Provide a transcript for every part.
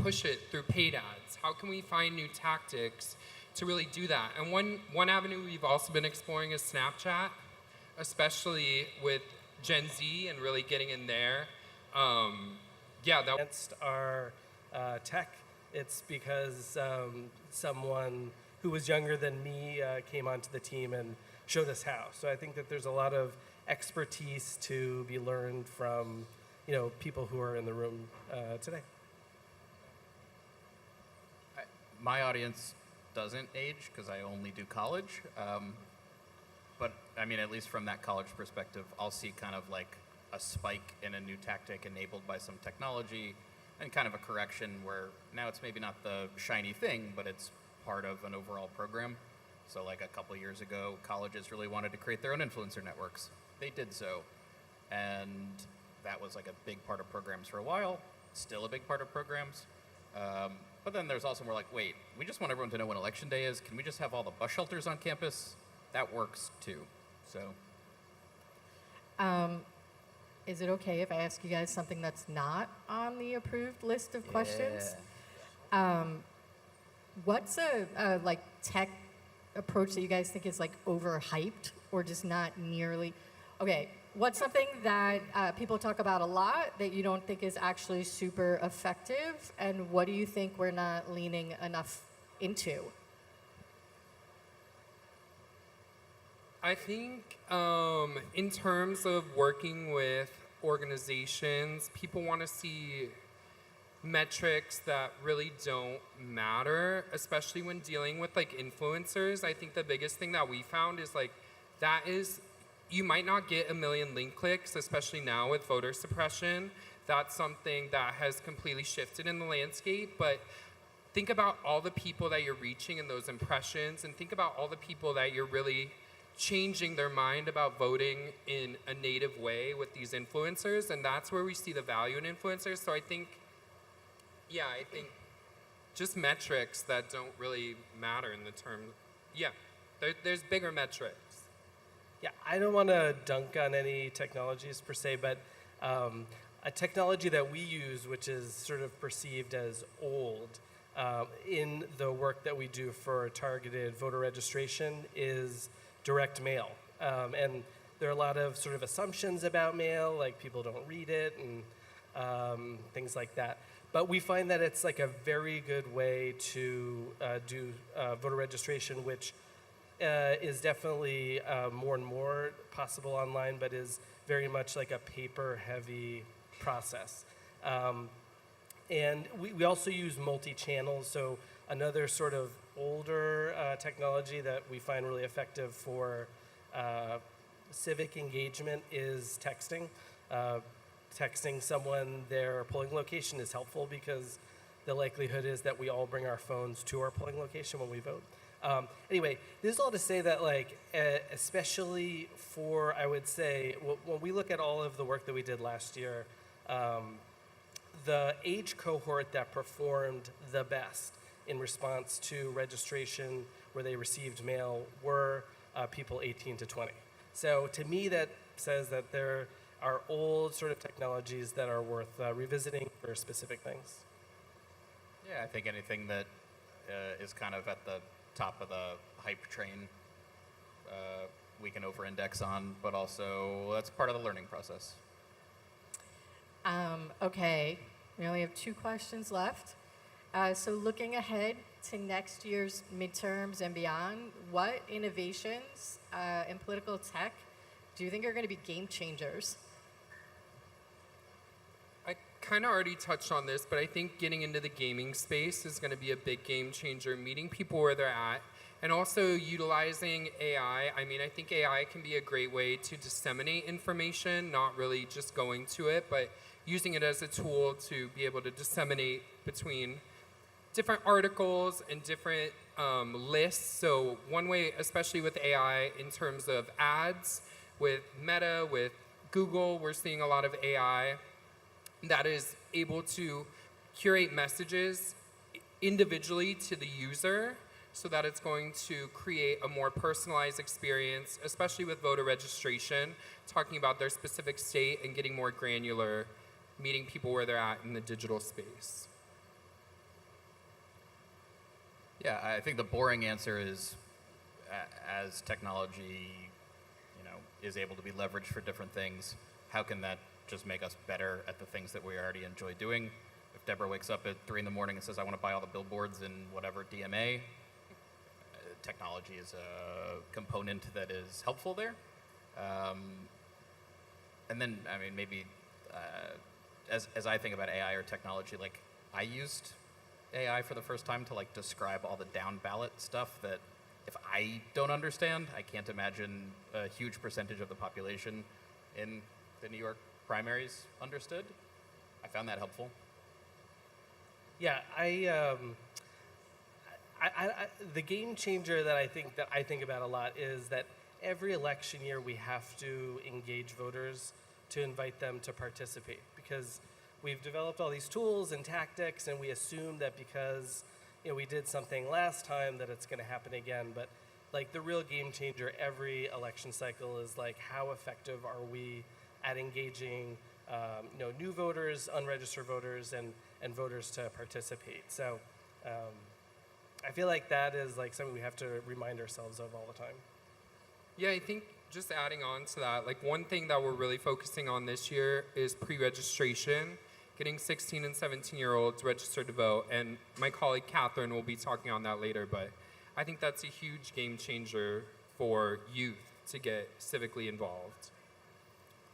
push it through paid ads? How can we find new tactics to really do that? And one avenue we've also been exploring is Snapchat, especially with Gen Z and really getting in there. Against our tech, it's because someone who was younger than me came onto the team and showed us how. So I think that there's a lot of expertise to be learned from, people who are in the room today. My audience doesn't age because I only do college. But I mean, at least from that college perspective, I'll see kind of like a spike in a new tactic enabled by some technology and kind of a correction where now it's maybe not the shiny thing, but it's part of an overall program. So like a couple years ago, colleges really wanted to create their own influencer networks. They did so. And that was like a big part of programs for a while, still a big part of programs. But then there's also more like, wait, we just want everyone to know when election day is. Can we just have all the bus shelters on campus? That works too, so. Is it okay if I ask you guys something that's not on the approved list of questions? What's a like tech approach that you guys think is like overhyped or just not nearly? Okay, what's something that people talk about a lot that you don't think is actually super effective, and what do you think we're not leaning enough into? I think in terms of working with organizations, people want to see metrics that really don't matter, especially when dealing with like influencers. I think the biggest thing that we found is like you might not get 1 million link clicks, especially now with voter suppression. That's something that has completely shifted in the landscape, but think about all the people that you're reaching in those impressions, and think about all the people that you're really changing their mind about voting in a native way with these influencers, and that's where we see the value in influencers. So I think just metrics that don't really matter in the term. Yeah, there's bigger metrics. Yeah, I don't want to dunk on any technologies per se, but a technology that we use, which is sort of perceived as old in the work that we do for targeted voter registration, is direct mail. And there are a lot of sort of assumptions about mail, like people don't read it and things like that. But we find that it's like a very good way to do voter registration, which is definitely more and more possible online, but is very much like a paper-heavy process. And we also use multi-channels, so another sort of older technology that we find really effective for civic engagement is texting. Texting someone their polling location is helpful because the likelihood is that we all bring our phones to our polling location when we vote. Anyway, this is all to say that, like, especially for, I would say, when we look at all of the work that we did last year, the age cohort that performed the best in response to registration where they received mail were people 18 to 20. So to me, that says that there are old sort of technologies that are worth revisiting for specific things. Yeah, I think anything that is kind of at the top of the hype train, we can over-index on, but also that's part of the learning process. Okay, we only have 2 questions left. So looking ahead to next year's midterms and beyond, what innovations in political tech do you think are going to be game changers? I kind of already touched on this, but I think getting into the gaming space is going to be a big game changer, meeting people where they're at, and also utilizing AI. I mean, I think AI can be a great way to disseminate information, not really just going to it, but using it as a tool to be able to disseminate between different articles and different lists. So one way, especially with AI in terms of ads, with Meta, with Google, we're seeing a lot of AI that is able to curate messages individually to the user so that it's going to create a more personalized experience, especially with voter registration, talking about their specific state and getting more granular, meeting people where they're at in the digital space. Yeah, I think the boring answer is as technology, is able to be leveraged for different things, how can that just make us better at the things that we already enjoy doing? If Deborah wakes up at 3 in the morning and says, I want to buy all the billboards in whatever DMA, technology is a component that is helpful there. And then, I mean, maybe as I think about AI or technology, like I used AI for the first time to like describe all the down ballot stuff that if I don't understand, I can't imagine a huge percentage of the population in the New York primaries understood. I found that helpful. Yeah, the game changer that I think about a lot is that every election year we have to engage voters to invite them to participate, because we've developed all these tools and tactics, and we assume that because we did something last time that it's going to happen again. But like the real game changer every election cycle is like, how effective are we at engaging new voters, unregistered voters, and voters to participate. So I feel like that is like something we have to remind ourselves of all the time. Yeah, I think just adding on to that, like one thing that we're really focusing on this year is pre-registration, getting 16 and 17-year-olds registered to vote. And my colleague Catherine will be talking on that later, but I think that's a huge game changer for youth to get civically involved.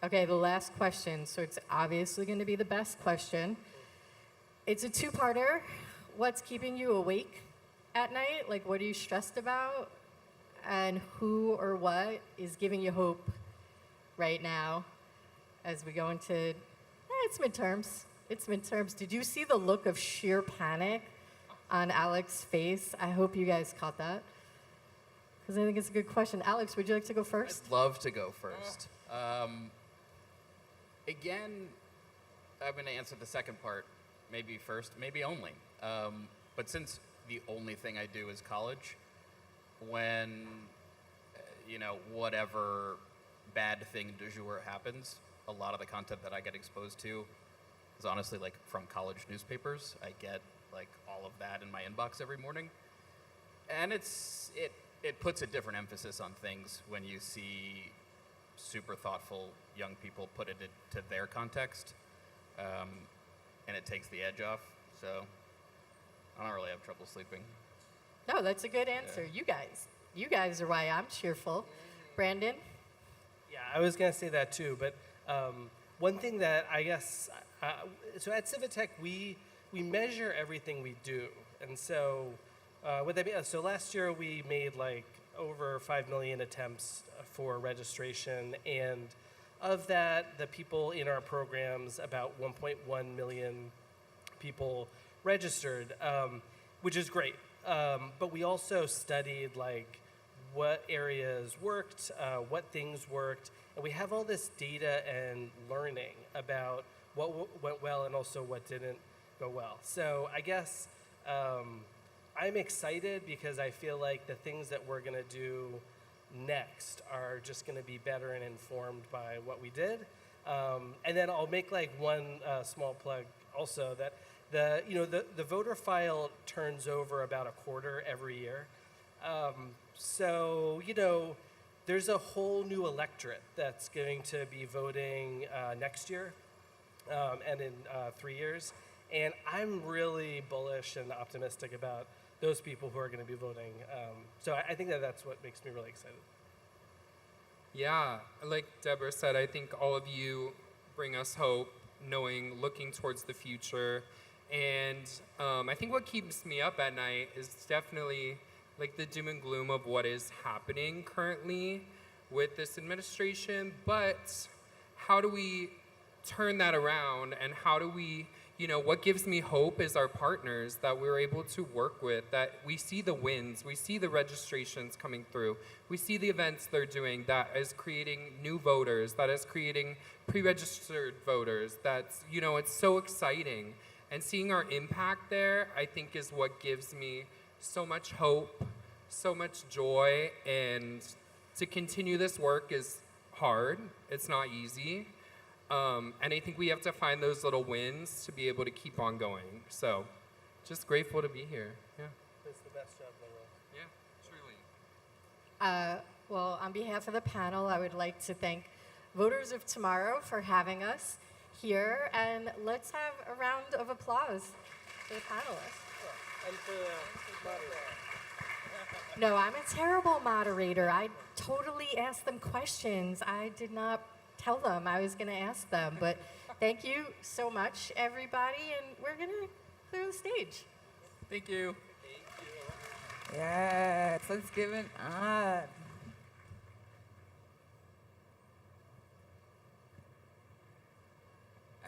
Okay, the last question. So it's obviously going to be the best question. It's a two-parter. What's keeping you awake at night? Like, what are you stressed about? And who or what is giving you hope right now as we go into, it's midterms. It's midterms. Did you see the look of sheer panic on Alex's face? I hope you guys caught that, because I think it's a good question. Alex, would you like to go first? I'd love to go first. Again, I'm going to answer the second part, maybe first, maybe only. But since the only thing I do is college, when, whatever bad thing du jour happens, a lot of the content that I get exposed to is honestly like from college newspapers. I get like all of that in my inbox every morning. And it puts a different emphasis on things when you see super thoughtful young people put it into their context, and it takes the edge off. So I don't really have trouble sleeping. No, that's a good answer. Yeah. You guys are why I'm cheerful. Brandon? Yeah, I was going to say that too, but one thing that I guess, so at Civitech, we measure everything we do. And so what that means, so last year we made like over 5 million attempts for registration, and of that, the people in our programs, about 1.1 million people registered, which is great. But we also studied like what areas worked, what things worked, and we have all this data and learning about what went well and also what didn't go well. So I guess I'm excited because I feel like the things that we're going to do next are just going to be better and informed by what we did. And then I'll make like one small plug also, that the voter file turns over about a quarter every year. So there's a whole new electorate that's going to be voting next year and in 3 years. And I'm really bullish and optimistic about those people who are going to be voting. So I think that's what makes me really excited. Yeah, like Deborah said, I think all of you bring us hope, looking towards the future. And I think what keeps me up at night is definitely like the doom and gloom of what is happening currently with this administration. But how do we turn that around, and how do we, what gives me hope is our partners that we're able to work with, that we see the wins, we see the registrations coming through, we see the events they're doing that is creating new voters, that is creating pre-registered voters, that's, it's so exciting. And seeing our impact there, I think, is what gives me so much hope, so much joy, and to continue this work is hard. It's not easy. And I think we have to find those little wins to be able to keep on going. So just grateful to be here. Yeah. does the best job in the world. Yeah, truly. Well, on behalf of the panel, I would like to thank Voters of Tomorrow for having us here, and let's have a round of applause for the panelists. And for the moderator. No, I'm a terrible moderator. I totally asked them questions. I did not tell them I was going to ask them, but thank you so much, everybody, and we're going to clear the stage. Thank you. Yes, let's give it up.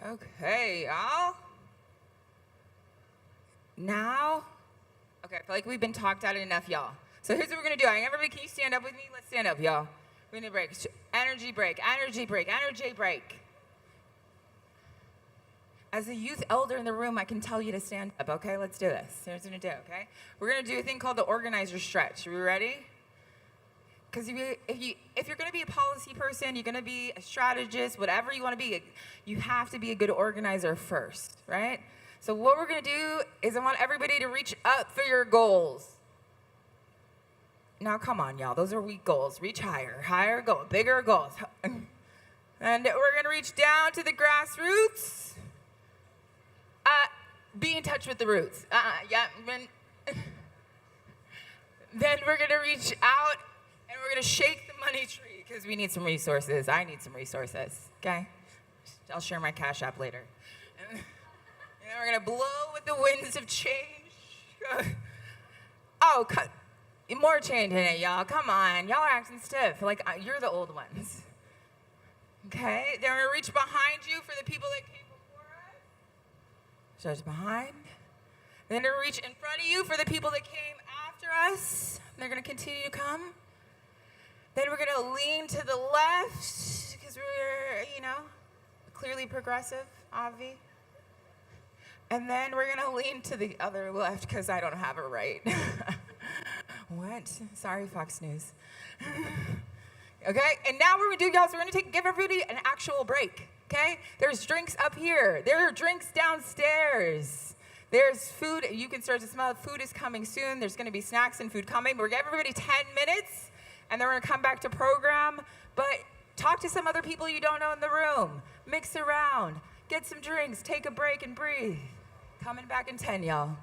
Okay, y'all. Now, okay, I feel like we've been talked at enough, y'all. So here's what we're gonna do. Everybody, can you stand up with me? Let's stand up, y'all. We're gonna break. Energy break, energy break, energy break. As a youth elder in the room, I can tell you to stand up, okay? Let's do this. Here's what we're gonna do, okay? We're gonna do a thing called the organizer stretch. Are we ready? Because if you're gonna be a policy person, you're gonna be a strategist, whatever you wanna be, you have to be a good organizer first, right? So what we're gonna do is I want everybody to reach up for your goals. Now come on, y'all, those are weak goals. Reach higher, higher goal, bigger goals. And we're gonna reach down to the grassroots. Be in touch with the roots. Yeah. Then we're gonna reach out and we're gonna shake the money tree because we need some resources. I need some resources, okay? I'll share my Cash App later. And then we're gonna blow with the winds of change. Oh, more change in it, y'all. Come on, y'all are acting stiff. Like you're the old ones. Okay, then we're gonna reach behind you for the people that came before us. Stretch behind. Then to reach in front of you for the people that came after us. They're gonna continue to come. Then we're gonna lean to the left because we're, clearly progressive, Avi. And then we're gonna lean to the other left because I don't have it right. What? Sorry, Fox News. Okay, and now what we're gonna do, y'all, is we're gonna give everybody an actual break, okay? There's drinks up here. There are drinks downstairs. There's food. You can start to smell it. Food is coming soon. There's gonna be snacks and food coming. We're gonna give everybody 10 minutes, and then we're gonna come back to program. But talk to some other people you don't know in the room. Mix around. Get some drinks. Take a break and breathe. Coming back in 10, y'all.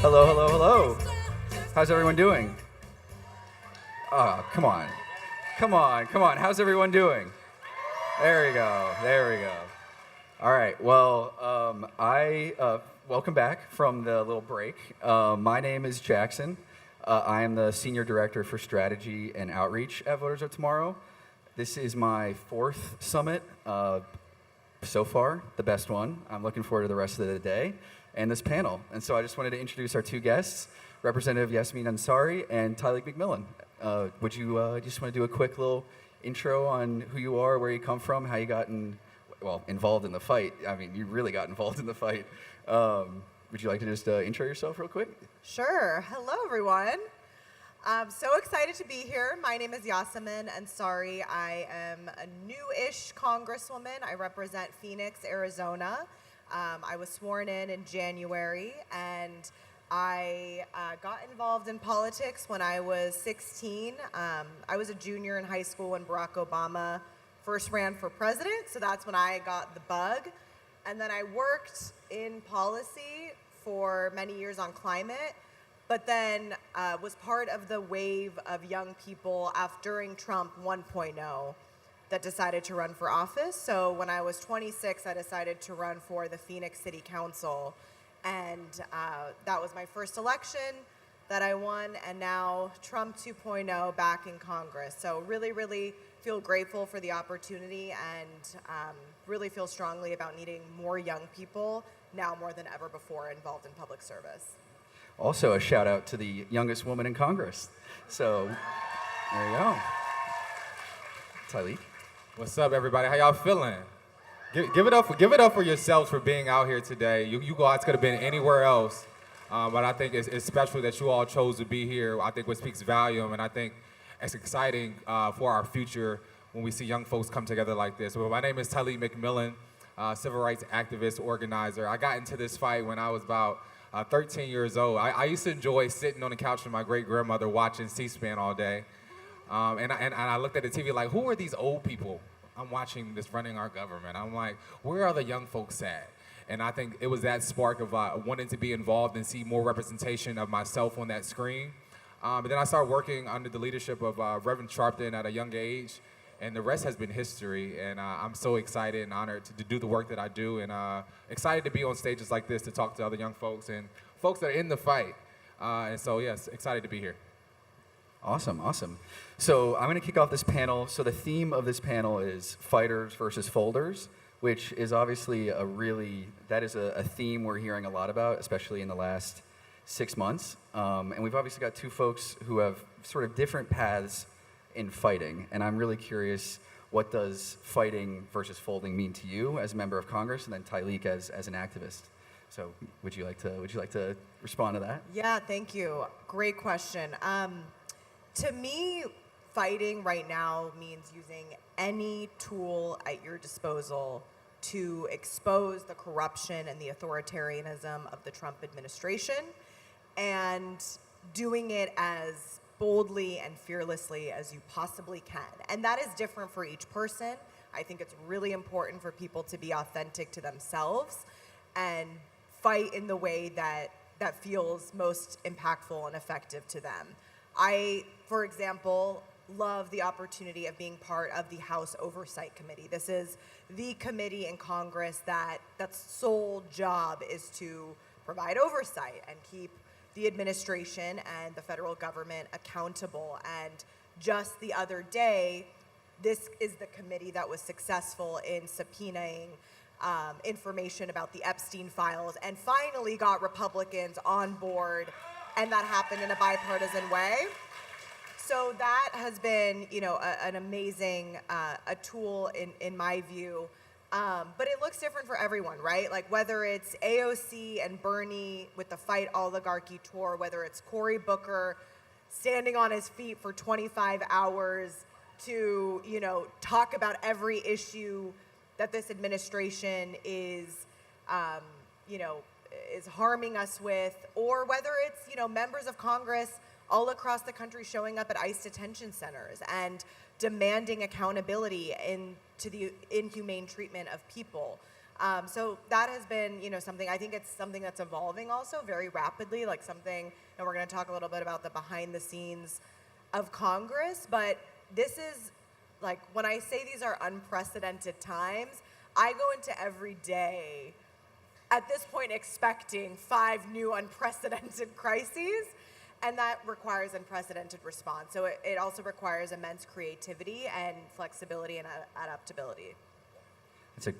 Hello, hello, hello. How's everyone doing? Oh, come on. Come on, come on. How's everyone doing? There we go. There we go. All right. Well, welcome back from the little break. My name is Jackson. I am the Senior Director for Strategy and Outreach at Voters of Tomorrow. This is my 4th summit. So far, the best one. I'm looking forward to the rest of the day and this panel. And so I just wanted to introduce our 2 guests, Representative Yasmin Ansari and Tyleek McMillan. Would you just want to do a quick little intro on who you are, where you come from, how you got involved in the fight? I mean, you really got involved in the fight. Would you like to just intro yourself real quick? Sure. Hello, everyone. I'm so excited to be here. My name is Yasmin Ansari. I am a new-ish congresswoman. I represent Phoenix, Arizona. I was sworn in January, and I got involved in politics when I was 16. I was a junior in high school when Barack Obama first ran for president, so that's when I got the bug. And then I worked in policy for many years on climate, but then was part of the wave of young people during Trump 1.0 that decided to run for office. So when I was 26, I decided to run for the Phoenix City Council. And that was my first election that I won, and now Trump 2.0 back in Congress. So really, really feel grateful for the opportunity, and really feel strongly about needing more young people now more than ever before involved in public service. Also, a shout out to the youngest woman in Congress. So, there you go. Tyleek. What's up, everybody? How y'all feeling? Give it up for yourselves for being out here today. You guys could have been anywhere else, but I think it's special that you all chose to be here. I think what speaks volume, and I think it's exciting for our future when we see young folks come together like this. Well, my name is Tyleek McMillan, civil rights activist, organizer. I got into this fight when I was about 13 years old. I used to enjoy sitting on the couch with my great-grandmother watching C-SPAN all day. And I looked at the TV like, who are these old people I'm watching this running our government? I'm like, where are the young folks at? And I think it was that spark of wanting to be involved and see more representation of myself on that screen. But then I started working under the leadership of Reverend Sharpton at a young age, and the rest has been history. And I'm so excited and honored to do the work that I do, and excited to be on stages like this to talk to other young folks and folks that are in the fight. And so, yes, excited to be here. Awesome, awesome. So I'm going to kick off this panel. So the theme of this panel is fighters versus folders, which is obviously a theme we're hearing a lot about, especially in the last 6 months. And we've obviously got 2 folks who have sort of different paths in fighting. And I'm really curious, what does fighting versus folding mean to you as a member of Congress, and then Tyleek as an activist? So would you like to respond to that? Yeah, thank you. Great question. To me, fighting right now means using any tool at your disposal to expose the corruption and the authoritarianism of the Trump administration, and doing it as boldly and fearlessly as you possibly can. And that is different for each person. I think it's really important for people to be authentic to themselves and fight in the way that feels most impactful and effective to them. I, for example, love the opportunity of being part of the House Oversight Committee. This is the committee in Congress that's sole job is to provide oversight and keep the administration and the federal government accountable. And just the other day, this is the committee that was successful in subpoenaing information about the Epstein files and finally got Republicans on board, and that happened in a bipartisan way. So that has been, an amazing a tool in my view. But it looks different for everyone, right? Like whether it's AOC and Bernie with the Fight Oligarchy tour, whether it's Cory Booker standing on his feet for 25 hours to, talk about every issue that this administration is harming us with, or whether it's, members of Congress all across the country showing up at ICE detention centers and demanding accountability into the inhumane treatment of people. So that has been, something, I think it's something that's evolving also very rapidly, like something, and we're going to talk a little bit about the behind the scenes of Congress, but this is, like, when I say these are unprecedented times, I go into every day at this point expecting 5 new unprecedented crises, and that requires unprecedented response. So it also requires immense creativity and flexibility and adaptability.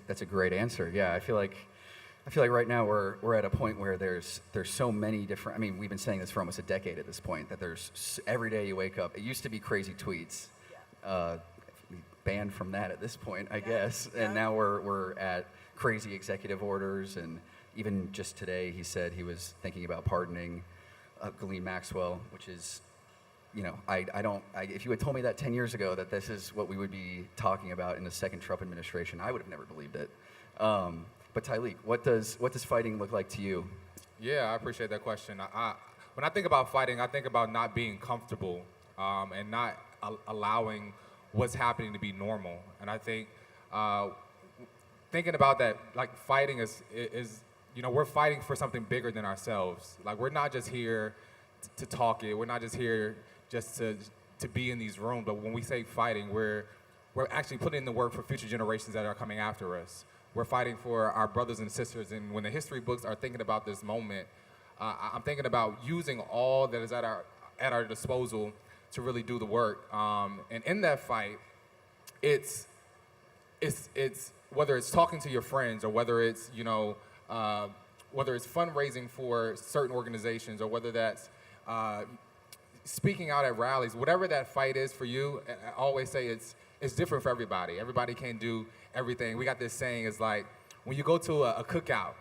That's a great answer. Yeah, I feel like right now we're at a point where there's so many different. I mean, we've been saying this for almost a decade at this point. That every day you wake up. It used to be crazy tweets. Banned from that at this point, I guess. And now we're at crazy executive orders, and even just today he said he was thinking about pardoning Ghislaine Maxwell, which is, if you had told me that 10 years ago that this is what we would be talking about in the second Trump administration, I would have never believed it. But Tyleek, what does fighting look like to you? Yeah, I appreciate that question. When I think about fighting, I think about not being comfortable and not allowing what's happening to be normal. And I think thinking about that, like fighting is we're fighting for something bigger than ourselves. Like we're not just here to talk it. We're not just here just to be in these rooms. But when we say fighting, we're actually putting in the work for future generations that are coming after us. We're fighting for our brothers and sisters. And when the history books are thinking about this moment, I'm thinking about using all that is at our disposal to really do the work. And in that fight, it's whether it's talking to your friends or whether it's fundraising for certain organizations or whether that's speaking out at rallies, whatever that fight is for you. I always say it's different for everybody. Everybody can't do everything. We got this saying, it's like when you go to a cookout,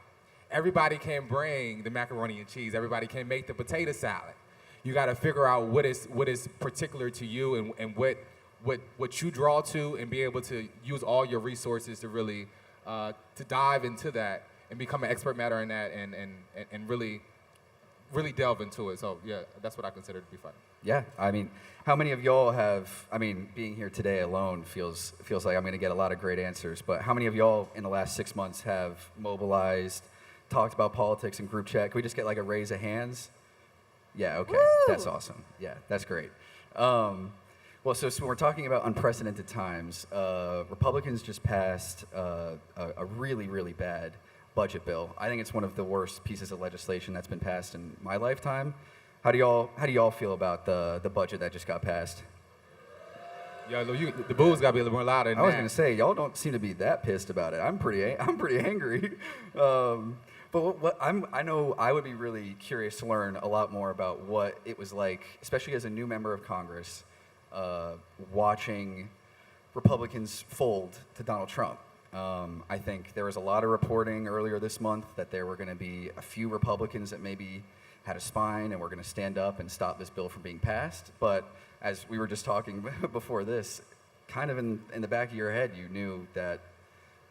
everybody can bring the macaroni and cheese. Everybody can make the potato salad. You got to figure out what is particular to you and what you draw to, and be able to use all your resources to really to dive into that and become an expert matter in that and really delve into it. So yeah, that's what I consider to be fun. Yeah, I mean, how many of y'all have? I mean, being here today alone feels like I'm going to get a lot of great answers. But how many of y'all in the last 6 months have mobilized, talked about politics in group chat? Can we just get like a raise of hands? Yeah, okay. Woo! That's awesome. Yeah, that's great. Well, so we're talking about unprecedented times. Republicans just passed a really, really bad budget bill. I think it's one of the worst pieces of legislation that's been passed in my lifetime. How do y'all feel about the budget that just got passed? Yeah, the booze got to be a little more louder than that. I was going to say, y'all don't seem to be that pissed about it. I'm pretty angry. But I know I would be really curious to learn a lot more about what it was like, especially as a new member of Congress, watching Republicans fold to Donald Trump. I think there was a lot of reporting earlier this month that there were going to be a few Republicans that maybe had a spine and were going to stand up and stop this bill from being passed. But as we were just talking before this, kind of in the back of your head, you knew that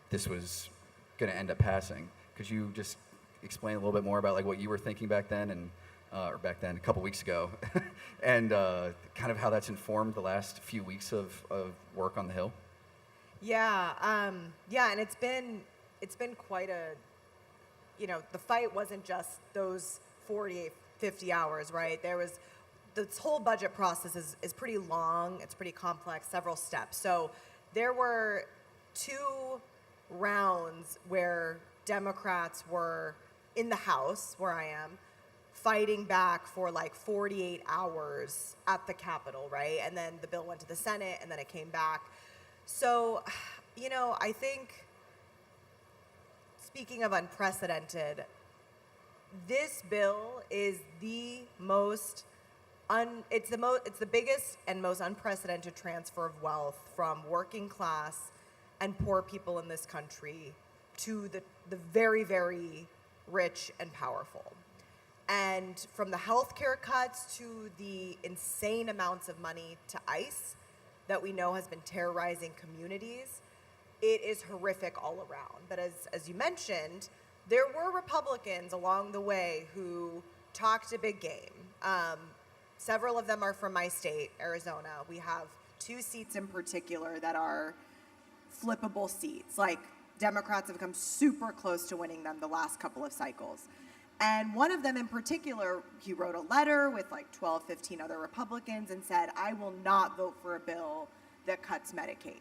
this was going to end up passing. Could you just explain a little bit more about like what you were thinking back then or back then, a couple weeks ago, and kind of how that's informed the last few weeks of work on the Hill? Yeah, and it's been quite a, the fight wasn't just those 48, 50 hours, right? This whole budget process is pretty long, it's pretty complex, several steps. So there were 2 rounds where Democrats were in the House, where I am, fighting back for like 48 hours at the Capitol, right? And then the bill went to the Senate, and then it came back. So, I think, speaking of unprecedented, this bill is it's the biggest and most unprecedented transfer of wealth from working class and poor people in this country to the very, very rich and powerful. And from the healthcare cuts to the insane amounts of money to ICE that we know has been terrorizing communities, it is horrific all around. But as you mentioned, there were Republicans along the way who talked a big game. Several of them are from my state, Arizona. We have 2 seats in particular that are flippable seats. Like, Democrats have come super close to winning them the last couple of cycles. And one of them in particular, he wrote a letter with like 12, 15 other Republicans and said, I will not vote for a bill that cuts Medicaid.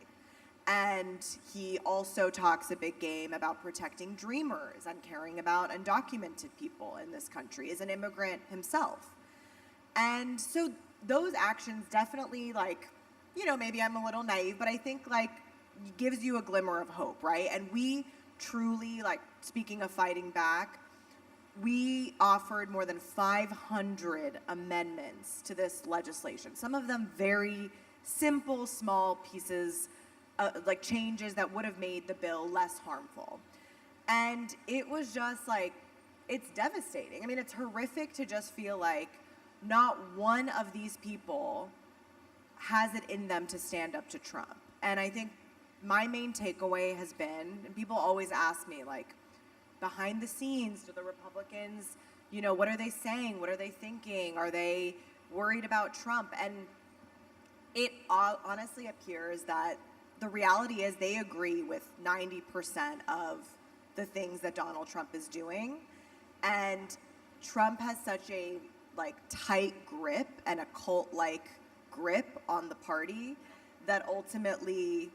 And he also talks a big game about protecting dreamers and caring about undocumented people in this country, as an immigrant himself. And so those actions definitely, like, you know, maybe I'm a little naive, but I think like gives you a glimmer of hope, right? And we truly, like, speaking of fighting back, we offered more than 500 amendments to this legislation. Some of them very simple, small pieces, like changes that would have made the bill less harmful. And it was just like, it's devastating. I mean, it's horrific to just feel like not one of these people has it in them to stand up to Trump. And I think my main takeaway has been, and people always ask me, like, behind the scenes, do the Republicans, you know, what are they saying? What are they thinking? Are they worried about Trump? And it honestly appears that the reality is they agree with 90% of the things that Donald Trump is doing. And Trump has such a like tight grip and a cult-like grip on the party that ultimately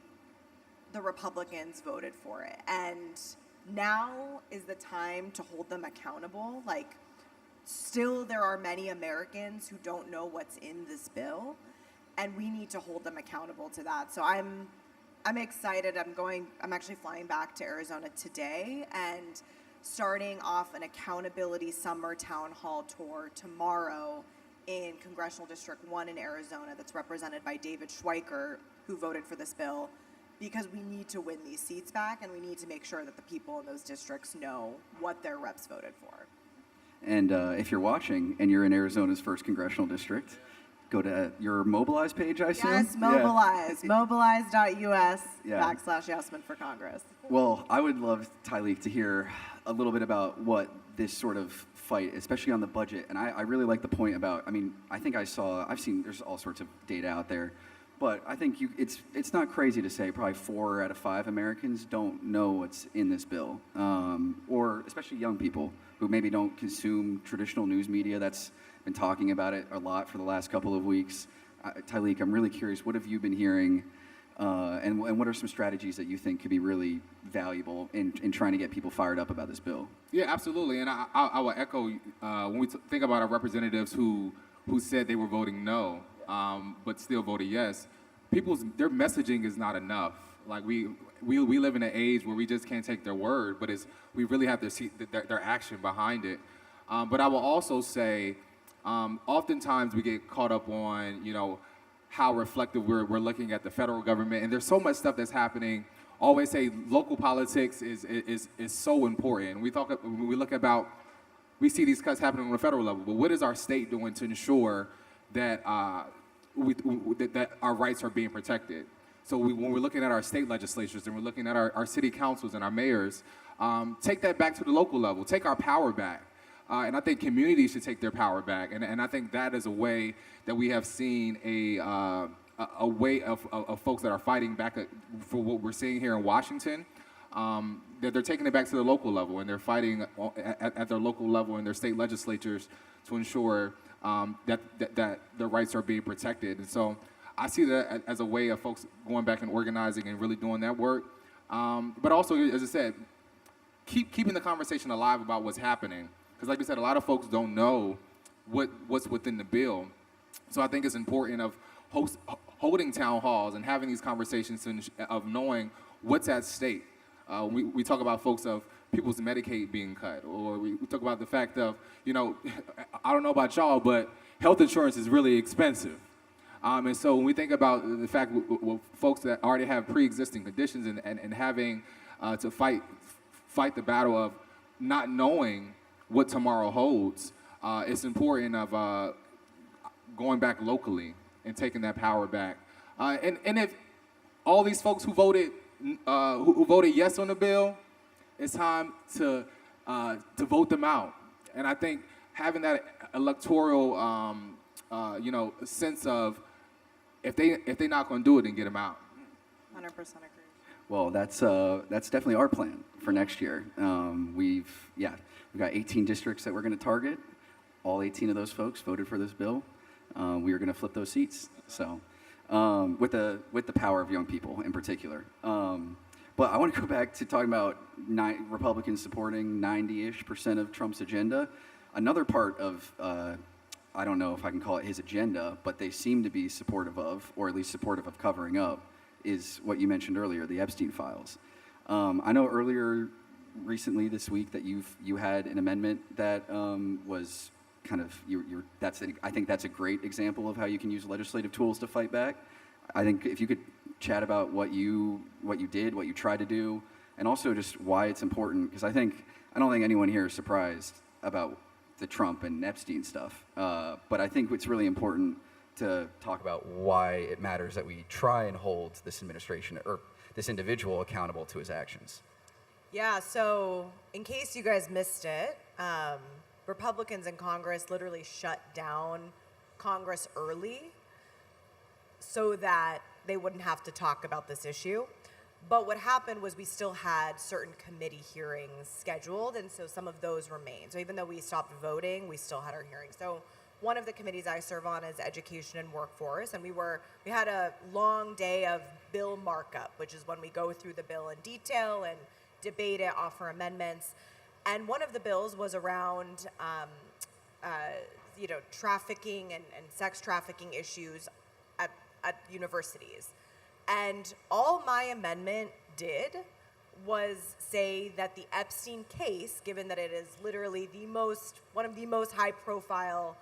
the Republicans voted for it. And now is the time to hold them accountable. Like, still there are many Americans who don't know what's in this bill, and we need to hold them accountable to that. So I'm excited. I'm actually flying back to Arizona today and starting off an accountability summer town hall tour tomorrow in Congressional District 1 in Arizona that's represented by David Schweiker, who voted for this bill, because we need to win these seats back, and we need to make sure that the people in those districts know what their reps voted for. And if you're watching and you're in Arizona's 1st Congressional District, go to your Mobilize page, I assume? Yes, Mobilize. Yeah. Mobilize.us Yeah. /Yasmin for Congress. Well, I would love, Tyleek, to hear a little bit about what this sort of fight, especially on the budget, and I really like the point about, I mean, I think I've seen, there's all sorts of data out there, but I think it's not crazy to say probably 4 out of 5 Americans don't know what's in this bill, or especially young people who maybe don't consume traditional news media that's been talking about it a lot for the last couple of weeks. Tyleek, I'm really curious, what have you been hearing, and what are some strategies that you think could be really valuable in trying to get people fired up about this bill? Yeah, absolutely. And I will echo when we think about our representatives who said they were voting no, but still voted yes. Their messaging is not enough. Like we live in an age where we just can't take their word, but we really have to see their action behind it. But I will also say, oftentimes we get caught up on, you know, how reflective we're looking at the federal government, and there's so much stuff that's happening. Always say local politics is so important. We see these cuts happening on the federal level, but what is our state doing to ensure that that our rights are being protected? So when we're looking at our state legislatures and we're looking at our city councils and our mayors, take that back to the local level. Take our power back. And I think communities should take their power back. And I think that is a way that we have seen a way of folks that are fighting back for what we're seeing here in Washington, that they're taking it back to the local level, and they're fighting at their local level in their state legislatures to ensure that their rights are being protected. And so I see that as a way of folks going back and organizing and really doing that work. But also, as I said, keeping the conversation alive about what's happening. Because like we said, a lot of folks don't know what's within the bill. So I think it's important of holding town halls and having these conversations of knowing what's at stake. We talk about folks of people's Medicaid being cut, or we talk about the fact of, you know, I don't know about y'all, but health insurance is really expensive. And so when we think about the fact with folks that already have pre-existing conditions and having to fight the battle of not knowing what tomorrow holds, it's important of going back locally and taking that power back. And if all these folks who voted yes on the bill, it's time to vote them out. And I think having that electoral sense of if they're not going to do it, then get them out. 100% agree. Well, that's definitely our plan for next year. We've got 18 districts that we're going to target. All 18 of those folks voted for this bill. We are going to flip those seats. So, with the power of young people in particular. But I want to go back to talking about Republicans supporting 90-ish% of Trump's agenda. Another part of I don't know if I can call it his agenda, but they seem to be supportive of, or at least supportive of covering up, is what you mentioned earlier, the Epstein files. I know recently this week that you had an amendment that was kind of I think that's a great example of how you can use legislative tools to fight back. I think if you could chat about what you did, what you tried to do, and also just why it's important, because I don't think anyone here is surprised about the Trump and Epstein stuff, but I think it's really important to talk about why it matters that we try and hold this administration or this individual accountable to his actions. Yeah, so in case you guys missed it, Republicans in Congress literally shut down Congress early so that they wouldn't have to talk about this issue. But what happened was we still had certain committee hearings scheduled, and so some of those remained. So even though we stopped voting, we still had our hearings. So one of the committees I serve on is Education and Workforce, and we had a long day of bill markup, which is when we go through the bill in detail and debate it, offer amendments. And one of the bills was around trafficking and sex trafficking issues at universities. And all my amendment did was say that the Epstein case, given that it is literally one of the most high-profile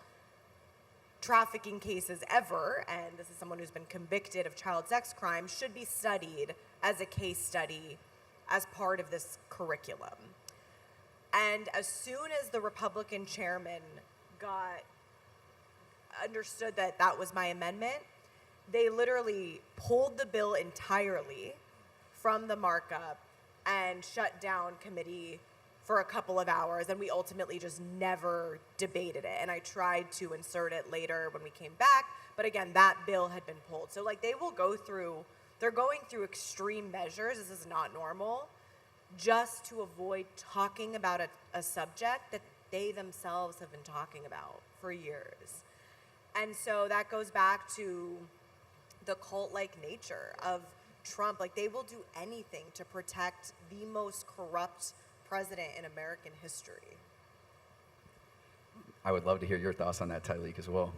trafficking cases ever, and this is someone who's been convicted of child sex crimes, should be studied as a case study as part of this curriculum. And as soon as the Republican chairman understood that that was my amendment, they literally pulled the bill entirely from the markup and shut down committee for a couple of hours, and we ultimately just never debated it. And I tried to insert it later when we came back, but again, that bill had been pulled. So they're going through extreme measures, this is not normal, just to avoid talking about a subject that they themselves have been talking about for years. And so that goes back to the cult-like nature of Trump. Like, they will do anything to protect the most corrupt president in American history. I would love to hear your thoughts on that, Tyleek, as well.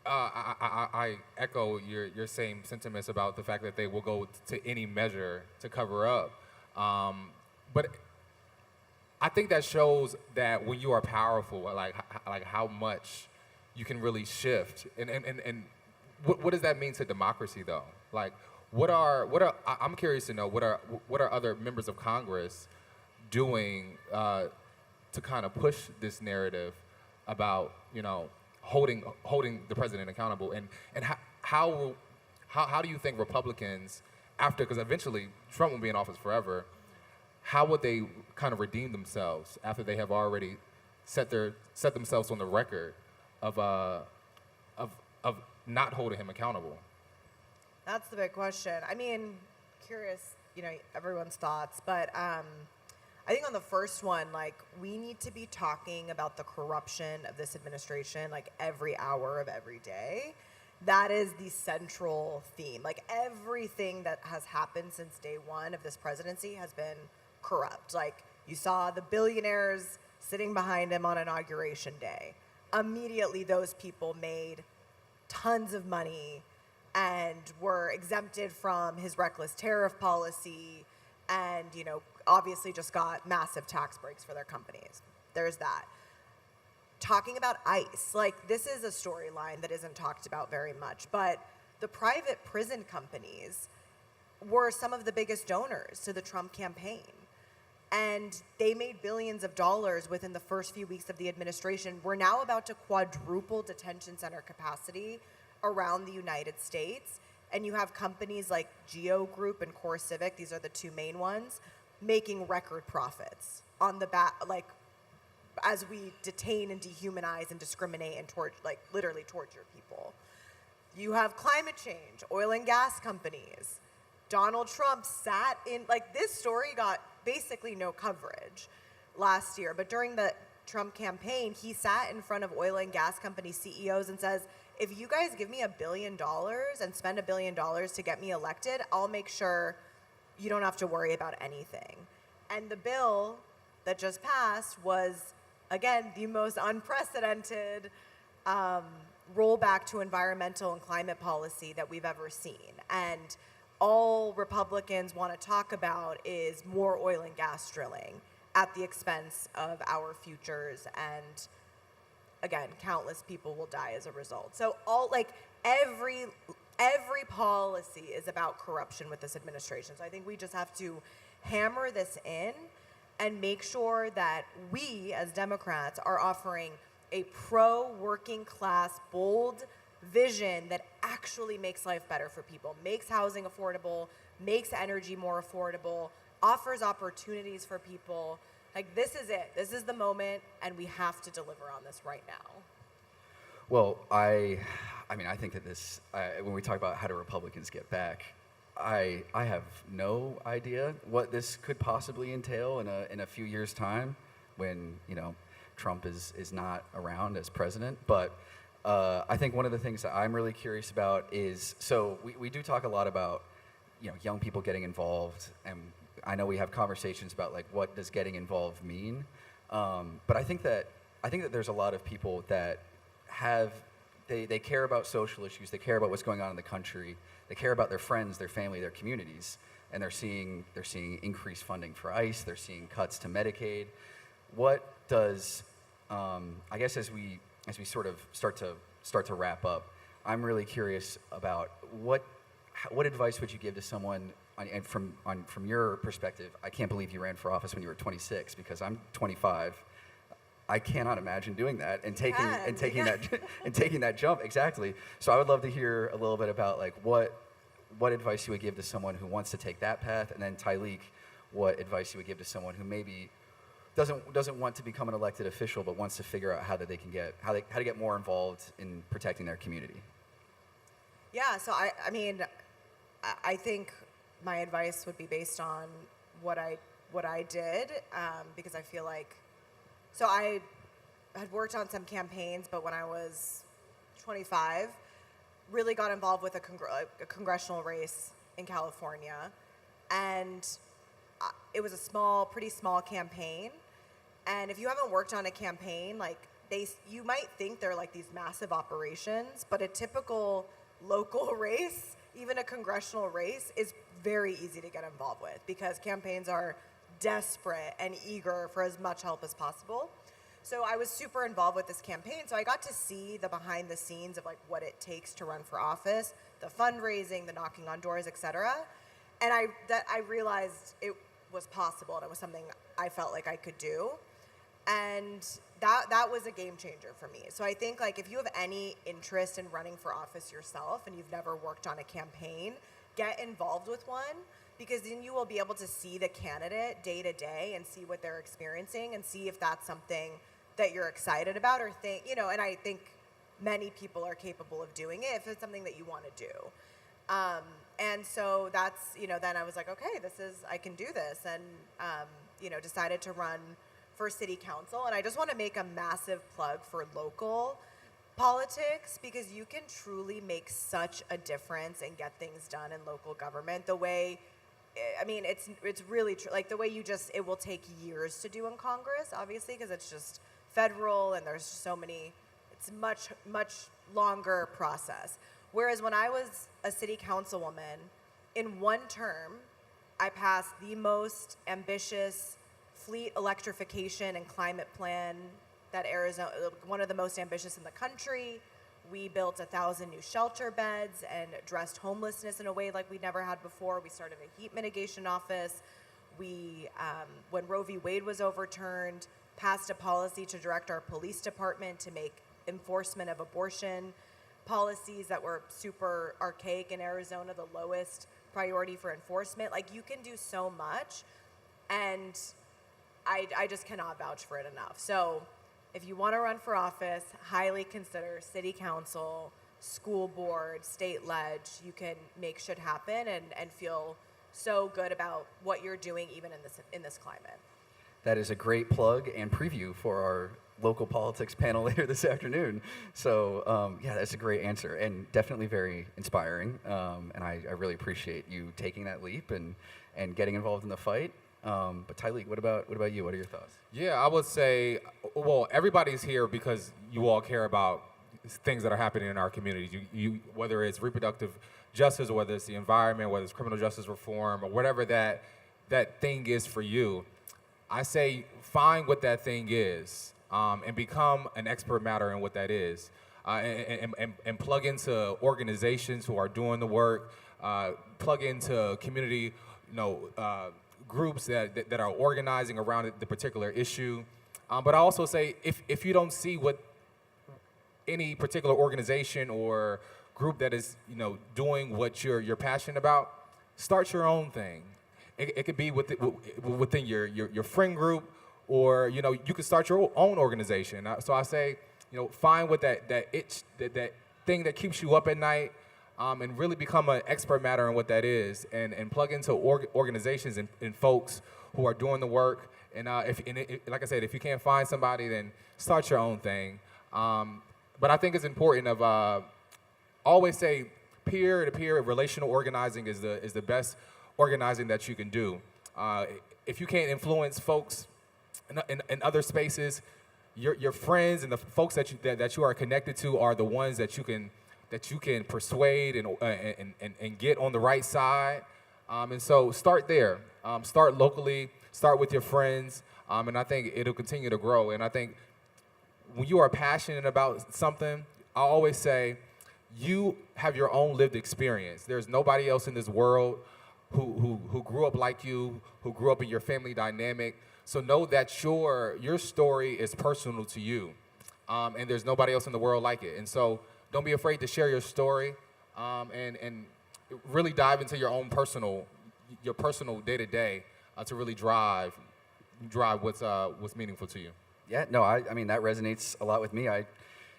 I echo your same sentiments about the fact that they will go to any measure to cover up. But I think that shows that when you are powerful, like how much you can really shift. And what does that mean to democracy, though? Like, I'm curious to know what are other members of Congress doing to kind of push this narrative about, holding the president accountable, and how do you think Republicans, because eventually Trump will be in office forever, how would they kind of redeem themselves after they have already set themselves on the record of not holding him accountable? That's the big question. I mean, curious, everyone's thoughts, but I think on the first one, we need to be talking about the corruption of this administration, every hour of every day. That is the central theme. Everything that has happened since day one of this presidency has been corrupt. You saw the billionaires sitting behind him on Inauguration Day. Immediately, those people made tons of money and were exempted from his reckless tariff policy, and obviously just got massive tax breaks for their companies. There's that. Talking about ICE, this is a storyline that isn't talked about very much, but the private prison companies were some of the biggest donors to the Trump campaign. And they made billions of dollars within the first few weeks of the administration. We're now about to quadruple detention center capacity around the United States. And you have companies like Geo Group and Core Civic, these are the two main ones, making record profits on the back, as we detain and dehumanize and discriminate and literally torture people. You have climate change, oil and gas companies Donald Trump sat in, like, this story got basically no coverage last year, but during the Trump campaign, he sat in front of oil and gas company CEOs and says, if you guys give me $1 billion and spend $1 billion to get me elected, I'll make sure you don't have to worry about anything. And the bill that just passed was, again, the most unprecedented rollback to environmental and climate policy that we've ever seen. And all Republicans want to talk about is more oil and gas drilling at the expense of our futures. And again, countless people will die as a result. So every policy is about corruption with this administration. So I think we just have to hammer this in and make sure that we as Democrats are offering a pro-working class, bold vision that actually makes life better for people, makes housing affordable, makes energy more affordable, offers opportunities for people. Like, this is it. This is the moment, and we have to deliver on this right now. Well, I mean, I think that this, when we talk about how do Republicans get back, I have no idea what this could possibly entail in a few years' time when, Trump is not around as president. But I think one of the things that I'm really curious about is, so we do talk a lot about, young people getting involved, and I know we have conversations about like what does getting involved mean. But I think that there's a lot of people that they care about social issues, they care about what's going on in the country, they care about their friends, their family, their communities, and they're seeing increased funding for ICE, they're seeing cuts to Medicaid. What does I guess as we sort of start to wrap up, I'm really curious about what advice would you give to someone, and from your perspective, I can't believe you ran for office when you were 26, because I'm 25. I cannot imagine doing that and taking that jump. Exactly. So I would love to hear a little bit about like what advice you would give to someone who wants to take that path, and then Tyleek, what advice you would give to someone who maybe doesn't want to become an elected official but wants to figure out how to get more involved in protecting their community. Yeah. So I think my advice would be based on what I did, because I feel like, so I had worked on some campaigns, but when I was 25, really got involved with a congressional race in California, and it was a pretty small campaign. And if you haven't worked on a campaign, like you might think they're like these massive operations, but a typical local race, even a congressional race, is very easy to get involved with because campaigns are desperate and eager for as much help as possible. So I was super involved with this campaign. So I got to see the behind the scenes of like what it takes to run for office, the fundraising, the knocking on doors, et cetera. And I realized it was possible, and it was something I felt like I could do. And that was a game changer for me. So I think like if you have any interest in running for office yourself and you've never worked on a campaign, get involved with one, because then you will be able to see the candidate day to day and see what they're experiencing and see if that's something that you're excited about or think, and I think many people are capable of doing it if it's something that you want to do. And so that's, then I was like, okay, I can do this. And, decided to run for city council. And I just want to make a massive plug for local politics, because you can truly make such a difference and get things done in local government the way, it's really true. Like the way it will take years to do in Congress, obviously, because it's just federal and there's so many, it's much, much longer process. Whereas when I was a city councilwoman, in one term, I passed the most ambitious fleet electrification and climate plan that Arizona, one of the most ambitious in the country. We built 1,000 new shelter beds and addressed homelessness in a way like we never had before. We started a heat mitigation office. We, when Roe v. Wade was overturned, passed a policy to direct our police department to make enforcement of abortion policies that were super archaic in Arizona the lowest priority for enforcement. Like, you can do so much, and I just cannot vouch for it enough. So if you want to run for office, highly consider city council, school board, state ledge, you can make shit happen and feel so good about what you're doing even in this climate. That is a great plug and preview for our local politics panel later this afternoon. So yeah, that's a great answer and definitely very inspiring. And I really appreciate you taking that leap and getting involved in the fight. But Tyleek, what about you? What are your thoughts? Yeah, I would say, well, everybody's here because you all care about things that are happening in our communities. You whether it's reproductive justice or whether it's the environment, whether it's criminal justice reform or whatever that thing is for you. I say find what that thing is and become an expert matter in what that is, and plug into organizations who are doing the work, plug into community, groups that are organizing around the particular issue. But I also say if you don't see what any particular organization or group that is doing what you're passionate about, start your own thing. It could be within your friend group, or you could start your own organization. So I say, find what that thing that keeps you up at night, and really become an expert matter in what that is, and plug into organizations and folks who are doing the work. And like I said, if you can't find somebody, then start your own thing. But I think it's important of always say peer-to-peer relational organizing is the best organizing that you can do. If you can't influence folks in other spaces, your friends and the folks that you are connected to are the ones that you can persuade and get on the right side. And so start there. Start locally. Start with your friends. And I think it'll continue to grow. And I think when you are passionate about something, I always say you have your own lived experience. There's nobody else in this world who grew up like you, who grew up in your family dynamic. So know that your story is personal to you, and there's nobody else in the world like it. And so don't be afraid to share your story, and really dive into your own personal day-to-day to really drive what's meaningful to you. Yeah, no, I mean, that resonates a lot with me. I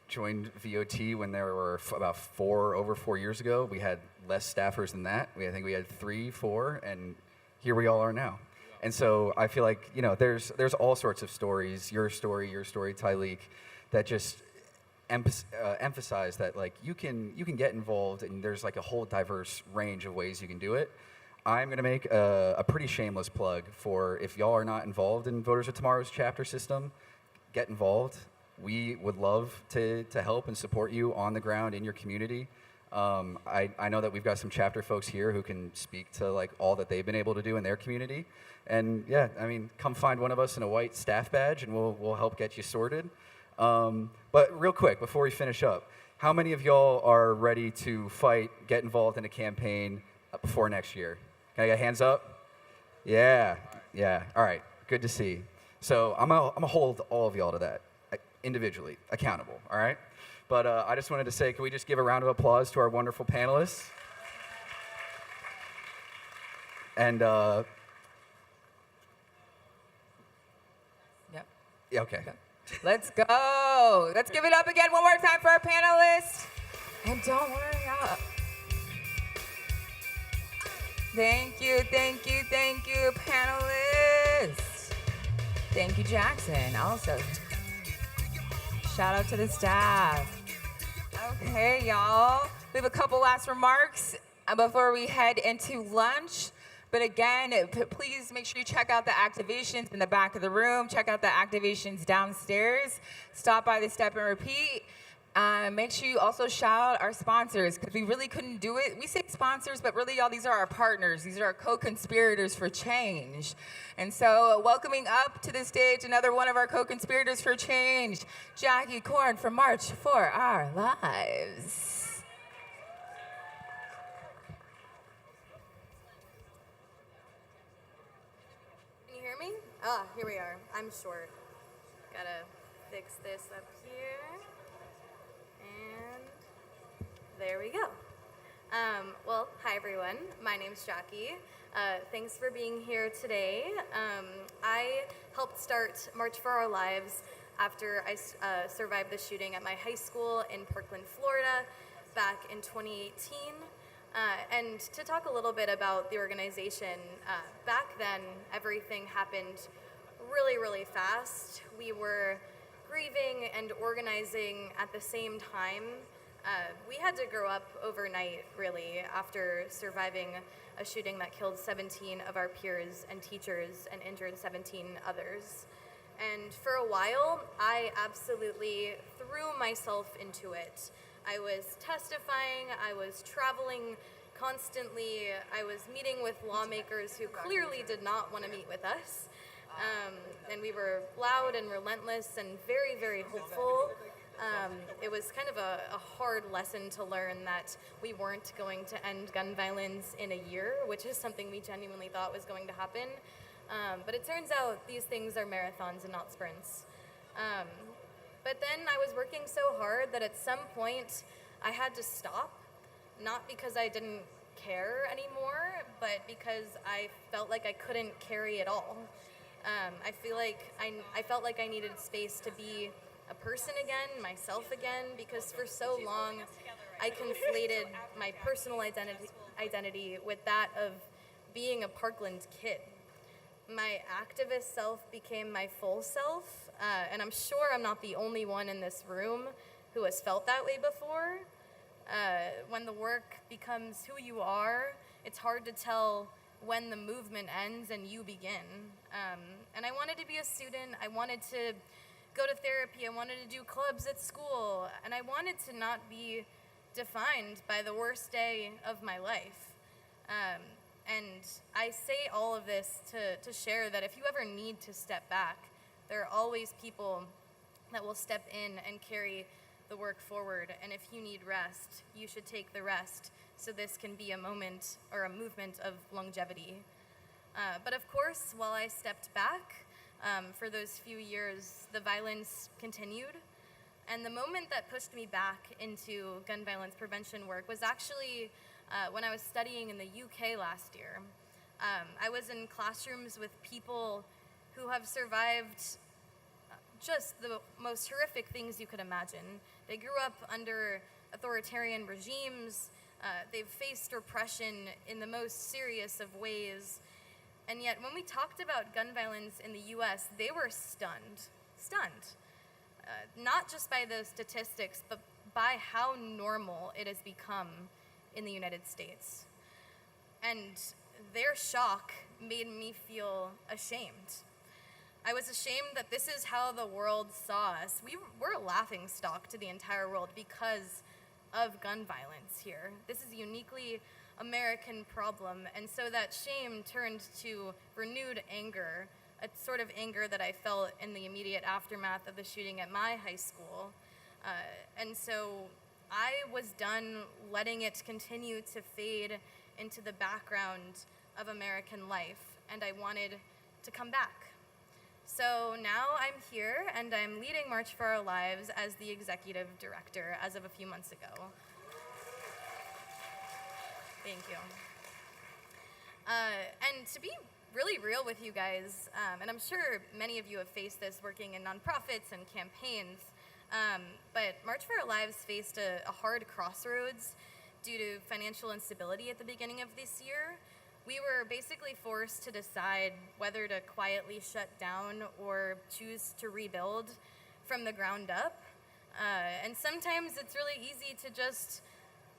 joined VOT when there were about over 4 years ago. We had less staffers than that. I think we had 3, 4, and here we all are now. And so I feel like, there's all sorts of stories, your story, Tyleek, that just emphasize that, like, you can get involved, and there's like a whole diverse range of ways you can do it. I'm going to make a pretty shameless plug for, if y'all are not involved in Voters of Tomorrow's chapter system, get involved. We would love to help and support you on the ground in your community. I know that we've got some chapter folks here who can speak to like all that they've been able to do in their community. And yeah, I mean, come find one of us in a white staff badge and we'll help get you sorted. But real quick, before we finish up, how many of y'all are ready to fight, get involved in a campaign before next year? Can I get hands up? Yeah. All right, good to see. So I'm gonna hold all of y'all to that, individually, accountable, all right? But I just wanted to say, can we just give a round of applause to our wonderful panelists? And, Yep. yeah, okay. Let's go. Let's give it up again one more time for our panelists. And don't worry, y'all. Thank you, panelists. Thank you, Jackson, also. Shout out to the staff. Okay, y'all. We have a couple last remarks before we head into lunch. But again, please make sure you check out the activations in the back of the room. Check out the activations downstairs. Stop by the Step and Repeat. Make sure you also shout out our sponsors, because we really couldn't do it. We say sponsors, but really, y'all, these are our partners. These are our co-conspirators for change. And so welcoming up to the stage another one of our co-conspirators for change, Jackie Korn from March for Our Lives. Can you hear me? Ah, here we are. I'm short. Gotta fix this up here. And there we go. Well, hi everyone. My name's Jackie. Thanks for being here today. I helped start March for Our Lives after I survived the shooting at my high school in Parkland, Florida. back in 2018. And to talk a little bit about the organization, back then everything happened really, really fast. We were grieving and organizing at the same time. We had to grow up overnight, really, after surviving a shooting that killed 17 of our peers and teachers and injured 17 others. And for a while, I absolutely threw myself into it. I was testifying, I was traveling constantly, I was meeting with lawmakers who clearly did not want to meet with us. And we were loud and relentless and very, very hopeful. It was kind of a hard lesson to learn that we weren't going to end gun violence in a year, which is something we genuinely thought was going to happen. But it turns out these things are marathons and not sprints. But then I was working so hard that at some point I had to stop, not because I didn't care anymore, but because I felt like I couldn't carry it all. I felt like I needed space to be a person again, myself again, because for so long I conflated my personal identity with that of being a Parkland kid. My activist self became my full self, and I'm sure I'm not the only one in this room who has felt that way before. When the work becomes who you are, it's hard to tell when the movement ends and you begin. And I wanted to be a student, I wanted to go to therapy, I wanted to do clubs at school, and I wanted to not be defined by the worst day of my life. And I say all of this to share that if you ever need to step back, there are always people that will step in and carry the work forward. And if you need rest, you should take the rest so this can be a moment or a movement of longevity. But of course, while I stepped back, for those few years, the violence continued. And the moment that pushed me back into gun violence prevention work was actually when I was studying in the UK last year. I was in classrooms with people who have survived just the most horrific things you could imagine. They grew up under authoritarian regimes, they've faced repression in the most serious of ways, and yet when we talked about gun violence in the US, they were stunned. Not just by the statistics, but by how normal it has become in the United States. And their shock made me feel ashamed. I was ashamed that this is how the world saw us. We're a laughingstock to the entire world because of gun violence here. This is a uniquely American problem, and so that shame turned to renewed anger, a sort of anger that I felt in the immediate aftermath of the shooting at my high school. And so I was done letting it continue to fade into the background of American life, and I wanted to come back. So now I'm here, and I'm leading March for Our Lives as the executive director as of a few months ago. Thank you. And to be really real with you guys, and I'm sure many of you have faced this working in nonprofits and campaigns, but March for Our Lives faced a hard crossroads due to financial instability at the beginning of this year. We were basically forced to decide whether to quietly shut down or choose to rebuild from the ground up. And sometimes it's really easy to just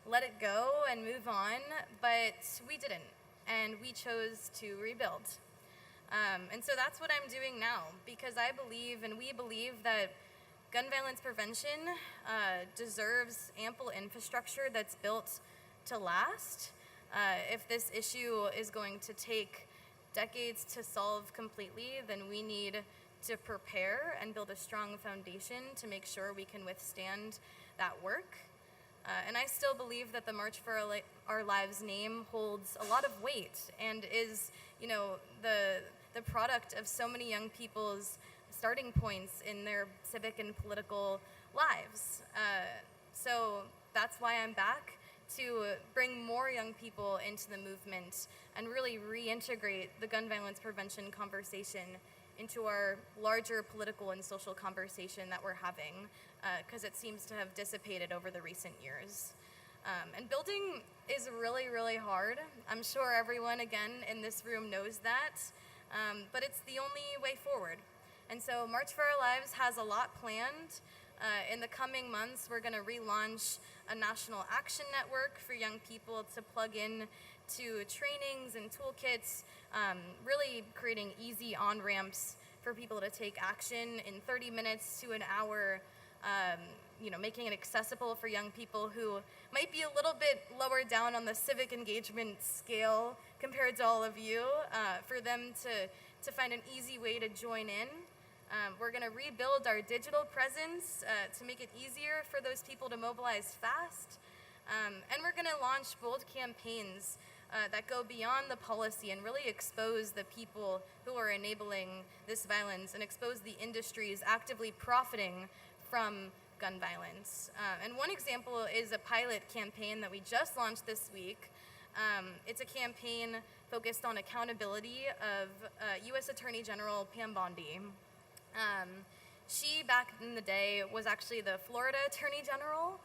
let it go and move on, but we didn't, and we chose to rebuild. And so that's what I'm doing now, because I believe, and we believe, that gun violence prevention deserves ample infrastructure that's built to last. If this issue is going to take decades to solve completely, then we need to prepare and build a strong foundation to make sure we can withstand that work. And I still believe that the March for Our Lives name holds a lot of weight and is, the product of so many young people's starting points in their civic and political lives. So that's why I'm back, to bring more young people into the movement and really reintegrate the gun violence prevention conversation into our larger political and social conversation that we're having, because it seems to have dissipated over the recent years. And building is really, really hard. I'm sure everyone, again, in this room knows that, but it's the only way forward. And so March for Our Lives has a lot planned. In the coming months, we're going to relaunch a national action network for young people to plug in to trainings and toolkits, really creating easy on-ramps for people to take action in 30 minutes to an hour, making it accessible for young people who might be a little bit lower down on the civic engagement scale compared to all of you, for them to find an easy way to join in. We're going to rebuild our digital presence to make it easier for those people to mobilize fast. And we're going to launch bold campaigns that go beyond the policy and really expose the people who are enabling this violence and expose the industries actively profiting from gun violence. And one example is a pilot campaign that we just launched this week. It's a campaign focused on accountability of U.S. Attorney General Pam Bondi. She, back in the day, was actually the Florida Attorney General,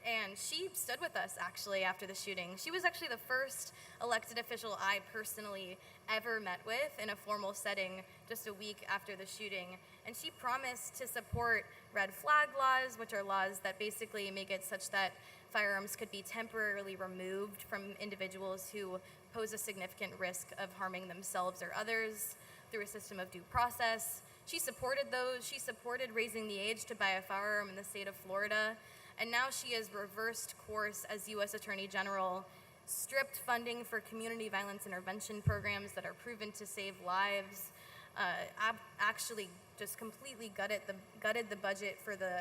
and she stood with us, actually, after the shooting. She was actually the first elected official I personally ever met with in a formal setting just a week after the shooting, and she promised to support red flag laws, which are laws that basically make it such that firearms could be temporarily removed from individuals who pose a significant risk of harming themselves or others through a system of due process. She supported those. She supported raising the age to buy a firearm in the state of Florida. And now she has reversed course as U.S. Attorney General, stripped funding for community violence intervention programs that are proven to save lives, actually just completely gutted the budget for the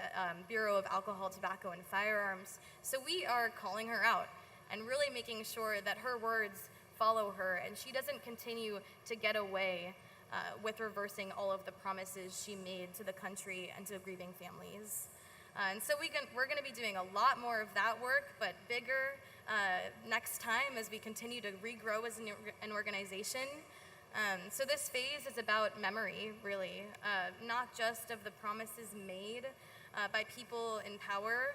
Bureau of Alcohol, Tobacco, and Firearms. So we are calling her out and really making sure that her words follow her and she doesn't continue to get away with reversing all of the promises she made to the country and to grieving families. And so we're going to be doing a lot more of that work, but bigger next time as we continue to regrow as an organization. So this phase is about memory, really, not just of the promises made by people in power,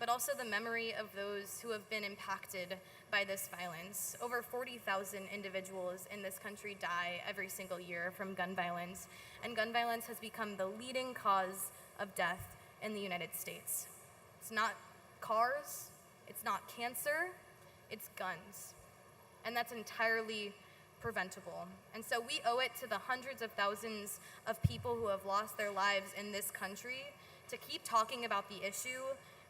but also the memory of those who have been impacted by this violence. Over 40,000 individuals in this country die every single year from gun violence, and gun violence has become the leading cause of death in the United States. It's not cars, it's not cancer, it's guns. And that's entirely preventable. And so we owe it to the hundreds of thousands of people who have lost their lives in this country to keep talking about the issue,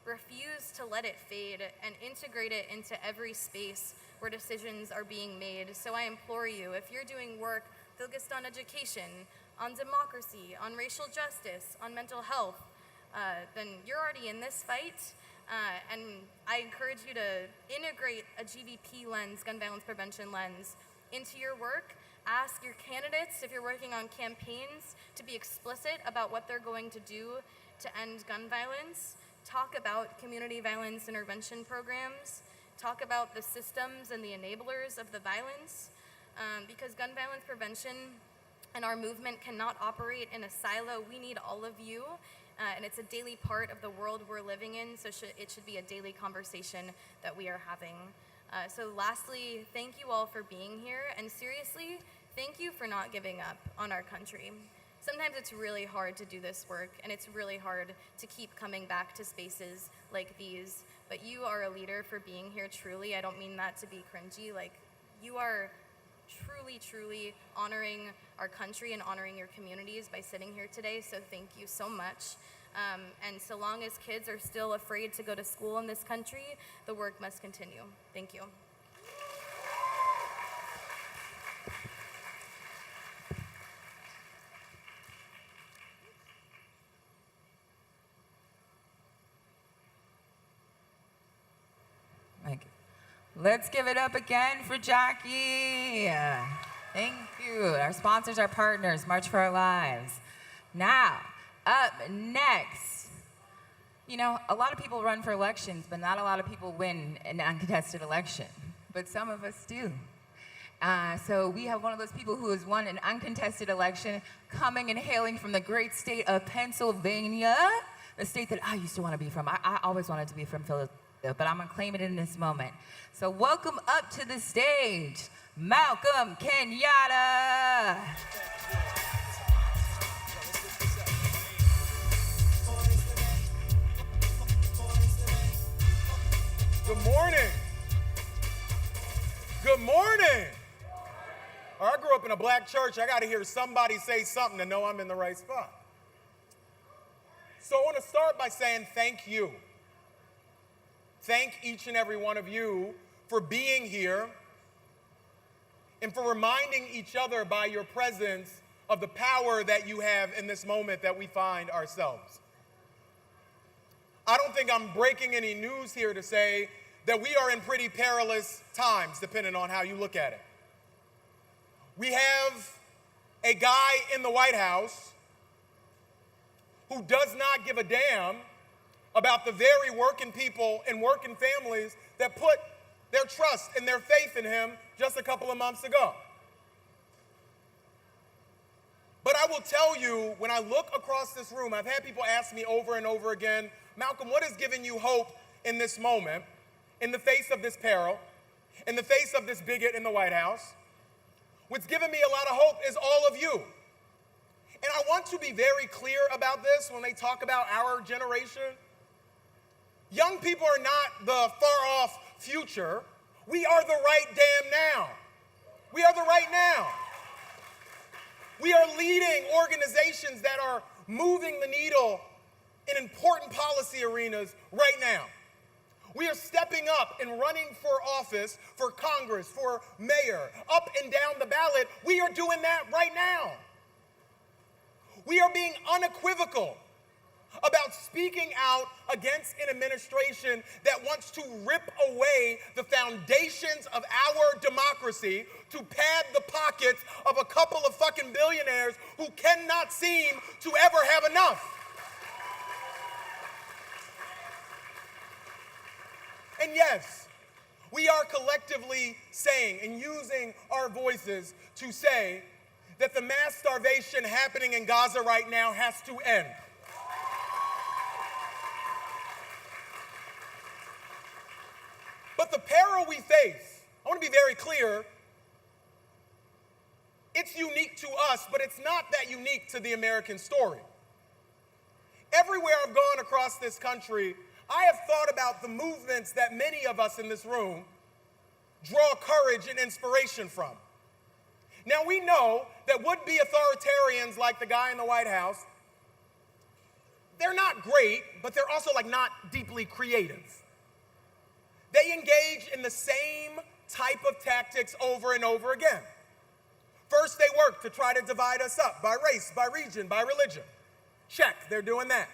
refuse to let it fade, and integrate it into every space where decisions are being made. So I implore you, if you're doing work focused on education, on democracy, on racial justice, on mental health, then you're already in this fight. And I encourage you to integrate a GVP lens, gun violence prevention lens, into your work. Ask your candidates, if you're working on campaigns, to be explicit about what they're going to do to end gun violence. Talk about community violence intervention programs. Talk about the systems and the enablers of the violence, because gun violence prevention and our movement cannot operate in a silo. We need all of you, and it's a daily part of the world we're living in, so it should be a daily conversation that we are having. So lastly, thank you all for being here, and seriously, thank you for not giving up on our country. Sometimes it's really hard to do this work, and it's really hard to keep coming back to spaces like these, but you are a leader for being here, truly. I don't mean that to be cringy. Like, you are truly, truly honoring our country and honoring your communities by sitting here today, so thank you so much. And so long as kids are still afraid to go to school in this country, the work must continue. Thank you. Let's give it up again for Jackie. Thank you. Our sponsors, our partners, March for Our Lives. Now, up next, you know, a lot of people run for elections, but not a lot of people win an uncontested election. But some of us do. So we have one of those people who has won an uncontested election, coming and hailing from the great state of Pennsylvania, the state that I used to want to be from. I always wanted to be from but I'm gonna claim it in this moment. So welcome up to the stage, Malcolm Kenyatta. Good morning. Good morning. I grew up in a black church. I got to hear somebody say something to know I'm in the right spot. So I want to start by saying thank you. Thank each and every one of you for being here and for reminding each other by your presence of the power that you have in this moment that we find ourselves. I don't think I'm breaking any news here to say that we are in pretty perilous times, depending on how you look at it. We have a guy in the White House who does not give a damn about the very working people and working families that put their trust and their faith in him just a couple of months ago. But I will tell you, when I look across this room, I've had people ask me over and over again, Malcolm, what is giving you hope in this moment, in the face of this peril, in the face of this bigot in the White House? What's given me a lot of hope is all of you. And I want to be very clear about this when they talk about our generation. Young people are not the far-off future. We are the right damn now. We are the right now. We are leading organizations that are moving the needle in important policy arenas right now. We are stepping up and running for office, for Congress, for mayor, up and down the ballot. We are doing that right now. We are being unequivocal about speaking out against an administration that wants to rip away the foundations of our democracy to pad the pockets of a couple of fucking billionaires who cannot seem to ever have enough. And yes, we are collectively saying and using our voices to say that the mass starvation happening in Gaza right now has to end. But the peril we face, I want to be very clear, it's unique to us, but it's not that unique to the American story. Everywhere I've gone across this country, I have thought about the movements that many of us in this room draw courage and inspiration from. Now, we know that would-be authoritarians like the guy in the White House, they're not great, but they're also not deeply creative. They engage in the same type of tactics over and over again. First, they work to try to divide us up by race, by region, by religion. Check, they're doing that.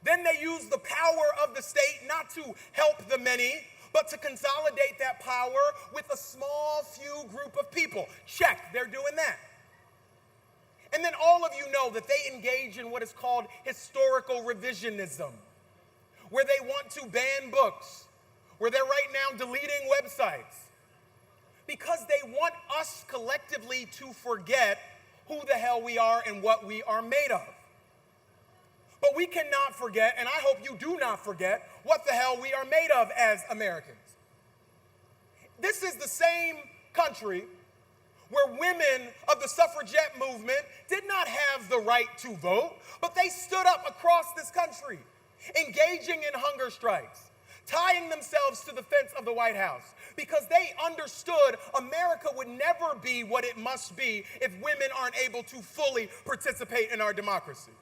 Then they use the power of the state not to help the many, but to consolidate that power with a small few group of people. Check, they're doing that. And then all of you know that they engage in what is called historical revisionism, where they want to ban books, where they're right now deleting websites, because they want us collectively to forget who the hell we are and what we are made of. But we cannot forget, and I hope you do not forget, what the hell we are made of as Americans. This is the same country where women of the suffragette movement did not have the right to vote, but they stood up across this country, engaging in hunger strikes, tying themselves to the fence of the White House, because they understood America would never be what it must be if women aren't able to fully participate in our democracy.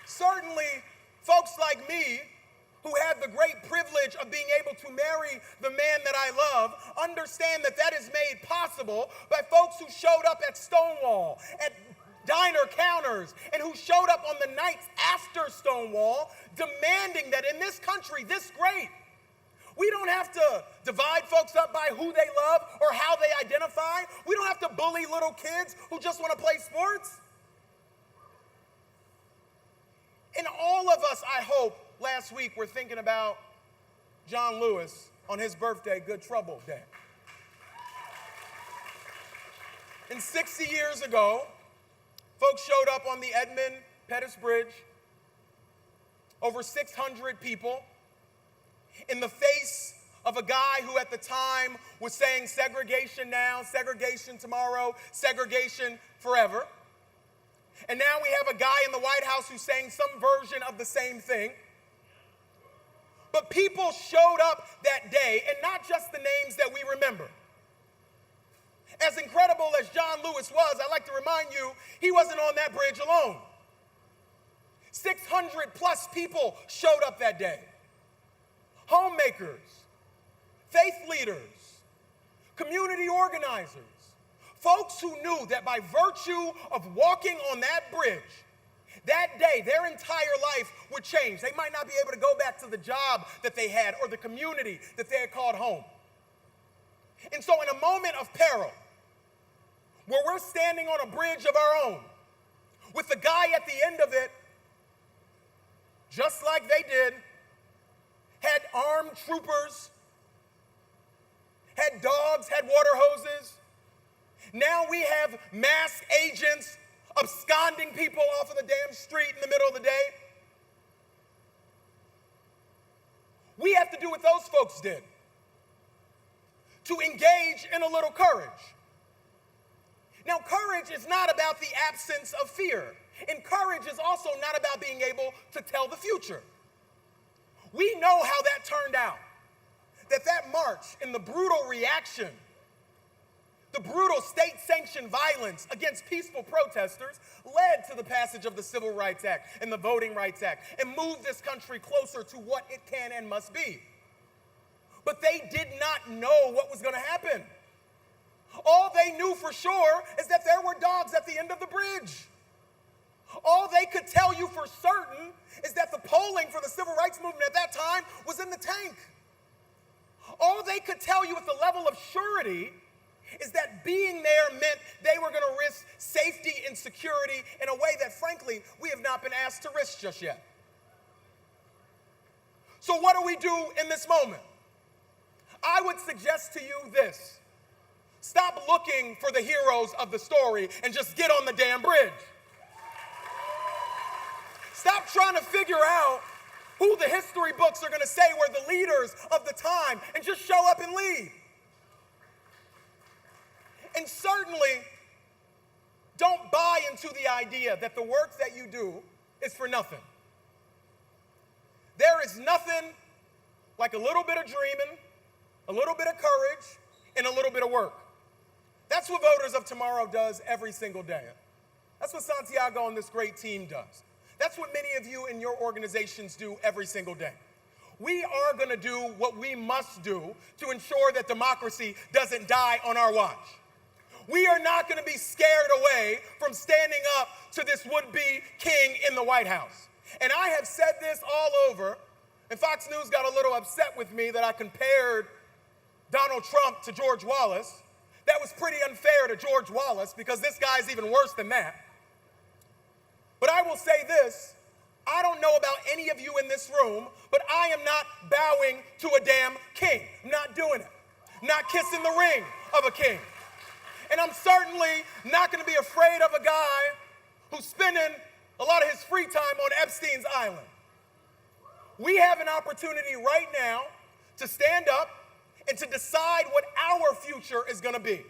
Certainly, folks like me, who had the great privilege of being able to marry the man that I love, understand that that is made possible by folks who showed up at Stonewall, at diner counters, and who showed up on the nights after Stonewall, demanding that in this country this great, we don't have to divide folks up by who they love or how they identify. We don't have to bully little kids who just want to play sports. And all of us, I hope, last week were thinking about John Lewis on his birthday, Good Trouble Day. And 60 years ago, folks showed up on the Edmund Pettus Bridge, over 600 people, in the face of a guy who at the time was saying segregation now, segregation tomorrow, segregation forever. And now we have a guy in the White House who's saying some version of the same thing. But people showed up that day, and not just the names that we remember. As incredible as John Lewis was, I'd like to remind you, he wasn't on that bridge alone. 600 plus people showed up that day. Homemakers, faith leaders, community organizers, folks who knew that by virtue of walking on that bridge, that day, their entire life would change. They might not be able to go back to the job that they had or the community that they had called home. And so in a moment of peril, where we're standing on a bridge of our own, with the guy at the end of it, just like they did, had armed troopers, had dogs, had water hoses. Now we have masked agents absconding people off of the damn street in the middle of the day. We have to do what those folks did, to engage in a little courage. Now, courage is not about the absence of fear, and courage is also not about being able to tell the future. We know how that turned out, that march and the brutal reaction, the brutal state-sanctioned violence against peaceful protesters led to the passage of the Civil Rights Act and the Voting Rights Act and moved this country closer to what it can and must be. But they did not know what was going to happen. All they knew for sure is that there were dogs at the end of the bridge. All they could tell you for certain is that the polling for the civil rights movement at that time was in the tank. All they could tell you with the level of surety is that being there meant they were going to risk safety and security in a way that, frankly, we have not been asked to risk just yet. So what do we do in this moment? I would suggest to you this. Stop looking for the heroes of the story and just get on the damn bridge. Stop trying to figure out who the history books are going to say were the leaders of the time and just show up and lead. And certainly, don't buy into the idea that the work that you do is for nothing. There is nothing like a little bit of dreaming, a little bit of courage, and a little bit of work. That's what Voters of Tomorrow does every single day. That's what Santiago and this great team does. That's what many of you in your organizations do every single day. We are going to do what we must do to ensure that democracy doesn't die on our watch. We are not going to be scared away from standing up to this would-be king in the White House. And I have said this all over, and Fox News got a little upset with me that I compared Donald Trump to George Wallace. That was pretty unfair to George Wallace because this guy's even worse than that. But I will say this, I don't know about any of you in this room, but I am not bowing to a damn king. I'm not doing it. I'm not kissing the ring of a king. And I'm certainly not going to be afraid of a guy who's spending a lot of his free time on Epstein's Island. We have an opportunity right now to stand up and to decide what our future is going to be.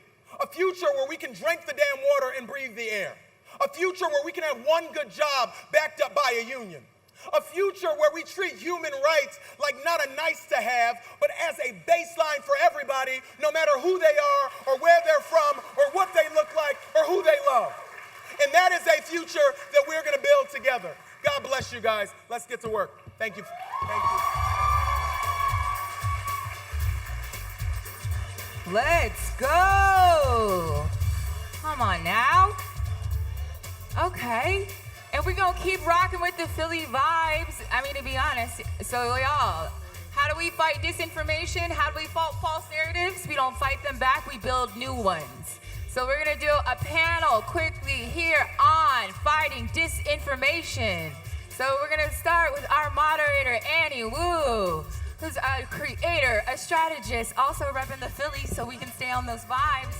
A future where we can drink the damn water and breathe the air. A future where we can have one good job backed up by a union. A future where we treat human rights like not a nice to have, but as a baseline for everybody, no matter who they are or where they're from or what they look like or who they love. And that is a future that we're going to build together. God bless you guys. Let's get to work. Thank you. Thank you. Let's go. Come on now. Okay. And we're going to keep rocking with the Philly vibes. I mean, to be honest. So, y'all, how do we fight disinformation? How do we fight false narratives? We don't fight them back. We build new ones. So we're going to do a panel quickly here on fighting disinformation. So we're going to start with our moderator, Annie Wu, who's a creator, a strategist, also repping the Philly so we can stay on those vibes.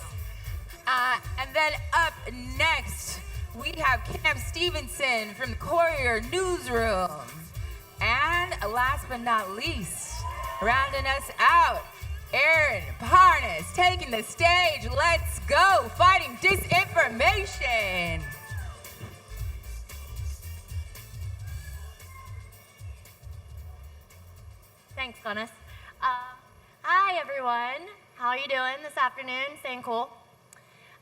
And then up next, we have Cam Stevenson from the Courier Newsroom. And last but not least, rounding us out, Aaron Parnas taking the stage. Let's go, fighting disinformation. Thanks, Glennis. Hi, everyone. How are you doing this afternoon? Staying cool?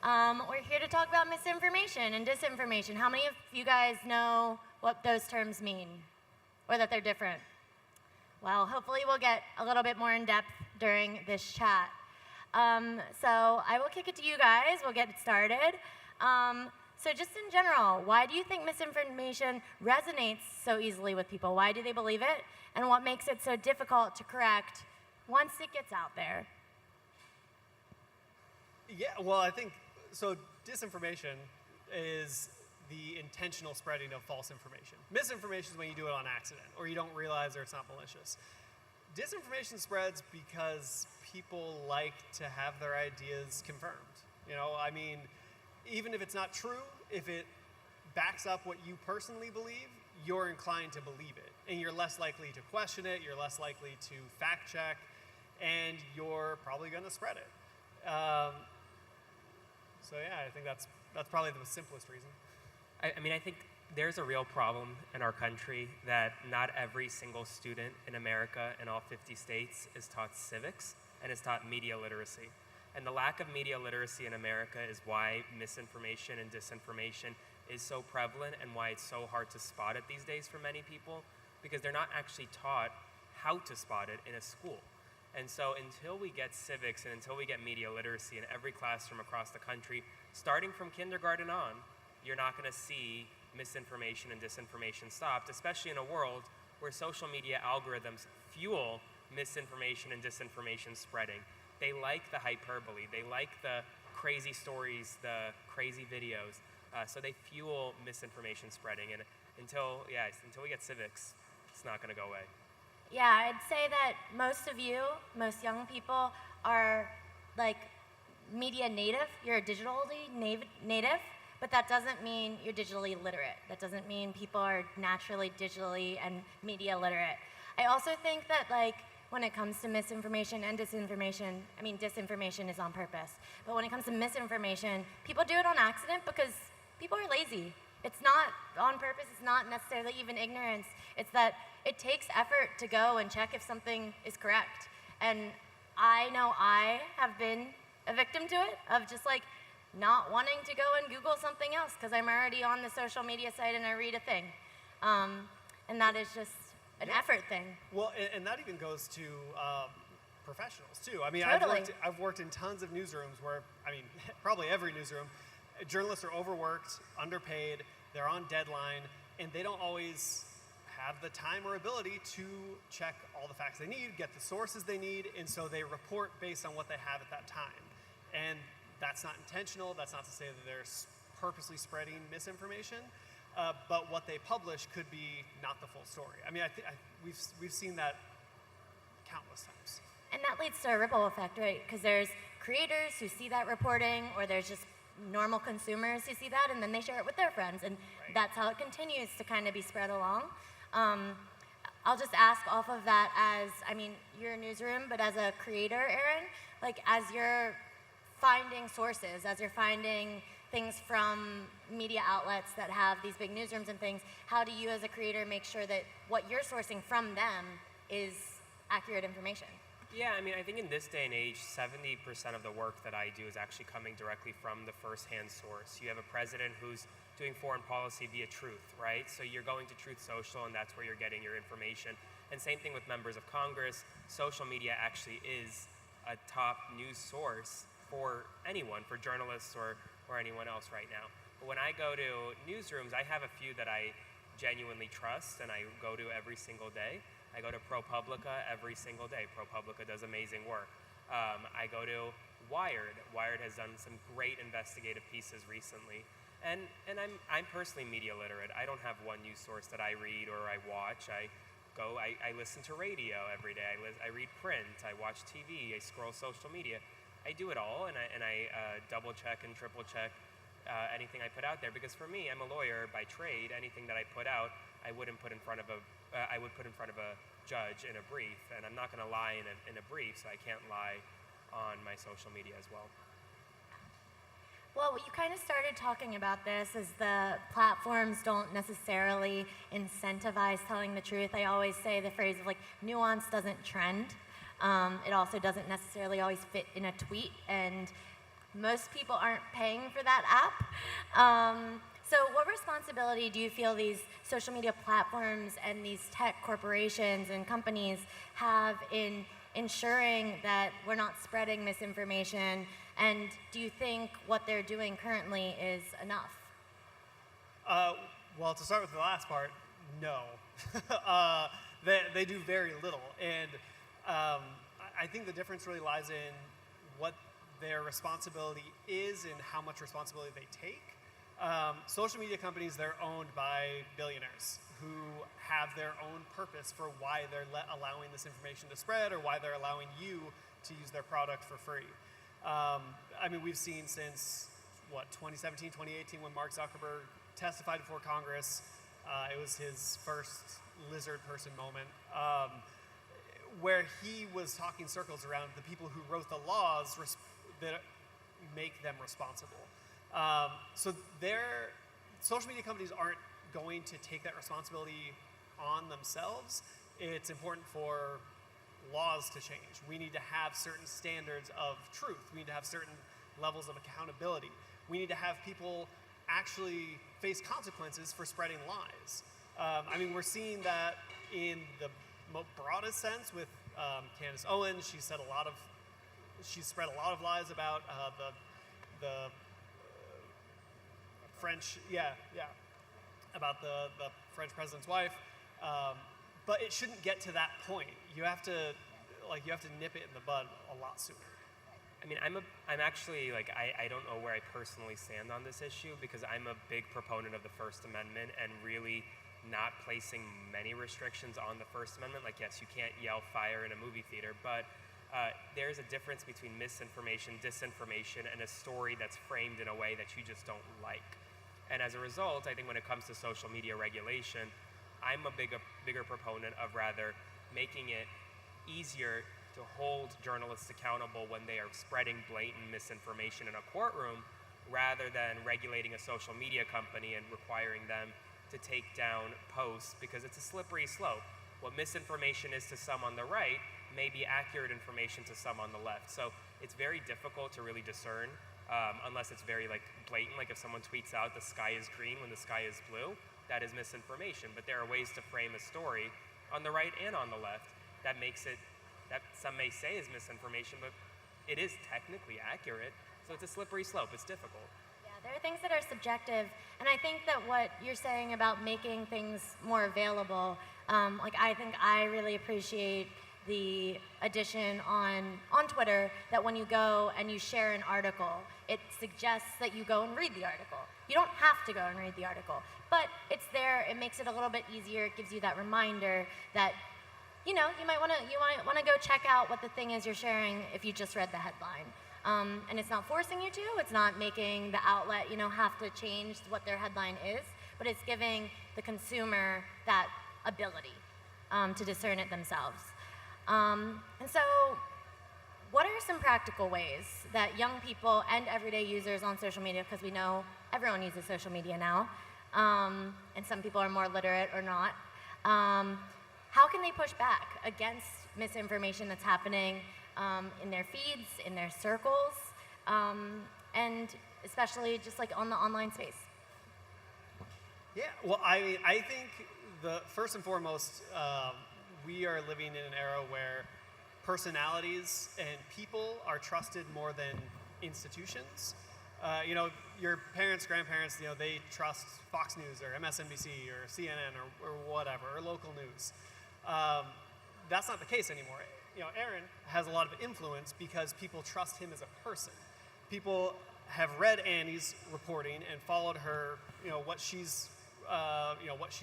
We're here to talk about misinformation and disinformation. How many of you guys know what those terms mean, or that they're different? Well, hopefully we'll get a little bit more in depth during this chat. So I will kick it to you guys. We'll get it started. So just in general, why do you think misinformation resonates so easily with people? Why do they believe it? And what makes it so difficult to correct once it gets out there? Yeah, well, I think, so disinformation is the intentional spreading of false information. Misinformation is when you do it on accident, or you don't realize, or it's not malicious. Disinformation spreads because people like to have their ideas confirmed. You know, I mean, even if it's not true, if it backs up what you personally believe, you're inclined to believe it. And you're less likely to question it, you're less likely to fact check, and you're probably gonna spread it. So yeah, I think that's probably the simplest reason. I mean, I think there's a real problem in our country that not every single student in America in all 50 states is taught civics and is taught media literacy. And the lack of media literacy in America is why misinformation and disinformation is so prevalent and why it's so hard to spot it these days for many people, because they're not actually taught how to spot it in a school. And so until we get civics and until we get media literacy in every classroom across the country, starting from kindergarten on, you're not going to see misinformation and disinformation stopped, especially in a world where social media algorithms fuel misinformation and disinformation spreading. They like the hyperbole, they like the crazy stories, the crazy videos, so they fuel misinformation spreading. And until we get civics, it's not going to go away. Yeah, I'd say that most of you, most young people, are like media native. You're digitally native, but that doesn't mean you're digitally literate. That doesn't mean people are naturally digitally and media literate. I also think that like when it comes to misinformation and disinformation, I mean disinformation is on purpose, but when it comes to misinformation, people do it on accident because people are lazy. It's not on purpose, it's not necessarily even ignorance. It's that it takes effort to go and check if something is correct. And I know I have been a victim to it, of just like not wanting to go and Google something else because I'm already on the social media site and I read a thing. And that is just an effort thing. Well, and that even goes to professionals too. I mean, Totally. I've worked in tons of newsrooms where, I mean, probably every newsroom, journalists are overworked, underpaid, they're on deadline, and they don't always have the time or ability to check all the facts they need, get the sources they need, and so they report based on what they have at that time. And that's not intentional, that's not to say that they're purposely spreading misinformation, but what they publish could be not the full story. I mean, we've seen that countless times. And that leads to a ripple effect, right? Because there's creators who see that reporting, or there's just normal consumers who see that, and then they share it with their friends, and that's how it continues to kind of be spread along. I'll just ask off of that as, I mean, you're a newsroom, but as a creator, Aaron, like as you're finding sources, as you're finding things from media outlets that have these big newsrooms and things, how do you as a creator make sure that what you're sourcing from them is accurate information? Yeah, I mean, I think in this day and age, 70% of the work that I do is actually coming directly from the first-hand source. You have a president who's doing foreign policy via Truth, right? So you're going to Truth Social, and that's where you're getting your information. And same thing with members of Congress. Social media actually is a top news source for anyone, for journalists or anyone else right now. But when I go to newsrooms, I have a few that I genuinely trust and I go to every single day. I go to ProPublica every single day. ProPublica does amazing work. I go to Wired. Wired has done some great investigative pieces recently. And I'm personally media literate. I don't have one news source that I read or I watch. I listen to radio every day. I read print. I watch TV. I scroll social media. I do it all, and I double check and triple check anything I put out there, because for me, I'm a lawyer by trade. Anything that I put out, I wouldn't put in front of I would put in front of a judge in a brief, and I'm not going to lie in a brief, so I can't lie on my social media as well. Well, you kind of started talking about this as the platforms don't necessarily incentivize telling the truth. I always say the phrase of like, nuance doesn't trend. It also doesn't necessarily always fit in a tweet, and most people aren't paying for that app. So what responsibility do you feel these social media platforms and these tech corporations and companies have in ensuring that we're not spreading misinformation? And do you think what they're doing currently is enough? Well, to start with the last part, no. They do very little. And I think the difference really lies in what their responsibility is and how much responsibility they take. Social media companies, they're owned by billionaires who have their own purpose for why they're allowing this information to spread or why they're allowing you to use their product for free. I mean, we've seen since, 2017, 2018, when Mark Zuckerberg testified before Congress. It was his first lizard person moment, where he was talking circles around the people who wrote the laws that make them responsible. So social media companies aren't going to take that responsibility on themselves. It's important for laws to change. We need to have certain standards of truth. We need to have certain levels of accountability. We need to have people actually face consequences for spreading lies. I mean, we're seeing that in the broadest sense with Candace Owens. She's spread a lot of lies about the French, about the French president's wife. But it shouldn't get to that point. You have to nip it in the bud a lot sooner. I mean, I'm actually I don't know where I personally stand on this issue, because I'm a big proponent of the First Amendment and really not placing many restrictions on the First Amendment. Like, yes, you can't yell fire in a movie theater, but there's a difference between misinformation, disinformation, and a story that's framed in a way that you just don't like. And as a result, I think when it comes to social media regulation, I'm a bigger proponent of rather making it easier to hold journalists accountable when they are spreading blatant misinformation in a courtroom, rather than regulating a social media company and requiring them to take down posts, because it's a slippery slope. What misinformation is to some on the right may be accurate information to some on the left. So it's very difficult to really discern unless it's very blatant. Like if someone tweets out the sky is green when the sky is blue, that is misinformation. But there are ways to frame a story on the right and on the left that makes it, that some may say is misinformation, but it is technically accurate. So it's a slippery slope. It's difficult. Yeah, there are things that are subjective, and I think that what you're saying about making things more available, I think I really appreciate the addition on Twitter that when you go and you share an article, it suggests that you go and read the article. You don't have to go and read the article, but it's there. It makes it a little bit easier. It gives you that reminder that, you might want to go check out what the thing is you're sharing if you just read the headline. And it's not forcing you to. It's not making the outlet, have to change what their headline is, but it's giving the consumer that ability to discern it themselves. And so, what are some practical ways that young people and everyday users on social media, because we know everyone uses social media now, and some people are more literate or not, how can they push back against misinformation that's happening in their feeds, in their circles, and especially just on the online space? Yeah, well, I think first and foremost, we are living in an era where personalities and people are trusted more than institutions. Your parents, grandparents, they trust Fox News or MSNBC or CNN or whatever, or local news. That's not the case anymore. Aaron has a lot of influence because people trust him as a person. People have read Annie's reporting and followed her, what she's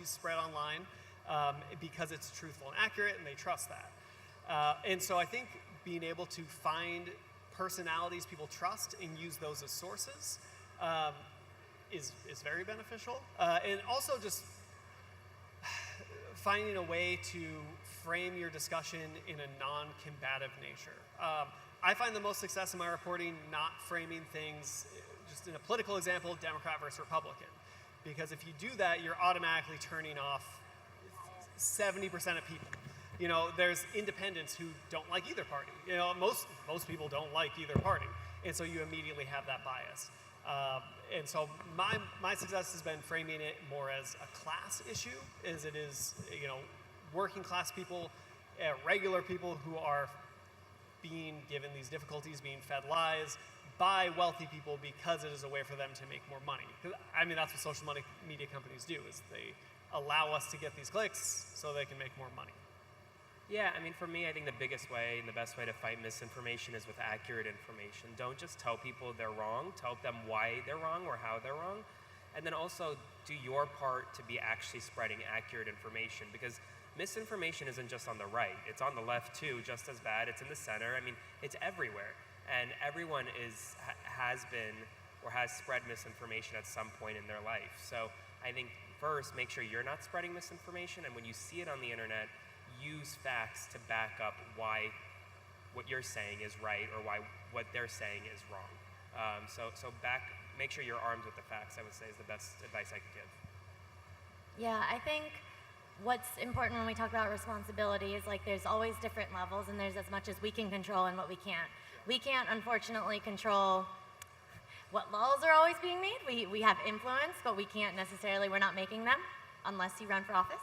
spread online, because it's truthful and accurate, and they trust that. And so I think being able to find personalities people trust and use those as sources is very beneficial. And also just finding a way to frame your discussion in a non-combative nature. I find the most success in my reporting not framing things, just in a political example, Democrat versus Republican. Because if you do that, you're automatically turning off 70% of people. You know, there's independents who don't like either party. You know, most people don't like either party. And so you immediately have that bias. And so my success has been framing it more as a class issue, as it is, you know, working class people, regular people who are being given these difficulties, being fed lies by wealthy people because it is a way for them to make more money. I mean, that's what social media companies do, is they allow us to get these clicks so they can make more money. Yeah, I mean, for me, I think the biggest way and the best way to fight misinformation is with accurate information. Don't just tell people they're wrong, tell them why they're wrong or how they're wrong. And then also do your part to be actually spreading accurate information, because misinformation isn't just on the right, it's on the left too, just as bad. It's in the center. I mean, it's everywhere. And everyone has been or has spread misinformation at some point in their life. So I think first, make sure you're not spreading misinformation, and when you see it on the internet, use facts to back up why what you're saying is right or why what they're saying is wrong. Make sure you're armed with the facts, I would say, is the best advice I could give. Yeah, I think what's important when we talk about responsibility is, like, there's always different levels, and there's as much as we can control and what we can't. We can't, unfortunately, control what laws are always being made. We have influence, but we can't necessarily, we're not making them unless you run for office.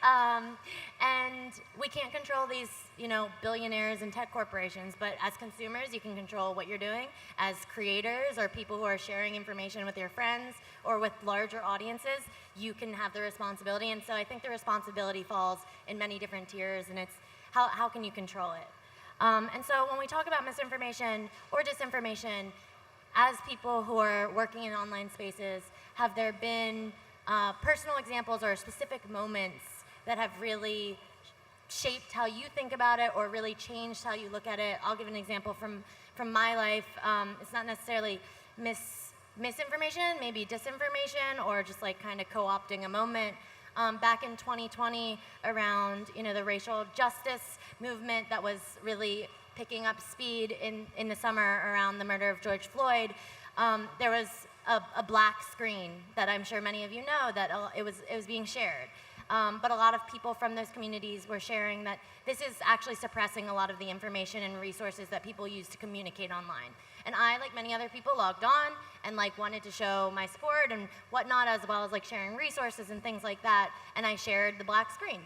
And we can't control these, you know, billionaires and tech corporations, but as consumers, you can control what you're doing. As creators or people who are sharing information with your friends or with larger audiences, you can have the responsibility. And so I think the responsibility falls in many different tiers, and it's how can you control it? And so when we talk about misinformation or disinformation, as people who are working in online spaces, have there been personal examples or specific moments that have really shaped how you think about it or really changed how you look at it? I'll give an example from my life. It's not necessarily misinformation, maybe disinformation, or just like kind of co-opting a moment. Back in 2020, around, you know, the racial justice movement that was really picking up speed in the summer around the murder of George Floyd, there was a black screen that I'm sure many of you know that it was being shared. But a lot of people from those communities were sharing that this is actually suppressing a lot of the information and resources that people use to communicate online. And I, like many other people, logged on and like wanted to show my support and whatnot, as well as like sharing resources and things like that. And I shared the black screen.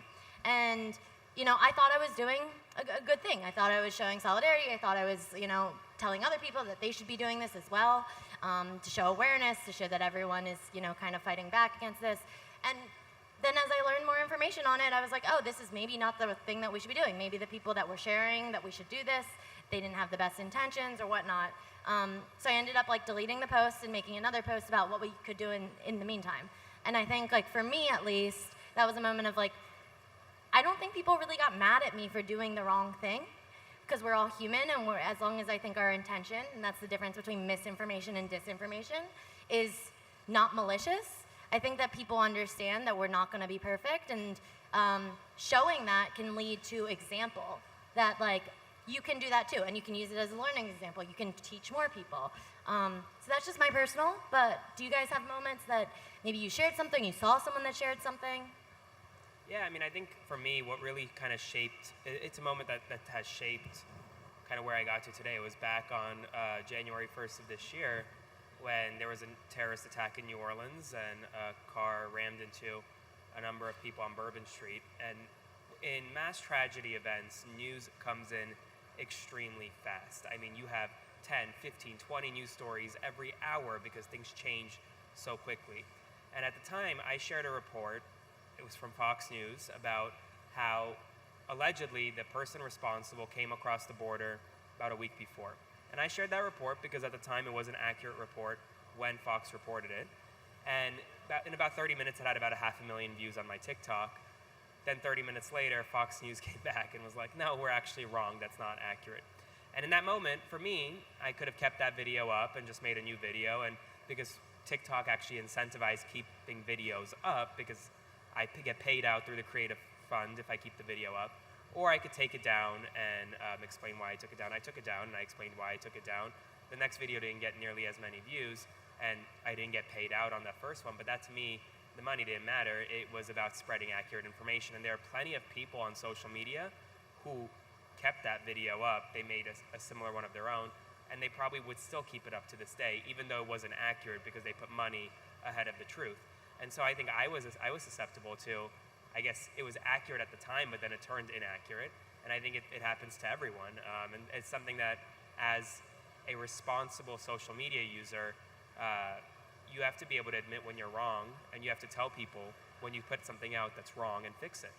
And, you know, I thought I was doing a good thing. I thought I was showing solidarity. I thought I was, you know, telling other people that they should be doing this as well, to show awareness, to show that everyone is, you know, kind of fighting back against this. And then as I learned more information on it, I was like, oh, this is maybe not the thing that we should be doing. Maybe the people that were sharing that we should do this, they didn't have the best intentions or whatnot. So I ended up like deleting the post and making another post about what we could do in the meantime. And I think, like, for me at least, that was a moment of like, I don't think people really got mad at me for doing the wrong thing, because we're all human, and as long as I think our intention, and that's the difference between misinformation and disinformation, is not malicious. I think that people understand that we're not going to be perfect, and showing that can lead to example, that like, you can do that too, and you can use it as a learning example. You can teach more people. So that's just my personal, but do you guys have moments that maybe you shared something, you saw someone that shared something? Yeah, I mean, I think for me, what really kind of shaped, it's a moment that has shaped kind of where I got to today. It was back on January 1st of this year, when there was a terrorist attack in New Orleans and a car rammed into a number of people on Bourbon Street. And in mass tragedy events, news comes in extremely fast. I mean, you have 10, 15, 20 news stories every hour because things change so quickly. And at the time, I shared a report, it was from Fox News, about how allegedly the person responsible came across the border about a week before. And I shared that report because at the time it was an accurate report when Fox reported it. And in about 30 minutes, it had about 500,000 views on my TikTok. Then 30 minutes later, Fox News came back and was like, no, we're actually wrong, that's not accurate. And in that moment, for me, I could have kept that video up and just made a new video, and because TikTok actually incentivized keeping videos up because I get paid out through the creative fund if I keep the video up. Or I could take it down and explain why I took it down. I took it down and I explained why I took it down. The next video didn't get nearly as many views, and I didn't get paid out on that first one, but that to me, the money didn't matter. It was about spreading accurate information, and there are plenty of people on social media who kept that video up. They made a similar one of their own, and they probably would still keep it up to this day, even though it wasn't accurate because they put money ahead of the truth. And so I think I was susceptible to, I guess it was accurate at the time, but then it turned inaccurate, and I think it happens to everyone. And it's something that, as a responsible social media user, you have to be able to admit when you're wrong, and you have to tell people when you put something out that's wrong and fix it.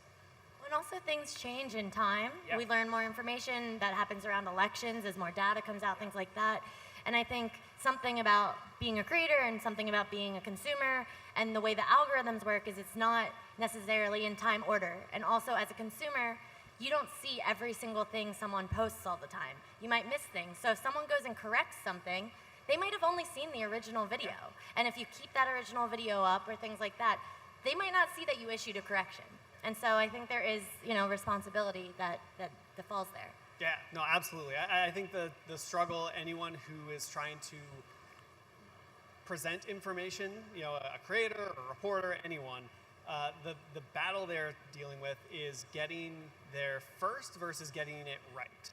And also things change in time. Yeah. We learn more information that happens around elections as more data comes out, things like that. And I think something about being a creator and something about being a consumer and the way the algorithms work is it's not necessarily in time order. And also as a consumer, you don't see every single thing someone posts all the time. You might miss things. So if someone goes and corrects something, they might have only seen the original video. And if you keep that original video up or things like that, they might not see that you issued a correction. And so I think there is, responsibility that falls there. Yeah, no, absolutely. I think the struggle, anyone who is trying to present information, a creator, a reporter, anyone, the battle they're dealing with is getting there first versus getting it right.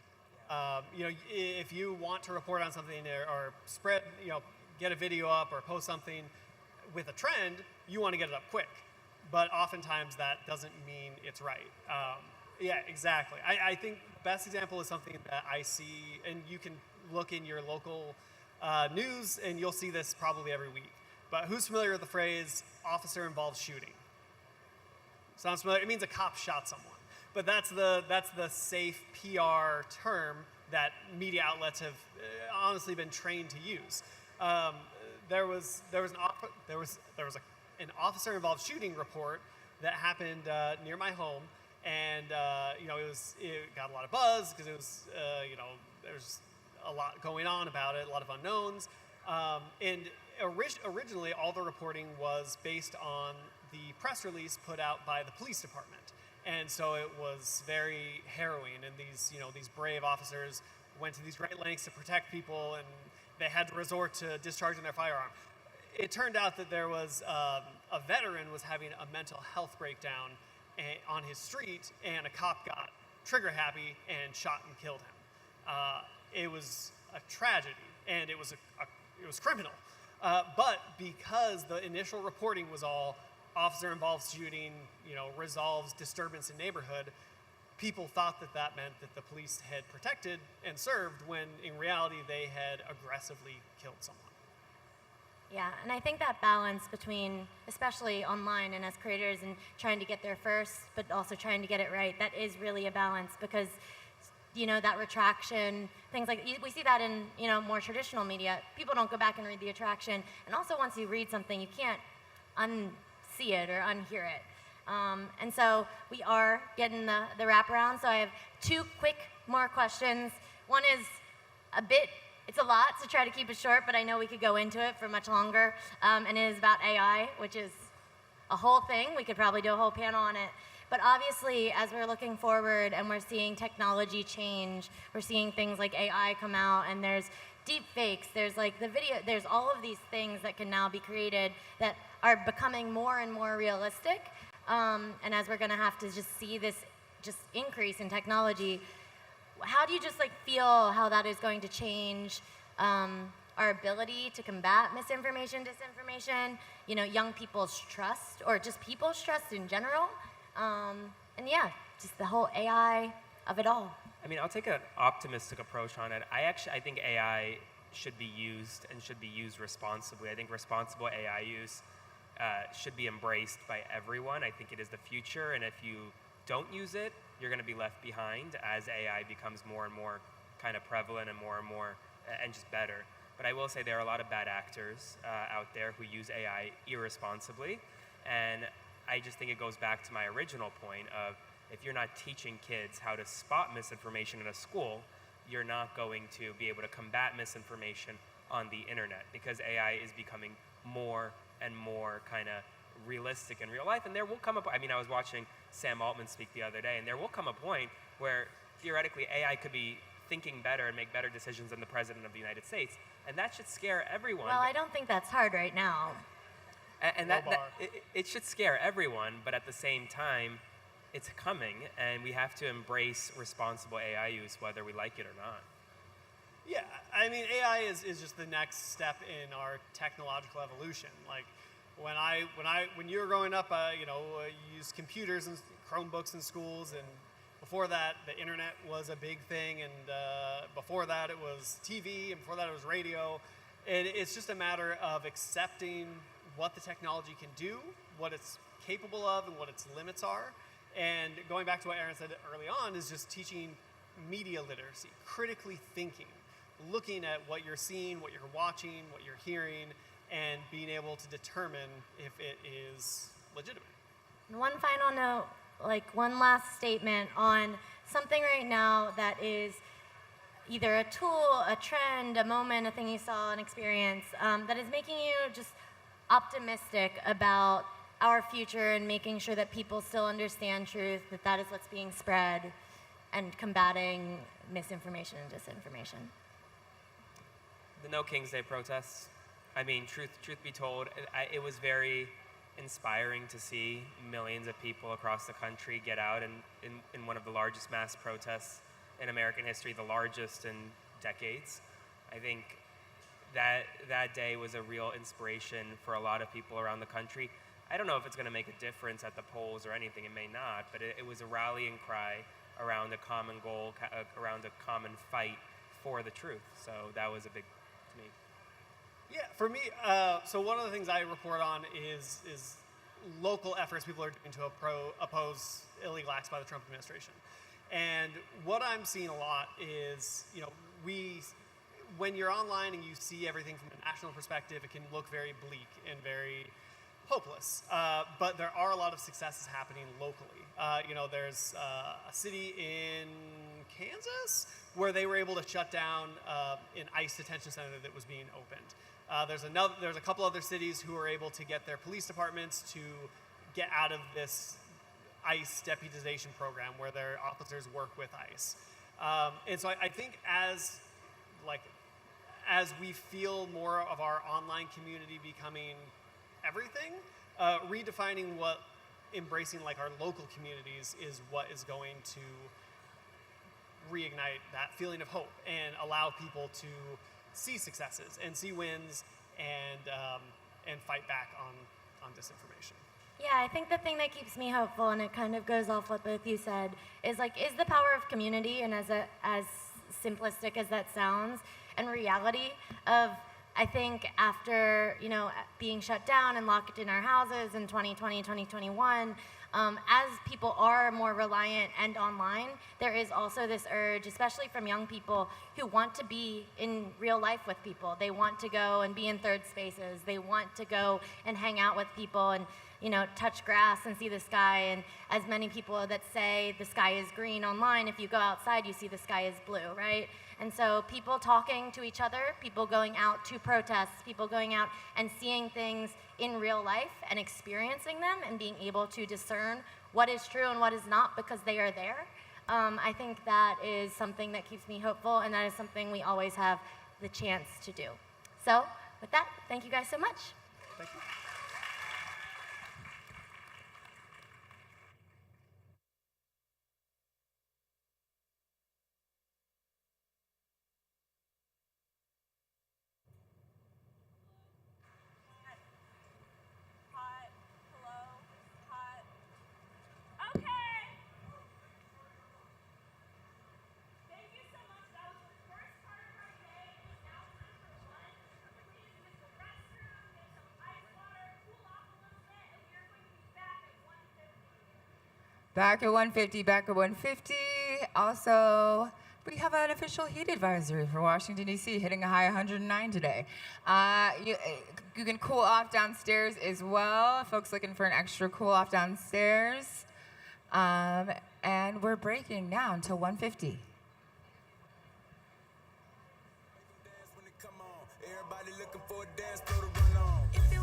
If you want to report on something or spread, get a video up or post something with a trend, you want to get it up quick. But oftentimes that doesn't mean it's right. Yeah, exactly. I think the best example is something that I see, and you can look in your local news and you'll see this probably every week. But who's familiar with the phrase officer-involved shooting? Sounds familiar? It means a cop shot someone. But that's the safe PR term that media outlets have honestly been trained to use. There was an officer-involved shooting report that happened near my home, and it got a lot of buzz because it was there's a lot going on about it, a lot of unknowns, and originally all the reporting was based on the press release put out by the police department, and so it was very harrowing, and these brave officers went to these great lengths to protect people, and they had to resort to discharging their firearm. It turned out that there was a veteran was having a mental health breakdown on his street, and a cop got trigger happy and shot and killed him. It was a tragedy, and it was criminal. But because the initial reporting was all officer-involved shooting, resolves disturbance in neighborhood, people thought that meant that the police had protected and served, when in reality they had aggressively killed someone. Yeah, and I think that balance between, especially online and as creators, and trying to get there first, but also trying to get it right, that is really a balance, because, that retraction, things like, we see that in, more traditional media. People don't go back and read the retraction, and also once you read something, you can't unsee it or unhear it. And so we are getting the wraparound, so I have two quick more questions. One is it's a lot, so try to keep it short, but I know we could go into it for much longer. And it is about AI, which is a whole thing. We could probably do a whole panel on it. But obviously, as we're looking forward and we're seeing technology change, we're seeing things like AI come out, and there's deep fakes, there's like the video, there's all of these things that can now be created that are becoming more and more realistic. And as we're gonna have to just see this just increase in technology, how do you just feel how that is going to change our ability to combat misinformation, disinformation, young people's trust, or just people's trust in general? And yeah, just the whole AI of it all. I mean, I'll take an optimistic approach on it. I think AI should be used and should be used responsibly. I think responsible AI use should be embraced by everyone. I think it is the future, and if you don't use it, you're going to be left behind as AI becomes more and more kind of prevalent and more and just better. But I will say there are a lot of bad actors out there who use AI irresponsibly, and I just think it goes back to my original point of, if you're not teaching kids how to spot misinformation in a school, you're not going to be able to combat misinformation on the internet, because AI is becoming more and more kind of realistic in real life. And there will come a, I mean, I was watching Sam Altman speak the other day, and there will come a point where theoretically AI could be thinking better and make better decisions than the President of the United States. And that should scare everyone. Well, I don't think that's hard right now. And it should scare everyone, but at the same time, it's coming, and we have to embrace responsible AI use, whether we like it or not. Yeah, I mean, AI is just the next step in our technological evolution. Like, when you were growing up, you used computers and Chromebooks in schools, and before that, the internet was a big thing, and before that, it was TV, and before that, it was radio. And it's just a matter of accepting what the technology can do, what it's capable of, and what its limits are. And going back to what Aaron said early on, is just teaching media literacy, critically thinking, looking at what you're seeing, what you're watching, what you're hearing, and being able to determine if it is legitimate. One final note, like one last statement on something right now that is either a tool, a trend, a moment, a thing you saw, an experience, that is making you just optimistic about our future and making sure that people still understand truth, that that is what's being spread, and combating misinformation and disinformation. The No King's Day protests. I mean, truth be told, it was very inspiring to see millions of people across the country get out in one of the largest mass protests in American history, the largest in decades. I think that day was a real inspiration for a lot of people around the country. I don't know if it's going to make a difference at the polls or anything, it may not, but it was a rallying cry around a common goal, around a common fight for the truth. So that was a big, to me. Yeah, for me, so one of the things I report on is local efforts people are doing to oppose illegal acts by the Trump administration. And what I'm seeing a lot is, when you're online and you see everything from a national perspective, it can look very bleak and very hopeless. But there are a lot of successes happening locally. There's a city in Kansas where they were able to shut down an ICE detention center that was being opened. There's a couple other cities who are able to get their police departments to get out of this ICE deputization program where their officers work with ICE. And so I think as we feel more of our online community becoming everything, redefining what embracing our local communities is what is going to reignite that feeling of hope and allow people to see successes and see wins and fight back on disinformation. Yeah, I think the thing that keeps me hopeful, and it kind of goes off what both you said, is is the power of community, and as simplistic as that sounds, and reality of, I think after being shut down and locked in our houses in 2020, 2021, as people are more reliant and online, there is also this urge, especially from young people, who want to be in real life with people. They want to go and be in third spaces. They want to go and hang out with people and touch grass and see the sky. And as many people that say the sky is green online, if you go outside, you see the sky is blue, right? And so people talking to each other, people going out to protests, people going out and seeing things in real life and experiencing them and being able to discern what is true and what is not because they are there. I think that is something that keeps me hopeful, and that is something we always have the chance to do. So with that, thank you guys so much. Thank you. Back at 150, back at 150. Also, we have an official heat advisory for Washington, D.C., hitting a high 109 today. You can cool off downstairs as well. Folks looking for an extra cool off downstairs. And we're breaking now until 150. Everybody looking for a dance floor to run on.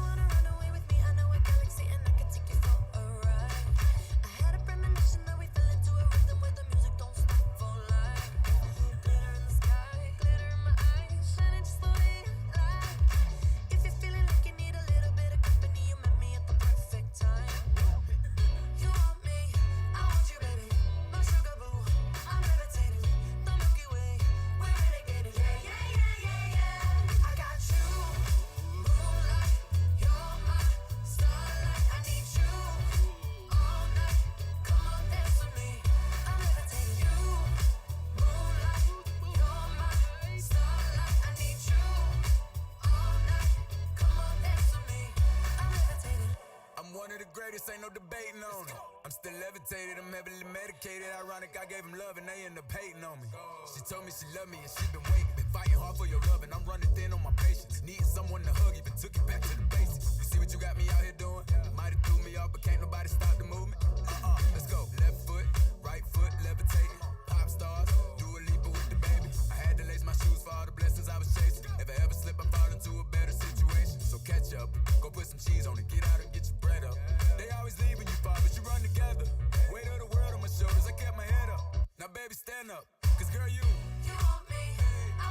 greatest, ain't no debating on it. I'm still levitated, I'm heavily medicated. Ironic, I gave him love and they end up hating on me. She told me she loved me and she been waiting. Been fighting hard for your love and I'm running thin on my patience. Needing someone to hug, even took it back to the basics. You see what you got me out here doing? Might have threw me off, but can't nobody stop the movement. Let's go. Left foot, right foot, levitating. Pop stars, do a leaper with the baby. I had to lace my shoes for all the blessings I was chasing. If I ever slip, I fall into a better situation. So catch up, go put some cheese on it, get out and get your bread up. They always leave when you fall, but you run together. Weight of the world on my shoulders, I kept my head up. Now baby, stand up, cause girl, you want me, I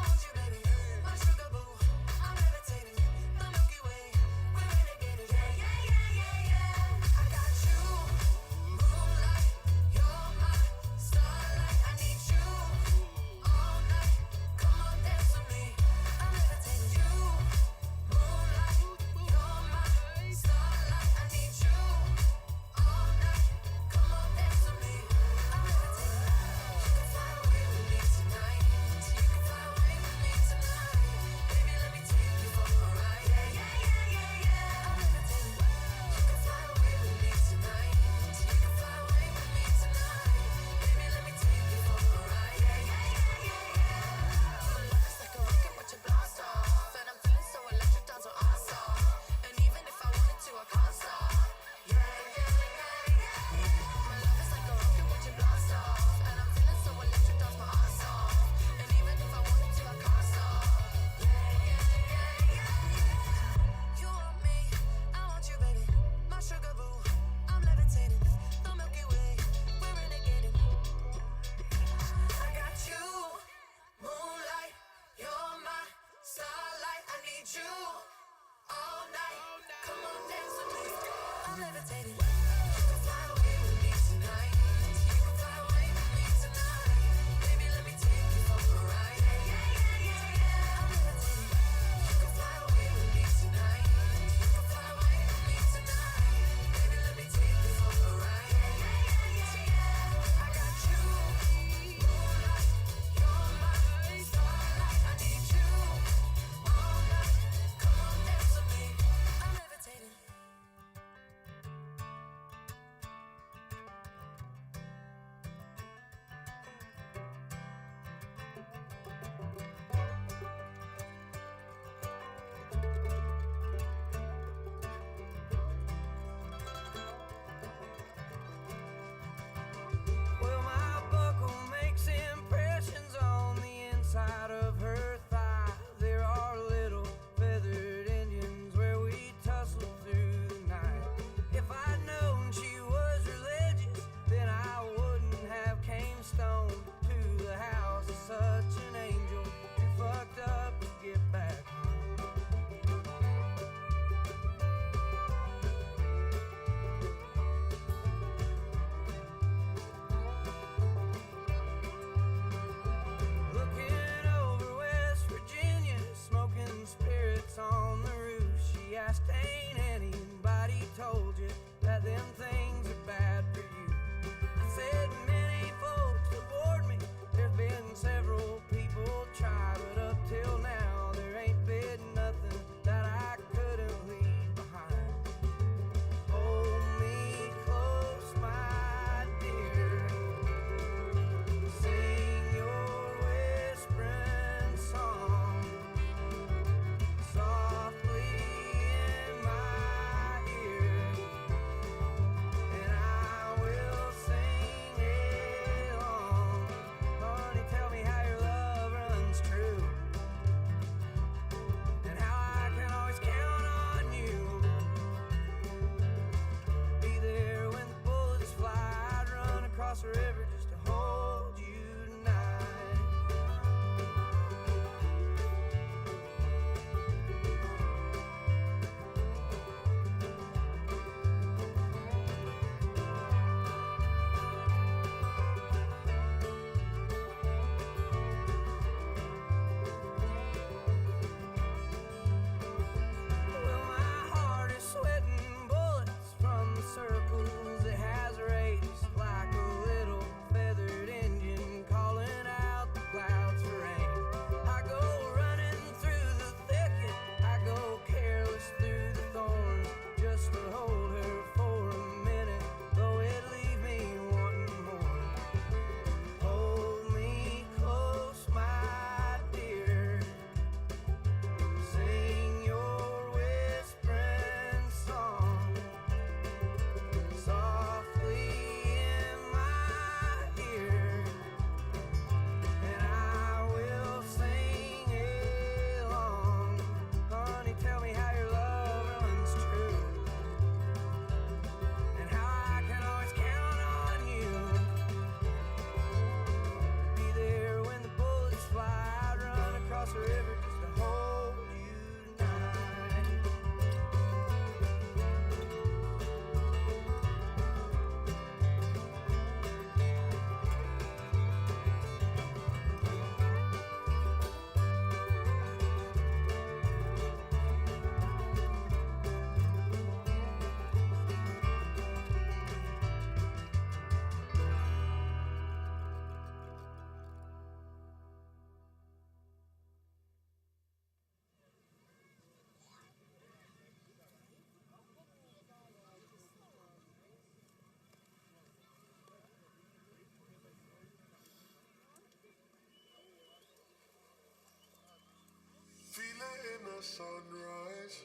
sunrise,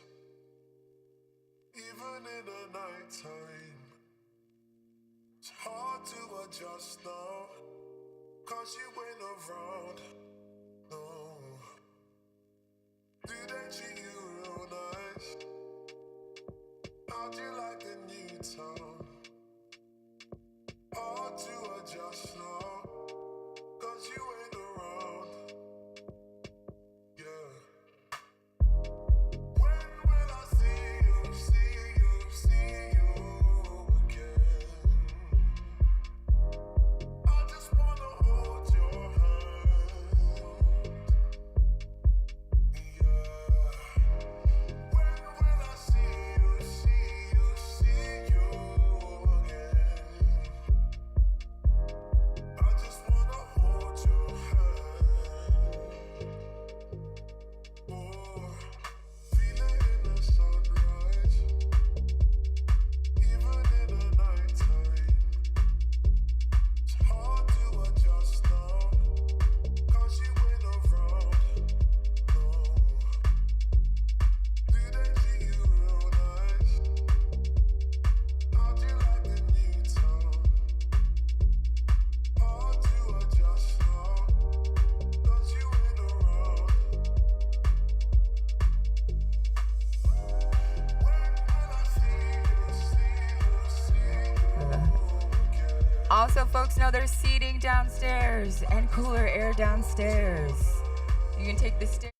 even in the nighttime. It's hard to adjust now, 'cause you ain't around, no. Do they treat you real nice? How'd you like the new town? Hard to adjust now, 'cause you ain't around, yeah. When will I see you, see you, see you again? I just wanna hold your hand, yeah. When will I see you, see you, see you again? I just wanna hold your hand, oh. Feel it in the sunrise, even in the nighttime. It's hard to adjust now, 'cause you ain't around, no. Do they treat you real nice? How'd you like the new town? Hard to adjust now, 'cause you ain't around. When will I see you, see you, see you again? Also, folks know there's seating downstairs and cooler air downstairs. You can take the stairs.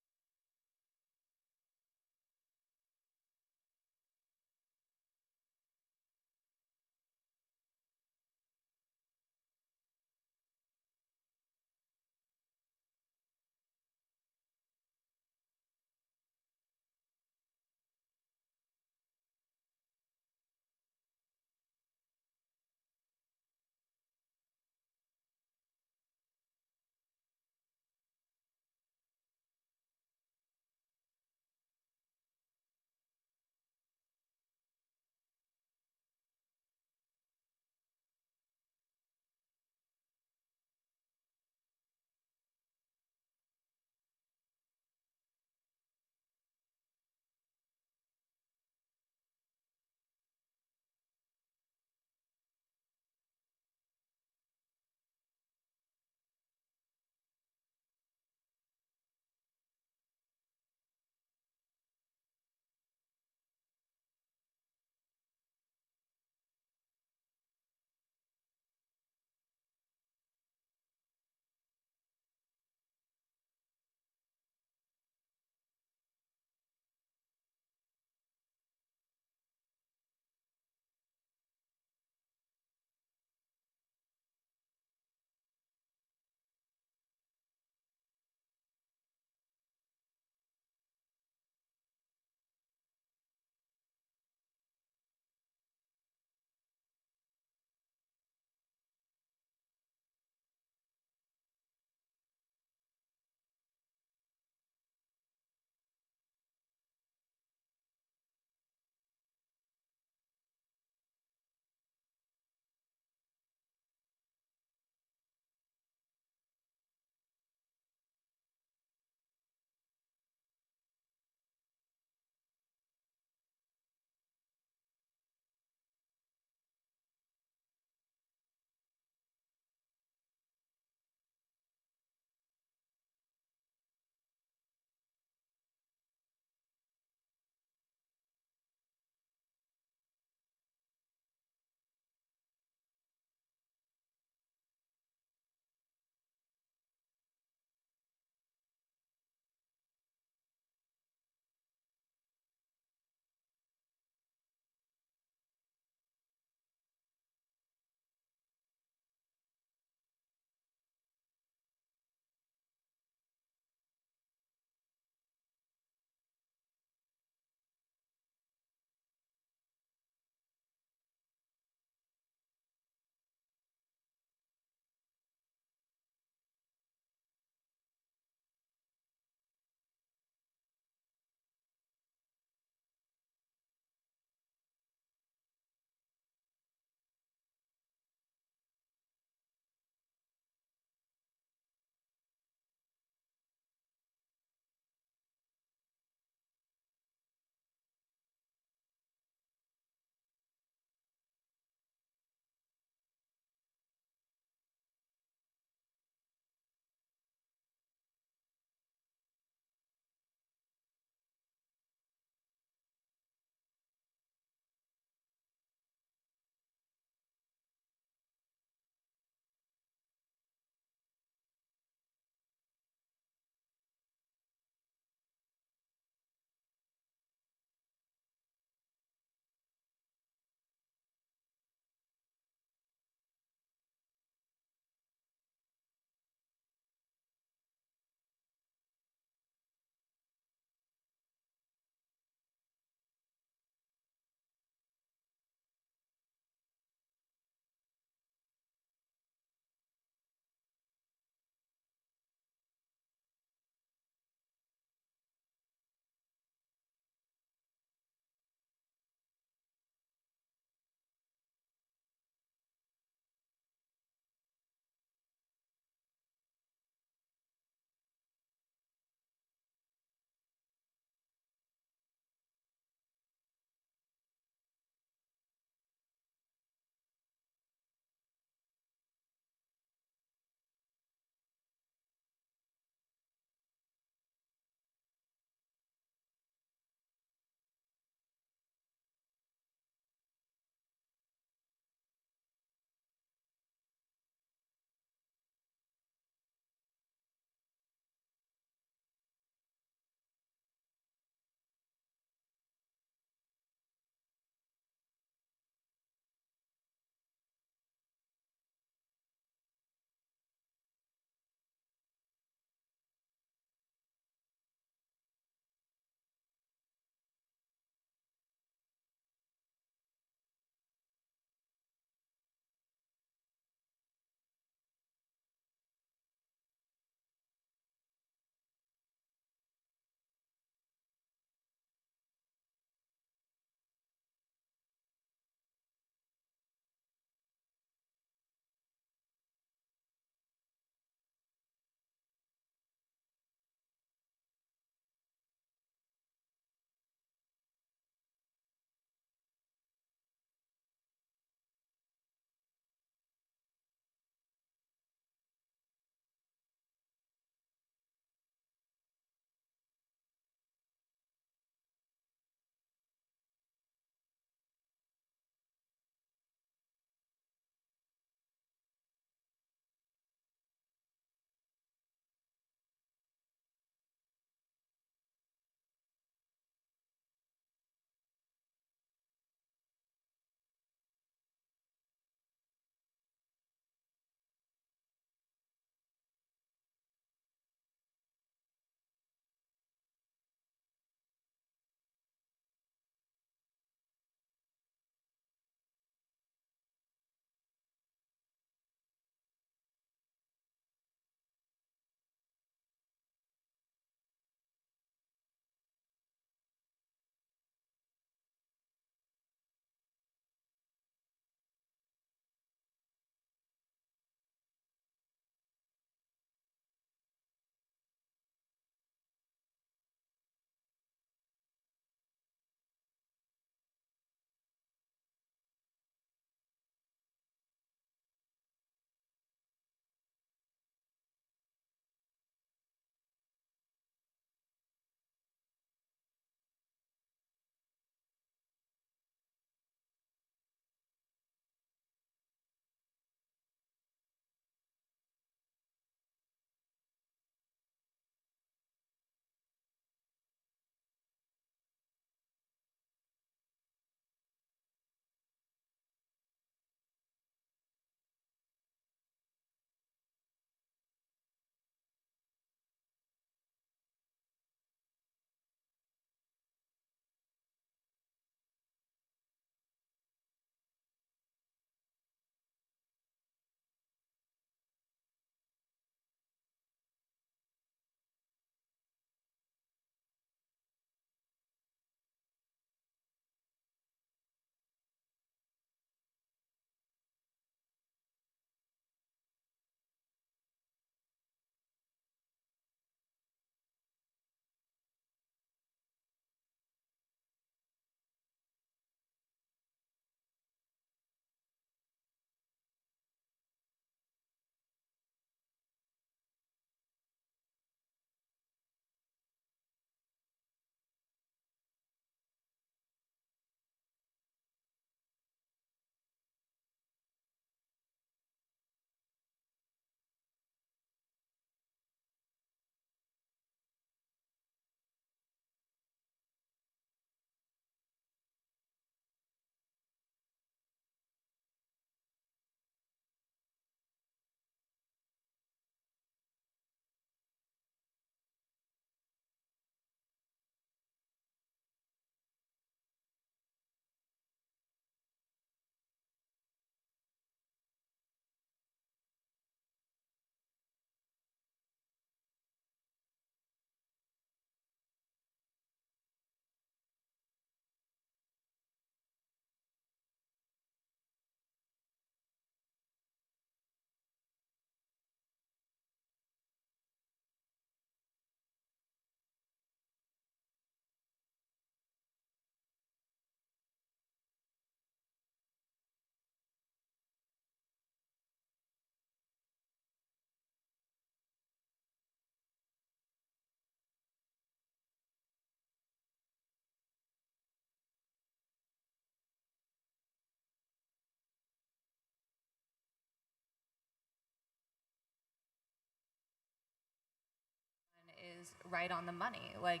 is right on the money. Like,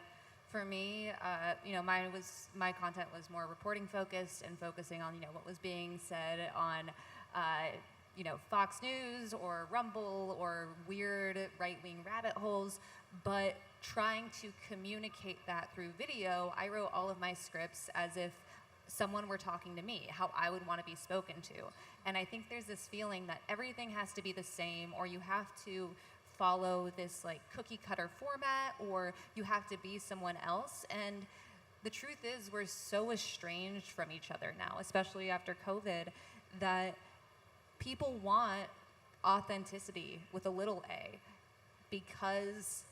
for me, my content was more reporting focused and focusing on, what was being said on, Fox News or Rumble or weird right-wing rabbit holes, but trying to communicate that through video, I wrote all of my scripts as if someone were talking to me, how I would want to be spoken to. And I think there's this feeling that everything has to be the same, or you have to follow this like cookie cutter format, or you have to be someone else. And the truth is, we're so estranged from each other now, especially after COVID, that people want authenticity with a little a, because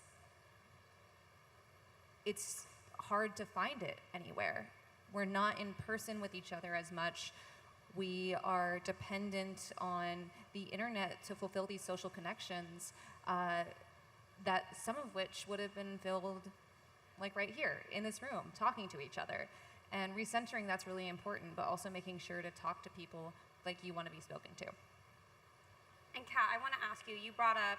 it's hard to find it anywhere. We're not in person with each other as much. We are dependent on the internet to fulfill these social connections, that some of which would have been filled like right here in this room, talking to each other. And recentering, that's really important, but also making sure to talk to people like you want to be spoken to. And Kat, I want to ask you, you brought up,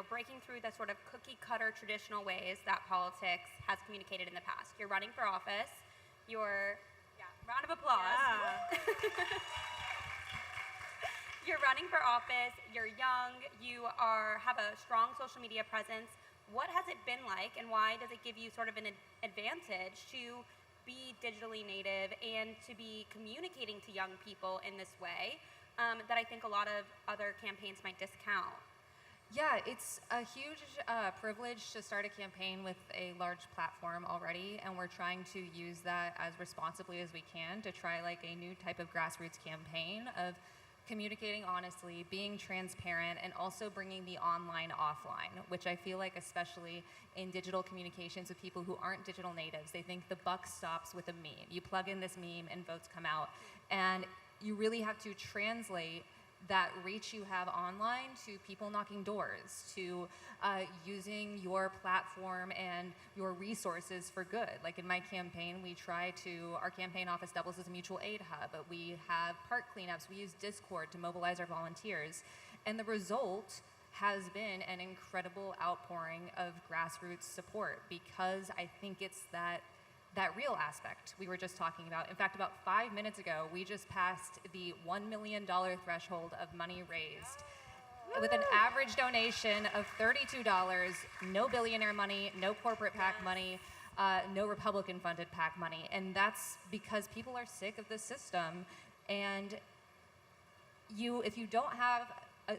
breaking through the sort of cookie cutter traditional ways that politics has communicated in the past. You're running for office, round of applause. Yeah. You're running for office, you're young, you have a strong social media presence. What has it been like, and why does it give you sort of an advantage to be digitally native and to be communicating to young people in this way that I think a lot of other campaigns might discount? Yeah, it's a huge privilege to start a campaign with a large platform already, and we're trying to use that as responsibly as we can to try like a new type of grassroots campaign of communicating honestly, being transparent, and also bringing the online offline, which I feel like especially in digital communications with people who aren't digital natives, they think the buck stops with a meme. You plug in this meme and votes come out, and you really have to translate that reach you have online to people knocking doors, to using your platform and your resources for good. Like in my campaign, our campaign office doubles as a mutual aid hub, but we have park cleanups, we use Discord to mobilize our volunteers. And the result has been an incredible outpouring of grassroots support, because I think it's that real aspect we were just talking about. In fact, about 5 minutes ago, we just passed the $1 million threshold of money raised with an average donation of $32, no billionaire money, no corporate PAC money, no Republican-funded PAC money. And that's because people are sick of the system. And if you don't have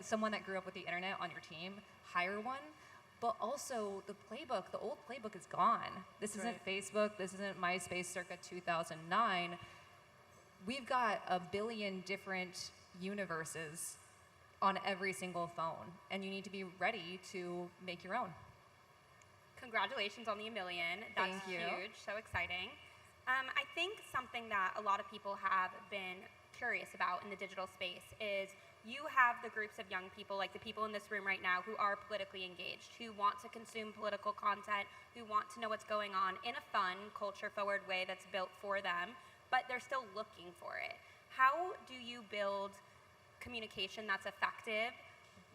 someone that grew up with the internet on your team, hire one. But also the old playbook is gone. This isn't Facebook, this isn't MySpace circa 2009. We've got a billion different universes on every single phone, and you need to be ready to make your own. Congratulations on the $1 million. That's Thank you. Huge, so exciting. I think something that a lot of people have been curious about in the digital space is you have the groups of young people, like the people in this room right now, who are politically engaged, who want to consume political content, who want to know what's going on in a fun, culture-forward way that's built for them, but they're still looking for it. How do you build communication that's effective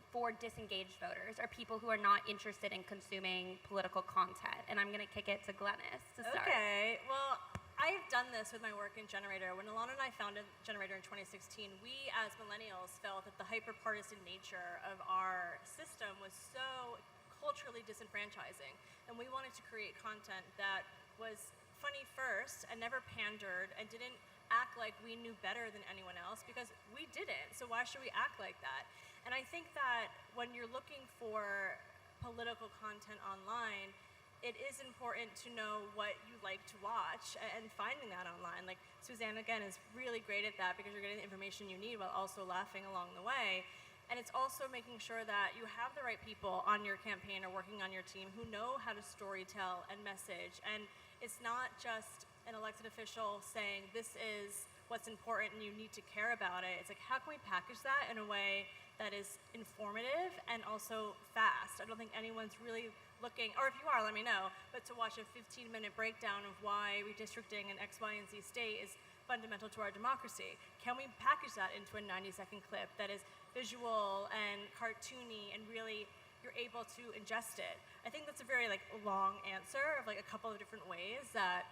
for disengaged voters, or people who are not interested in consuming political content? And I'm going to kick it to Glennis to start. Okay, well, I've done this with my work in Generator. When Alana and I founded Generator in 2016, we as millennials felt that the hyper-partisan nature of our system was so culturally disenfranchising. And we wanted to create content that was funny first and never pandered and didn't act like we knew better than anyone else, because we didn't. So why should we act like that? And I think that when you're looking for political content online, it is important to know what you like to watch and finding that online. Like Suzanne, again, is really great at that, because you're getting the information you need while also laughing along the way. And it's also making sure that you have the right people on your campaign or working on your team who know how to storytell and message. And it's not just an elected official saying this is what's important and you need to care about it. It's like, how can we package that in a way that is informative and also fast? I don't think anyone's really looking, or if you are, let me know, but to watch a 15-minute breakdown of why redistricting in X, Y, and Z state is fundamental to our democracy. Can we package that into a 90-second clip that is visual and cartoony and really you're able to ingest it. I think that's a very like long answer of like a couple of different ways that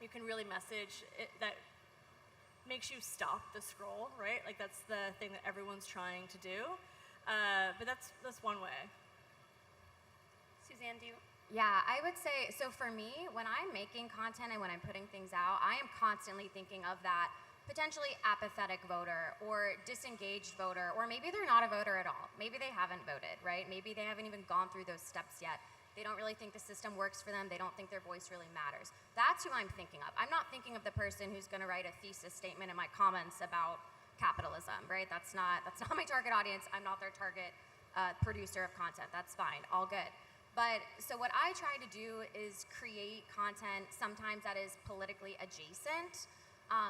you can really message it, that makes you stop the scroll, right? Like that's the thing that everyone's trying to do. But that's one way. Suzanne, do you? Yeah, I would say, so for me, when I'm making content and when I'm putting things out, I am constantly thinking of that potentially apathetic voter or disengaged voter, or maybe they're not a voter at all. Maybe they haven't voted, right? Maybe they haven't even gone through those steps yet. They don't really think the system works for them. They don't think their voice really matters. That's who I'm thinking of. I'm not thinking of the person who's gonna write a thesis statement in my comments about capitalism, right? That's not my target audience. I'm not their target producer of content. That's fine, all good. But so what I try to do is create content sometimes that is politically adjacent.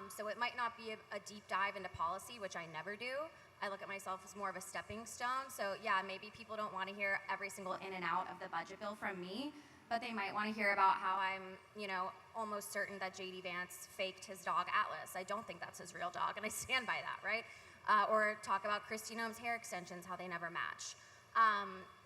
So it might not be a deep dive into policy, which I never do. I look at myself as more of a stepping stone. So yeah, maybe people don't want to hear every single in and out of the budget bill from me, but they might want to hear about how I'm, almost certain that JD Vance faked his dog Atlas. I don't think that's his real dog, and I stand by that, right? Or talk about Kristi Noem's hair extensions, how they never match.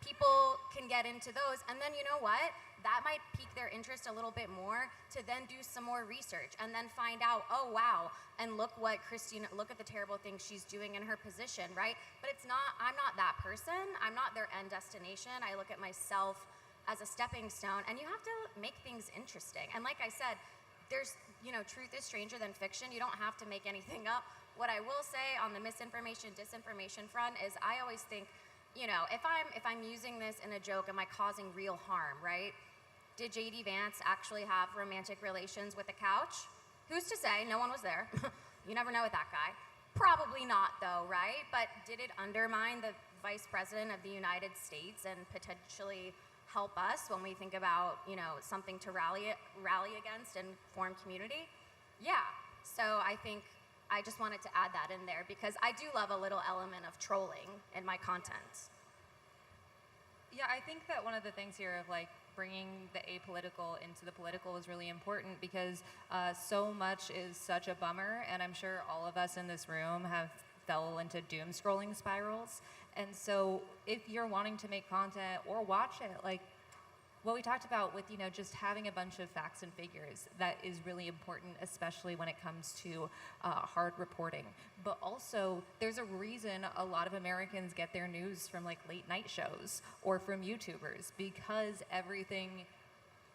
People can get into those, and then you know what? That might pique their interest a little bit more to then do some more research and then find out, oh wow, and look at the terrible things she's doing in her position, right? But I'm not that person. I'm not their end destination. I look at myself as a stepping stone, and you have to make things interesting. And like I said, there's, truth is stranger than fiction. You don't have to make anything up. What I will say on the misinformation, disinformation front is I always think, if I'm using this in a joke, am I causing real harm, right? Did JD Vance actually have romantic relations with a couch? Who's to say? No one was there. You never know with that guy. Probably not though, right? But did it undermine the Vice President of the United States and potentially help us when we think about, something to rally against and form community? Yeah. So I think I just wanted to add that in there because I do love a little element of trolling in my content. Yeah, I think that one of the things here of like bringing the apolitical into the political is really important because so much is such a bummer, and I'm sure all of us in this room have fell into doom scrolling spirals. And so if you're wanting to make content or watch it, like what we talked about with, just having a bunch of facts and figures, that is really important, especially when it comes to hard reporting. But also, there's a reason a lot of Americans get their news from like late night shows or from YouTubers, because everything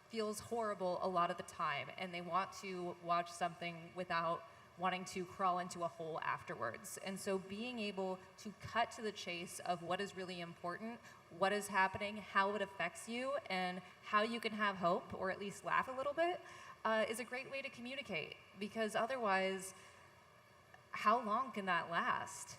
feels horrible a lot of the time, and they want to watch something without wanting to crawl into a hole afterwards. And so being able to cut to the chase of what is really important, what is happening, how it affects you, and how you can have hope, or at least laugh a little bit, is a great way to communicate. Because otherwise, how long can that last?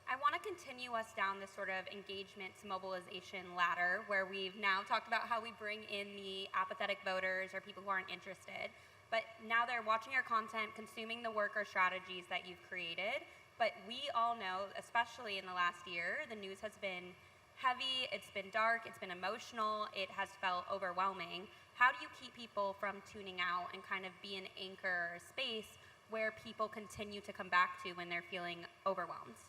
I want to continue us down this sort of engagement to mobilization ladder where we've now talked about how we bring in the apathetic voters or people who aren't interested. But now they're watching your content, consuming the work or strategies that you've created. But we all know, especially in the last year, the news has been heavy, it's been dark, it's been emotional, it has felt overwhelming. How do you keep people from tuning out and kind of be an anchor space where people continue to come back to when they're feeling overwhelmed?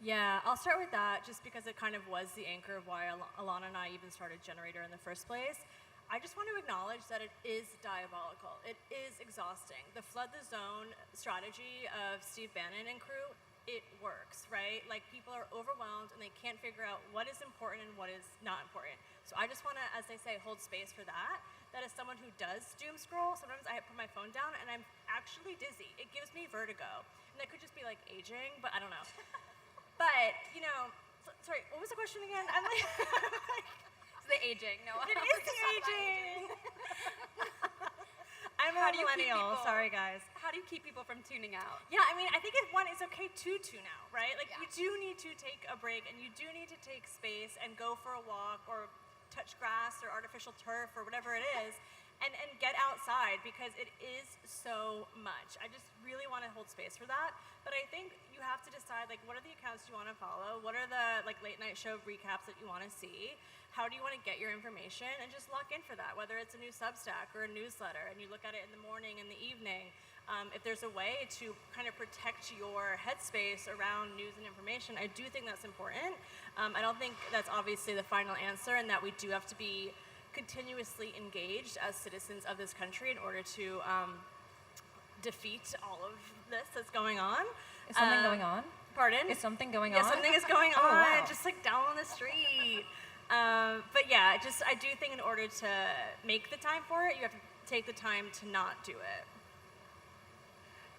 Yeah, I'll start with that just because it kind of was the anchor of why Alana and I even started Generator in the first place. I just want to acknowledge that it is diabolical. It is exhausting. The flood the zone strategy of Steve Bannon and crew, it works, right? Like people are overwhelmed and they can't figure out what is important and what is not important. So I just want to, as they say, hold space for that. That as someone who does doom scroll, sometimes I put my phone down and I'm actually dizzy. It gives me vertigo. And that could just be like aging, but I don't know. But, sorry, what was the question again? I'm like, It's the aging. No, it is the aging. I'm a millennial. Sorry, guys. How do you keep people from tuning out? Yeah, I mean, I think it's okay to tune out, right? Like, you do need to take a break, and you do need to take space and go for a walk or touch grass or artificial turf or whatever it is, and get outside. aside because it is so much. I just really want to hold space for that. But I think you have to decide, like, what are the accounts you want to follow? What are the, like, late night show recaps that you want to see? How do you want to get your information? And just lock in for that, whether it's a new Substack or a newsletter, and you look at it in the morning and the evening. If there's a way to kind of protect your headspace around news and information, I do think that's important. I don't think that's obviously the final answer, and that we do have to be continuously engaged as citizens of this country in order to defeat all of this that's going on. Is something going on? Pardon? Is something going Yeah, on? something is going Oh, on, wow. just like down on the street. But yeah, I do think in order to make the time for it, you have to take the time to not do it.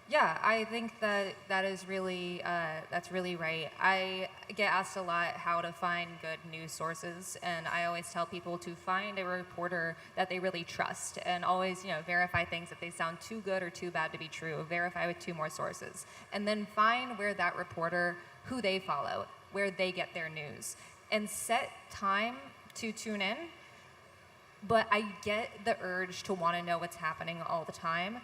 Yeah, I think that is really that's really right. I get asked a lot how to find good news sources, and I always tell people to find a reporter that they really trust, and always verify things if they sound too good or too bad to be true. Verify with 2 more sources, and then find where that reporter, who they follow, where they get their news, and set time to tune in. But I get the urge to want to know what's happening all the time.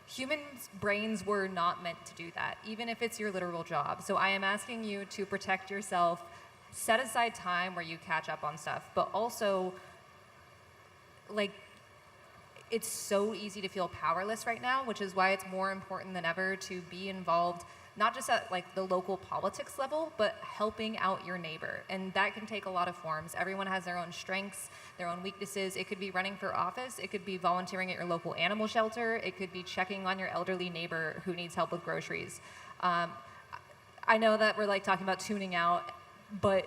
Humans' brains were not meant to do that, even if it's your literal job. So I am asking you to protect yourself, set aside time where you catch up on stuff, but also, like, it's so easy to feel powerless right now, which is why it's more important than ever to be involved, not just at like the local politics level, but helping out your neighbor. And that can take a lot of forms. Everyone has their own strengths, their own weaknesses. It could be running for office. It could be volunteering at your local animal shelter. It could be checking on your elderly neighbor who needs help with groceries. I know that we're like talking about tuning out, but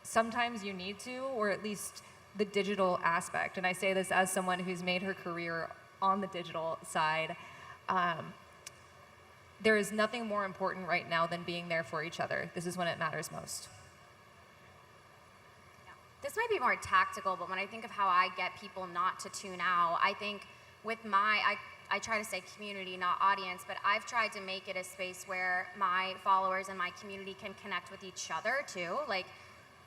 sometimes you need to, or at least the digital aspect. And I say this as someone who's made her career on the digital side. There is nothing more important right now than being there for each other. This is when it matters most. This might be more tactical, but when I think of how I get people not to tune out, I think with I try to say community, not audience, but I've tried to make it a space where my followers and my community can connect with each other too. Like,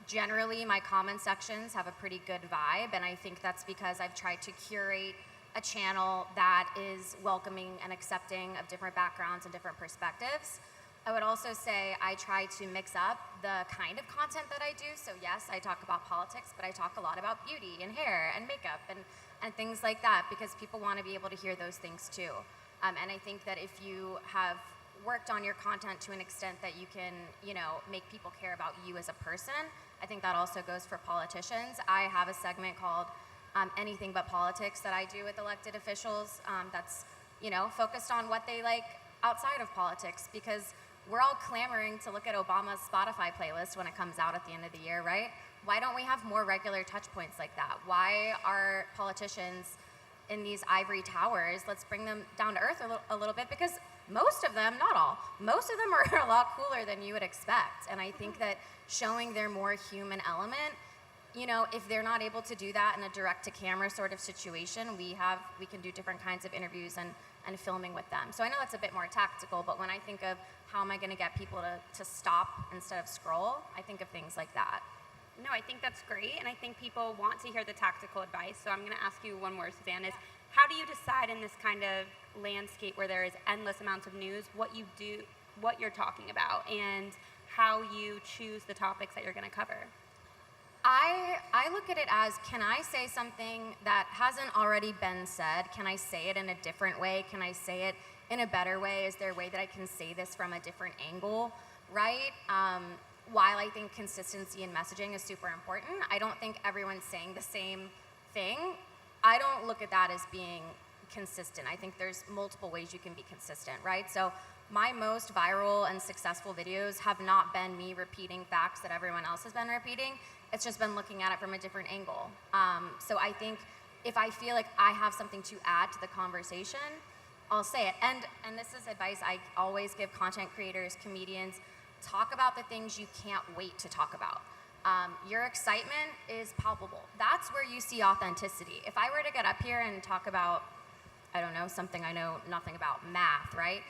generally, my comment sections have a pretty good vibe, and I think that's because I've tried to curate a channel that is welcoming and accepting of different backgrounds and different perspectives. I would also say I try to mix up the kind of content that I do. So yes, I talk about politics, but I talk a lot about beauty and hair and makeup and things like that, because people want to be able to hear those things too. And I think that if you have worked on your content to an extent that you can, make people care about you as a person, I think that also goes for politicians. I have a segment called Anything But Politics that I do with elected officials that's, focused on what they like outside of politics, because we're all clamoring to look at Obama's Spotify playlist when it comes out at the end of the year, right? Why don't we have more regular touch points like that? Why are politicians in these ivory towers? Let's bring them down to earth a little bit, because most of them, not all, most of them are a lot cooler than you would expect. And I think that showing their more human element, if they're not able to do that in a direct-to-camera sort of situation, we can do different kinds of interviews and filming with them. So I know that's a bit more tactical, but when I think of how am I going to get people to stop instead of scroll, I think of things like that. No, I think that's great, and I think people want to hear the tactical advice. So I'm going to ask you one more, Suzanne, is how do you decide in this kind of landscape where there is endless amounts of news, what you do, what you're talking about, and how you choose the topics that you're going to cover? I look at it as, can I say something that hasn't already been said? Can I say it in a different way? Can I say it in a better way? Is there a way that I can say this from a different angle, right? While I think consistency in messaging is super important, I don't think everyone's saying the same thing. I don't look at that as being consistent. I think there's multiple ways you can be consistent, right? So my most viral and successful videos have not been me repeating facts that everyone else has been repeating. It's just been looking at it from a different angle. So I think if I feel like I have something to add to the conversation, I'll say it. And this is advice I always give content creators, comedians: talk about the things you can't wait to talk about. Your excitement is palpable. That's where you see authenticity. If I were to get up here and talk about, I don't know, something I know nothing about, math, right?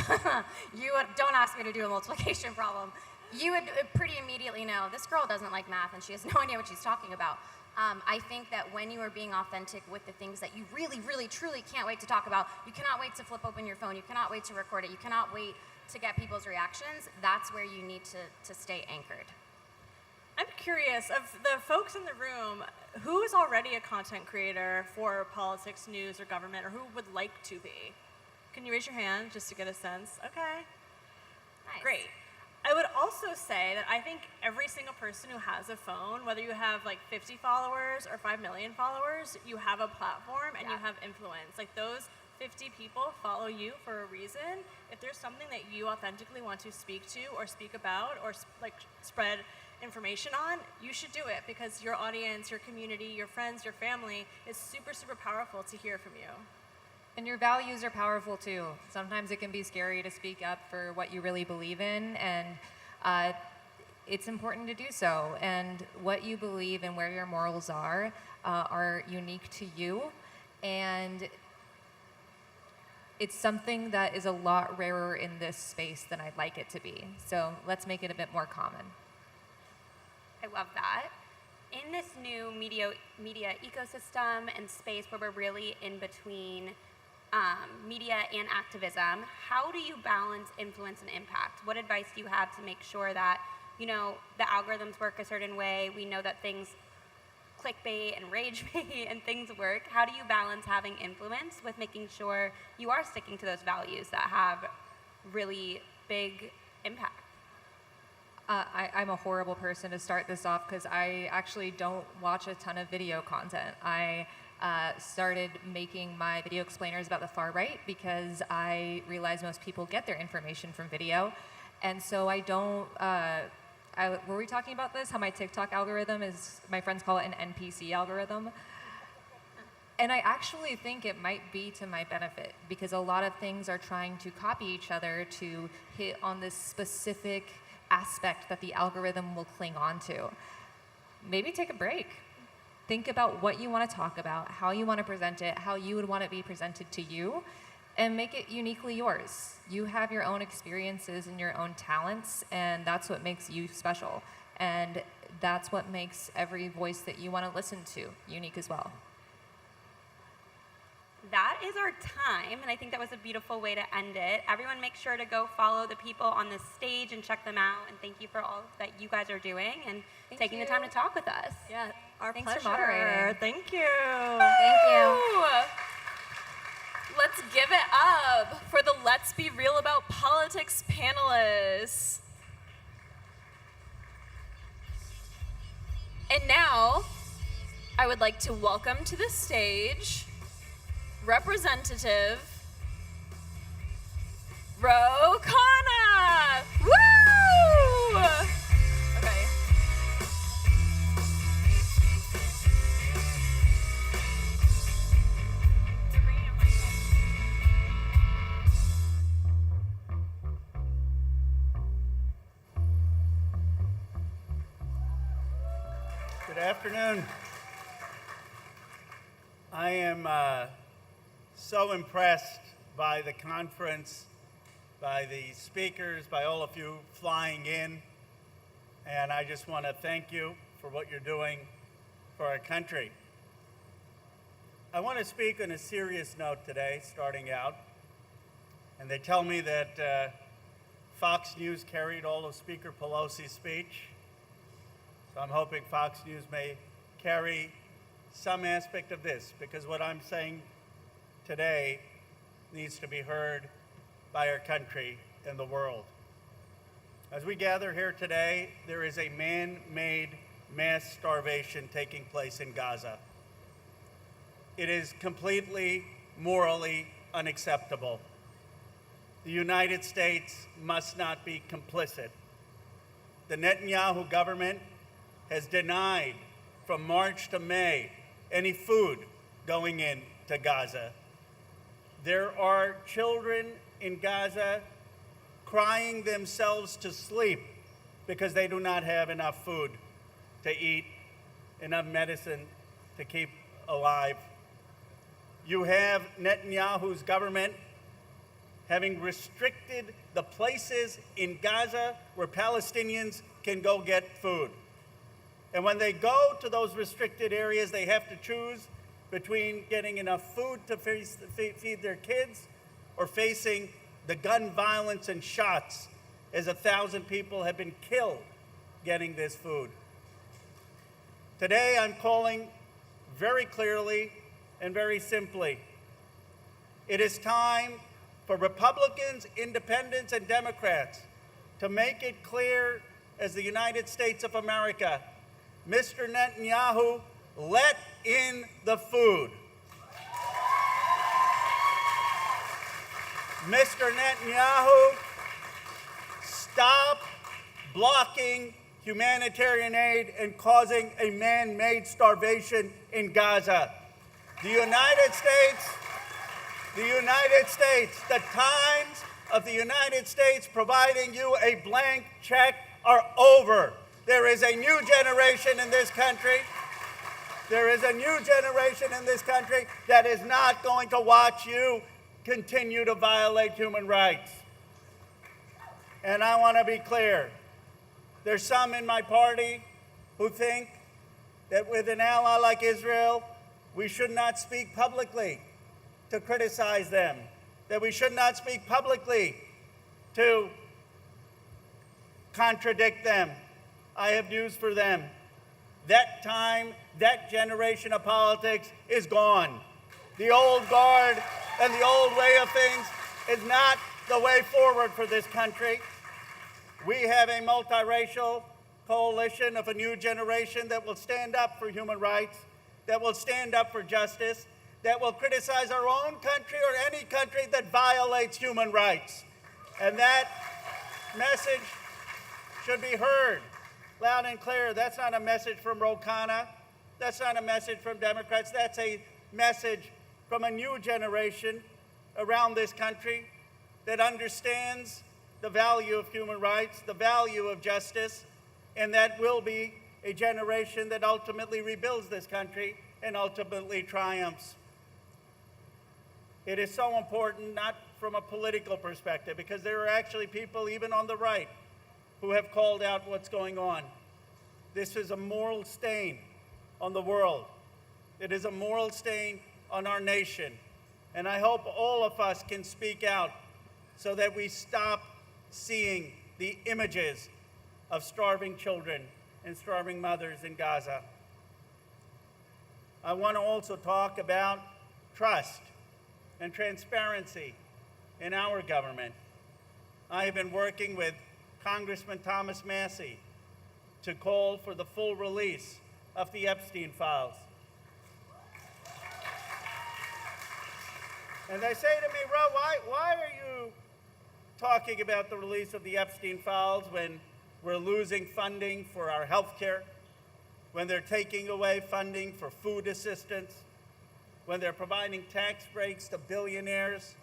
Don't ask me to do a multiplication problem. You would pretty immediately know this girl doesn't like math and she has no idea what she's talking about. I think that when you are being authentic with the things that you really, really, truly can't wait to talk about, you cannot wait to flip open your phone, you cannot wait to record it, you cannot wait to get people's reactions, that's where you need to stay anchored. I'm curious, of the folks in the room, who is already a content creator for politics, news, or government, or who would like to be? Can you raise your hand just to get a sense? Okay. Nice. Great. I would also say that I think every single person who has a phone, whether you have like 50 followers or 5 million followers, you have a platform and you have influence. Like those 50 people follow you for a reason. If there's something that you authentically want to speak to or speak about or like spread information on, you should do it because your audience, your community, your friends, your family is super, super powerful to hear from you. And your values are powerful too. Sometimes it can be scary to speak up for what you really believe in, and it's important to do so. And what you believe and where your morals are unique to you, and it's something that is a lot rarer in this space than I'd like it to be. So let's make it a bit more common. I love that. In this new media ecosystem and space where we're really in between media and activism, how do you balance influence and impact? What advice do you have to make sure that, you know, the algorithms work a certain way? We know that things clickbait and rage bait and things work. How do you balance having influence with making sure you are sticking to those values that have really big impact? I'm a horrible person to start this off because I actually don't watch a ton of video content. I started making my video explainers about the far right because I realize most people get their information from video. And so I don't, were we talking about this? How my TikTok algorithm is, my friends call it an NPC algorithm. And I actually think it might be to my benefit because a lot of things are trying to copy each other to hit on this specific aspect that the algorithm will cling on to. Maybe take a break. Think about what you want to talk about, how you want to present it, how you would want it to be presented to you, and make it uniquely yours. You have your own experiences and your own talents, and that's what makes you special. And that's what makes every voice that you want to listen to unique as well. That is our time, and I think that was a beautiful way to end it. Everyone make sure to go follow the people on this stage and check them out, and thank you for all that you guys are doing and taking the time to talk with us. Yeah, our Thanks pleasure. for moderating. Thank you. Thank you. Let's give it up for the Let's Be Real About Politics panelists. And now, I would like to welcome to the stage Representative Ro Khanna. Woo! Okay. Good afternoon. I am so impressed by the conference, by the speakers, by all of you flying in, and I just want to thank you for what you're doing for our country. I want to speak on a serious note today, starting out, and they tell me that Fox News carried all of Speaker Pelosi's speech, so I'm hoping Fox News may carry some aspect of this, because what I'm saying today needs to be heard by our country and the world. As we gather here today, there is a man-made mass starvation taking place in Gaza. It is completely morally unacceptable. The United States must not be complicit. The Netanyahu government has denied from March to May any food going into Gaza. There are children in Gaza crying themselves to sleep because they do not have enough food to eat, enough medicine to keep alive. You have Netanyahu's government having restricted the places in Gaza where Palestinians can go get food. And when they go to those restricted areas, they have to choose between getting enough food to feed their kids or facing the gun violence and shots, as 1,000 people have been killed getting this food. Today, I'm calling very clearly and very simply. It is time for Republicans, Independents, and Democrats to make it clear as the United States of America, Mr. Netanyahu, let in the food. Mr. Netanyahu, stop blocking humanitarian aid and causing a man-made starvation in Gaza. The United States, the times of the United States providing you a blank check are over. There is a new generation in this country. There is a new generation in this country that is not going to watch you continue to violate human rights. And I want to be clear. There's some in my party who think that with an ally like Israel, we should not speak publicly to criticize them, that we should not speak publicly to contradict them. I have news for them. That time, that generation of politics is gone. The old guard and the old way of things is not the way forward for this country. We have a multiracial coalition of a new generation that will stand up for human rights, that will stand up for justice, that will criticize our own country or any country that violates human rights. And that message should be heard loud and clear. That's not a message from Ro Khanna. That's not a message from Democrats. That's a message from a new generation around this country that understands the value of human rights, the value of justice, and that will be a generation that ultimately rebuilds this country and ultimately triumphs. It is so important, not from a political perspective, because there are actually people, even on the right, who have called out what's going on. This is a moral stain on the world. It is a moral stain on our nation. And I hope all of us can speak out so that we stop seeing the images of starving children and starving mothers in Gaza. I want to also talk about trust and transparency in our government. I have been working with Congressman Thomas Massey to call for the full release of the Epstein files. And they say to me, Ro, why are you talking about the release of the Epstein files when we're losing funding for our health care, when they're taking away funding for food assistance, when they're providing tax breaks to billionaires,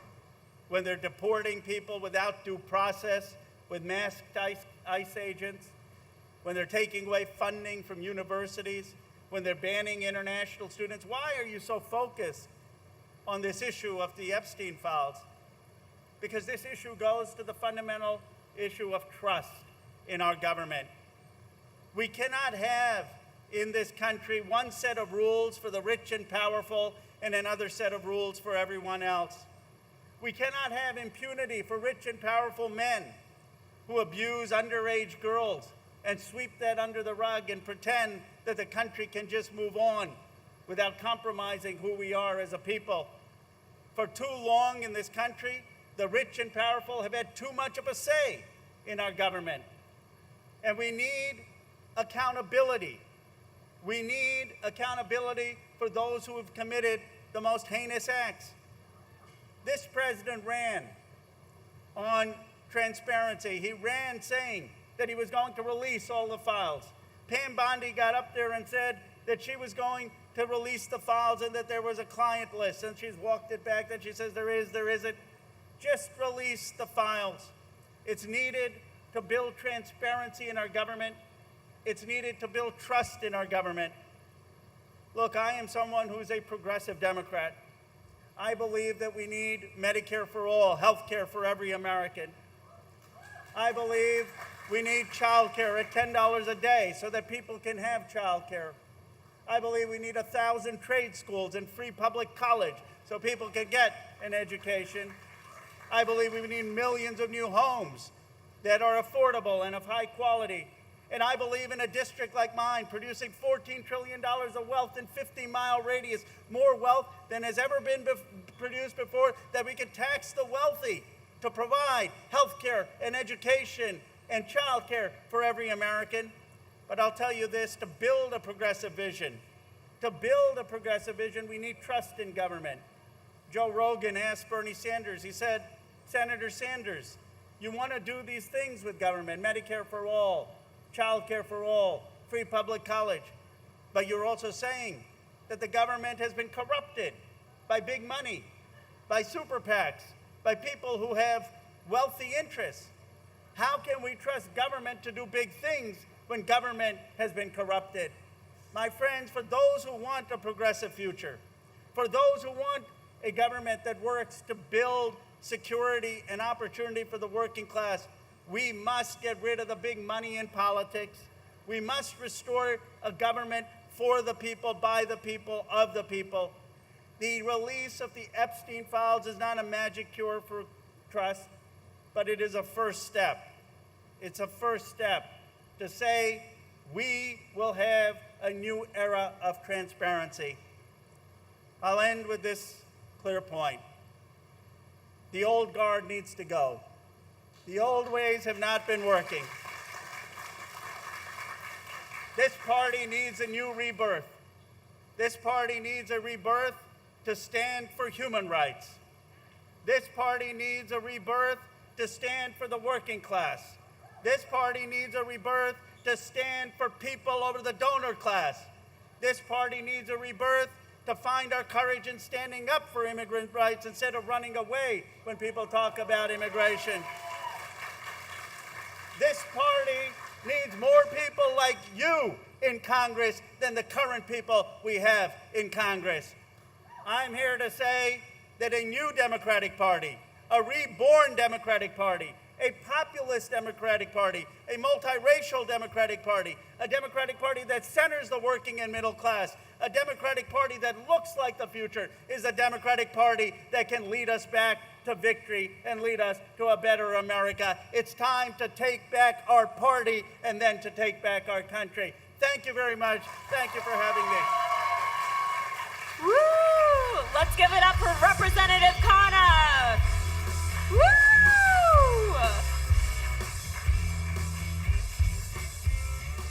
when they're deporting people without due process with masked ICE agents, when they're taking away funding from universities, when they're banning international students? Why are you so focused on this issue of the Epstein files? Because this issue goes to the fundamental issue of trust in our government. We cannot have in this country one set of rules for the rich and powerful and another set of rules for everyone else. We cannot have impunity for rich and powerful men who abuse underage girls and sweep that under the rug and pretend that the country can just move on without compromising who we are as a people. For too long in this country, the rich and powerful have had too much of a say in our government. And we need accountability. We need accountability for those who have committed the most heinous acts. This president ran on transparency. He ran saying that he was going to release all the files. Pam Bondi got up there and said that she was going to release the files and that there was a client list, and she's walked it back. Then she says there isn't. Just release the files. It's needed to build transparency in our government. It's needed to build trust in our government. Look, I am someone who's a progressive Democrat. I believe that we need Medicare for all, health care for every American. I believe We need childcare at $10 a day so that people can have childcare. I believe we need 1,000 trade schools and free public college so people can get an education. I believe we need millions of new homes that are affordable and of high quality. And I believe in a district like mine producing $14 trillion of wealth in 50-mile radius, more wealth than has ever been produced before, that we can tax the wealthy to provide health care and education and child care for every American. But I'll tell you this, to build a progressive vision, we need trust in government. Joe Rogan asked Bernie Sanders, he said, Senator Sanders, you want to do these things with government, Medicare for all, child care for all, free public college, but you're also saying that the government has been corrupted by big money, by super PACs, by people who have wealthy interests. How can we trust government to do big things when government has been corrupted? My friends, for those who want a progressive future, for those who want a government that works to build security and opportunity for the working class, we must get rid of the big money in politics. We must restore a government for the people, by the people, of the people. The release of the Epstein files is not a magic cure for trust, but it is a first step. It's a first step to say we will have a new era of transparency. I'll end with this clear point. The old guard needs to go. The old ways have not been working. This party needs a new rebirth. This party needs a rebirth to stand for human rights. This party needs a rebirth to stand for the working class. This party needs a rebirth to stand for people over the donor class. This party needs a rebirth to find our courage in standing up for immigrant rights instead of running away when people talk about immigration. This party needs more people like you in Congress than the current people we have in Congress. I'm here to say that a new Democratic Party, a reborn Democratic Party, a populist Democratic Party, a multiracial Democratic Party, a Democratic Party that centers the working and middle class, a Democratic Party that looks like the future is a Democratic Party that can lead us back to victory and lead us to a better America. It's time to take back our party and then to take back our country. Thank you very much. Thank you for having me. Woo! Let's give it up for Representative Khanna. Woo!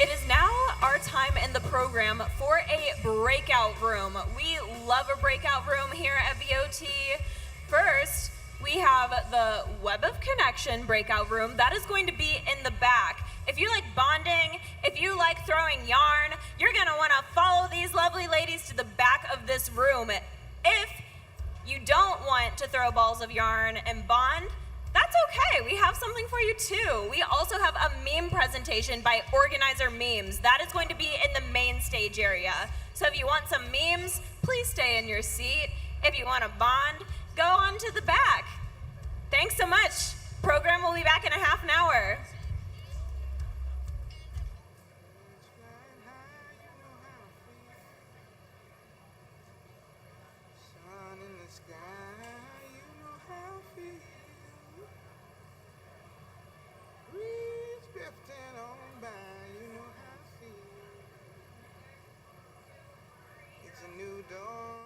It is now our time in the program for a breakout room. We love a breakout room here at VOT. First, we have the Web of Connection breakout room. That is going to be in the back. If you like bonding, if you like throwing yarn, you're gonna wanna follow these lovely ladies to the back of this room. If you don't want to throw balls of yarn and bond, that's okay. We have something for you too. We also have a meme presentation by Organizer Memes. That is going to be in the main stage area. So if you want some memes, please stay in your seat. If you want to bond, go on to the back. Thanks so much. Program will be back in a half an hour. It's a new dawn.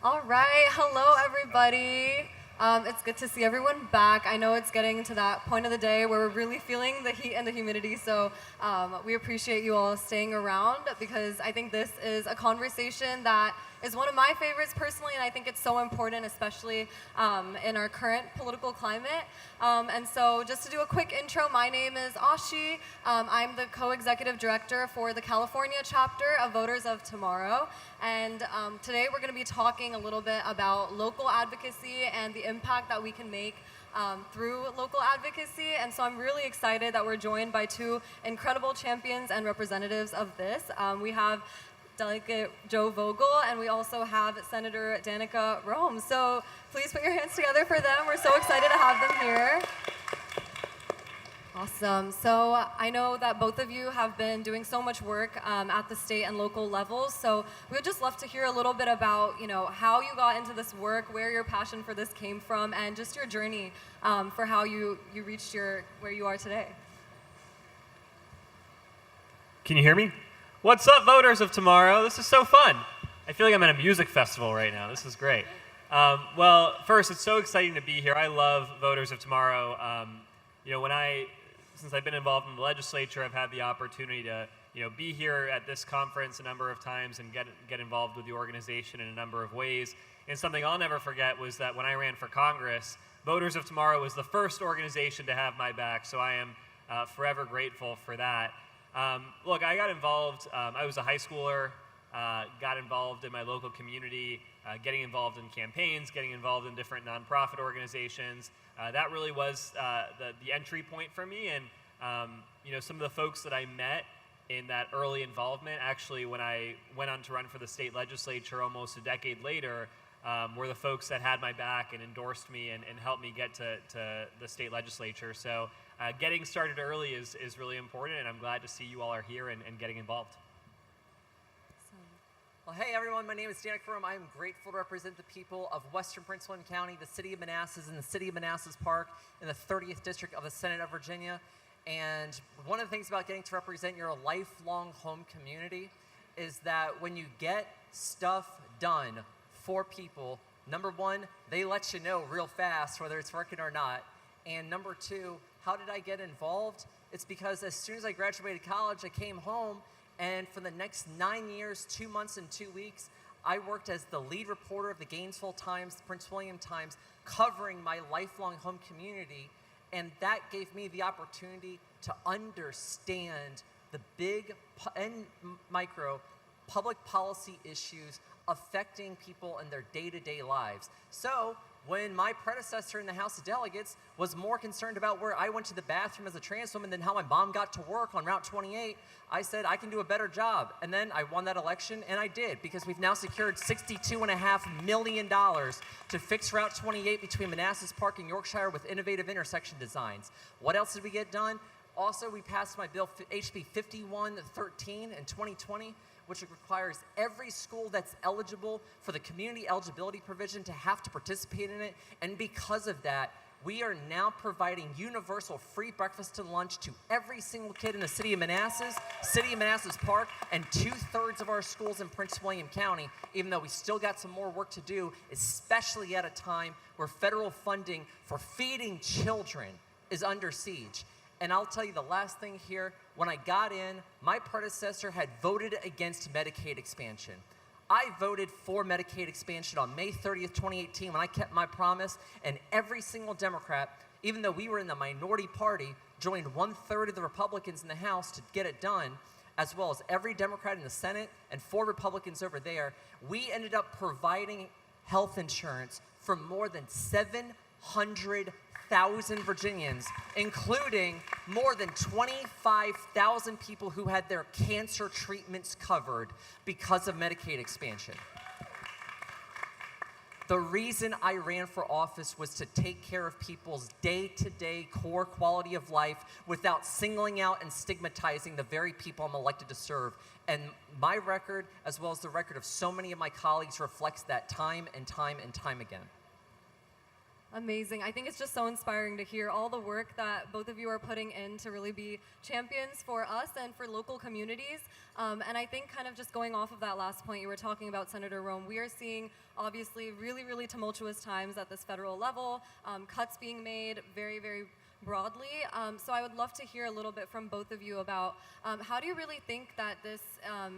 All right, hello everybody. It's good to see everyone back. I know it's getting to that point of the day where we're really feeling the heat and the humidity, so we appreciate you all staying around because I think this is a conversation that is one of my favorites personally, and I think it's so important, especially in our current political climate. And so just to do a quick intro, my name is Ashi. I'm the co-executive director for the California chapter of Voters of Tomorrow. And today we're going to be talking a little bit about local advocacy and the impact that we can make through local advocacy. And so I'm really excited that we're joined by two incredible champions and representatives of this. We have Delegate Joe Vogel, and we also have Senator Danica Rome. So please put your hands together for them. We're so excited to have them here. Awesome. So I know that both of you have been doing so much work at the state and local levels. So we would just love to hear a little bit about, how you got into this work, where your passion for this came from, and just your journey for how you reached where you are today. Can you hear me? What's up, Voters of Tomorrow? This is so fun. I feel like I'm at a music festival right now. This is great. Well, first, it's so exciting to be here. I love Voters of Tomorrow. Since I've been involved in the legislature, I've had the opportunity to, be here at this conference a number of times and get involved with the organization in a number of ways. And something I'll never forget was that when I ran for Congress, Voters of Tomorrow was the first organization to have my back. So I am forever grateful for that. Look, I got involved, I was a high schooler, got involved in my local community, getting involved in campaigns, getting involved in different nonprofit organizations. That really was the entry point for me. And, some of the folks that I met in that early involvement, actually when I went on to run for the state legislature almost a decade later, were the folks that had my back and endorsed me and helped me get to the state legislature. So getting started early is really important, and I'm glad to see you all are here and getting involved. Well, hey everyone, my name is Danica Rome. I am grateful to represent the people of Western Prince William County, the city of Manassas, and the city of Manassas Park in the 30th District of the Senate of Virginia. And one of the things about getting to represent your lifelong home community is that when you get stuff done for people, number one, they let you know real fast whether it's working or not. And number two, how did I get involved? It's because as soon as I graduated college, I came home, and for the next 9 years, 2 months, and 2 weeks, I worked as the lead reporter of the Gainesville Times, the Prince William Times, covering my lifelong home community. And that gave me the opportunity to understand the big and micro public policy issues affecting people in their day-to-day lives. So when my predecessor in the House of Delegates was more concerned about where I went to the bathroom as a trans woman than how my mom got to work on Route 28, I said, I can do a better job. And then I won that election, and I did, because we've now secured $62.5 million to fix Route 28 between Manassas Park and Yorkshire with innovative intersection designs. What else did we get done? Also, we passed my bill, HB 5113 in 2020, which requires every school that's eligible for the community eligibility provision to have to participate in it. And because of that, we are now providing universal free breakfast and lunch to every single kid in the city of Manassas Park, and 2/3 of our schools in Prince William County, even though we still got some more work to do, especially at a time where federal funding for feeding children is under siege. And I'll tell you the last thing here, when I got in, my predecessor had voted against Medicaid expansion. I voted for Medicaid expansion on May 30th, 2018 when I kept my promise, and every single Democrat, even though we were in the minority party, joined 1/3 of the Republicans in the House to get it done, as well as every Democrat in the Senate and 4 Republicans over there. We ended up providing health insurance for more than 700,000 Virginians, including more than 25,000 people who had their cancer treatments covered because of Medicaid expansion. The reason I ran for office was to take care of people's day-to-day core quality of life without singling out and stigmatizing the very people I'm elected to serve. And my record, as well as the record of so many of my colleagues, reflects that time and time and time again. Amazing. I think it's just so inspiring to hear all the work that both of you are putting in to really be champions for us and for local communities. And I think kind of just going off of that last point you were talking about, Senator Rome, we are seeing obviously really, really tumultuous times at this federal level, cuts being made very, very broadly. So I would love to hear a little bit from both of you about how do you really think that this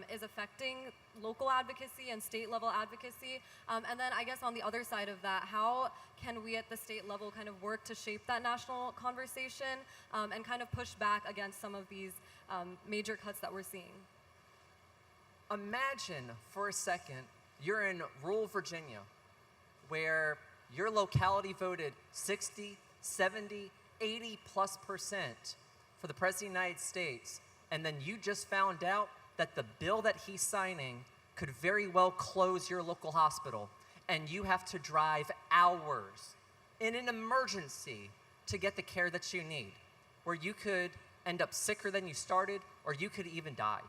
is affecting local advocacy and state level advocacy? And then I guess on the other side of that, how can we at the state level kind of work to shape that national conversation and kind of push back against some of these major cuts that we're seeing? Imagine for a second you're in rural Virginia where your locality voted 60, 70, 80+% for the President of the United States, and then you just found out that the bill that he's signing could very well close your local hospital, and you have to drive hours in an emergency to get the care that you need, where you could end up sicker than you started, or you could even die.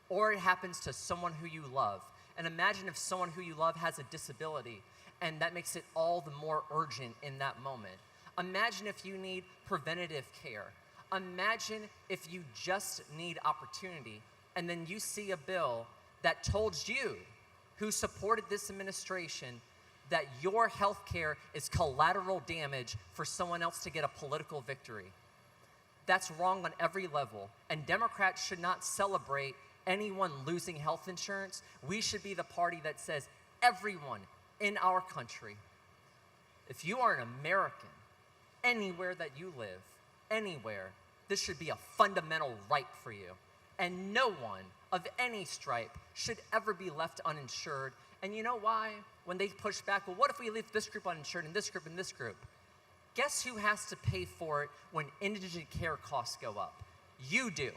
Or it happens to someone who you love. And imagine if someone who you love has a disability, and that makes it all the more urgent in that moment. Imagine if you need preventative care. Imagine if you just need opportunity, and then you see a bill that told you, who supported this administration, that your health care is collateral damage for someone else to get a political victory. That's wrong on every level, and Democrats should not celebrate anyone losing health insurance. We should be the party that says everyone in our country, if you are an American, anywhere that you live, anywhere, this should be a fundamental right for you. And no one of any stripe should ever be left uninsured. And you know why? When they push back, well, what if we leave this group uninsured and this group and this group? Guess who has to pay for it when indigent care costs go up? You do.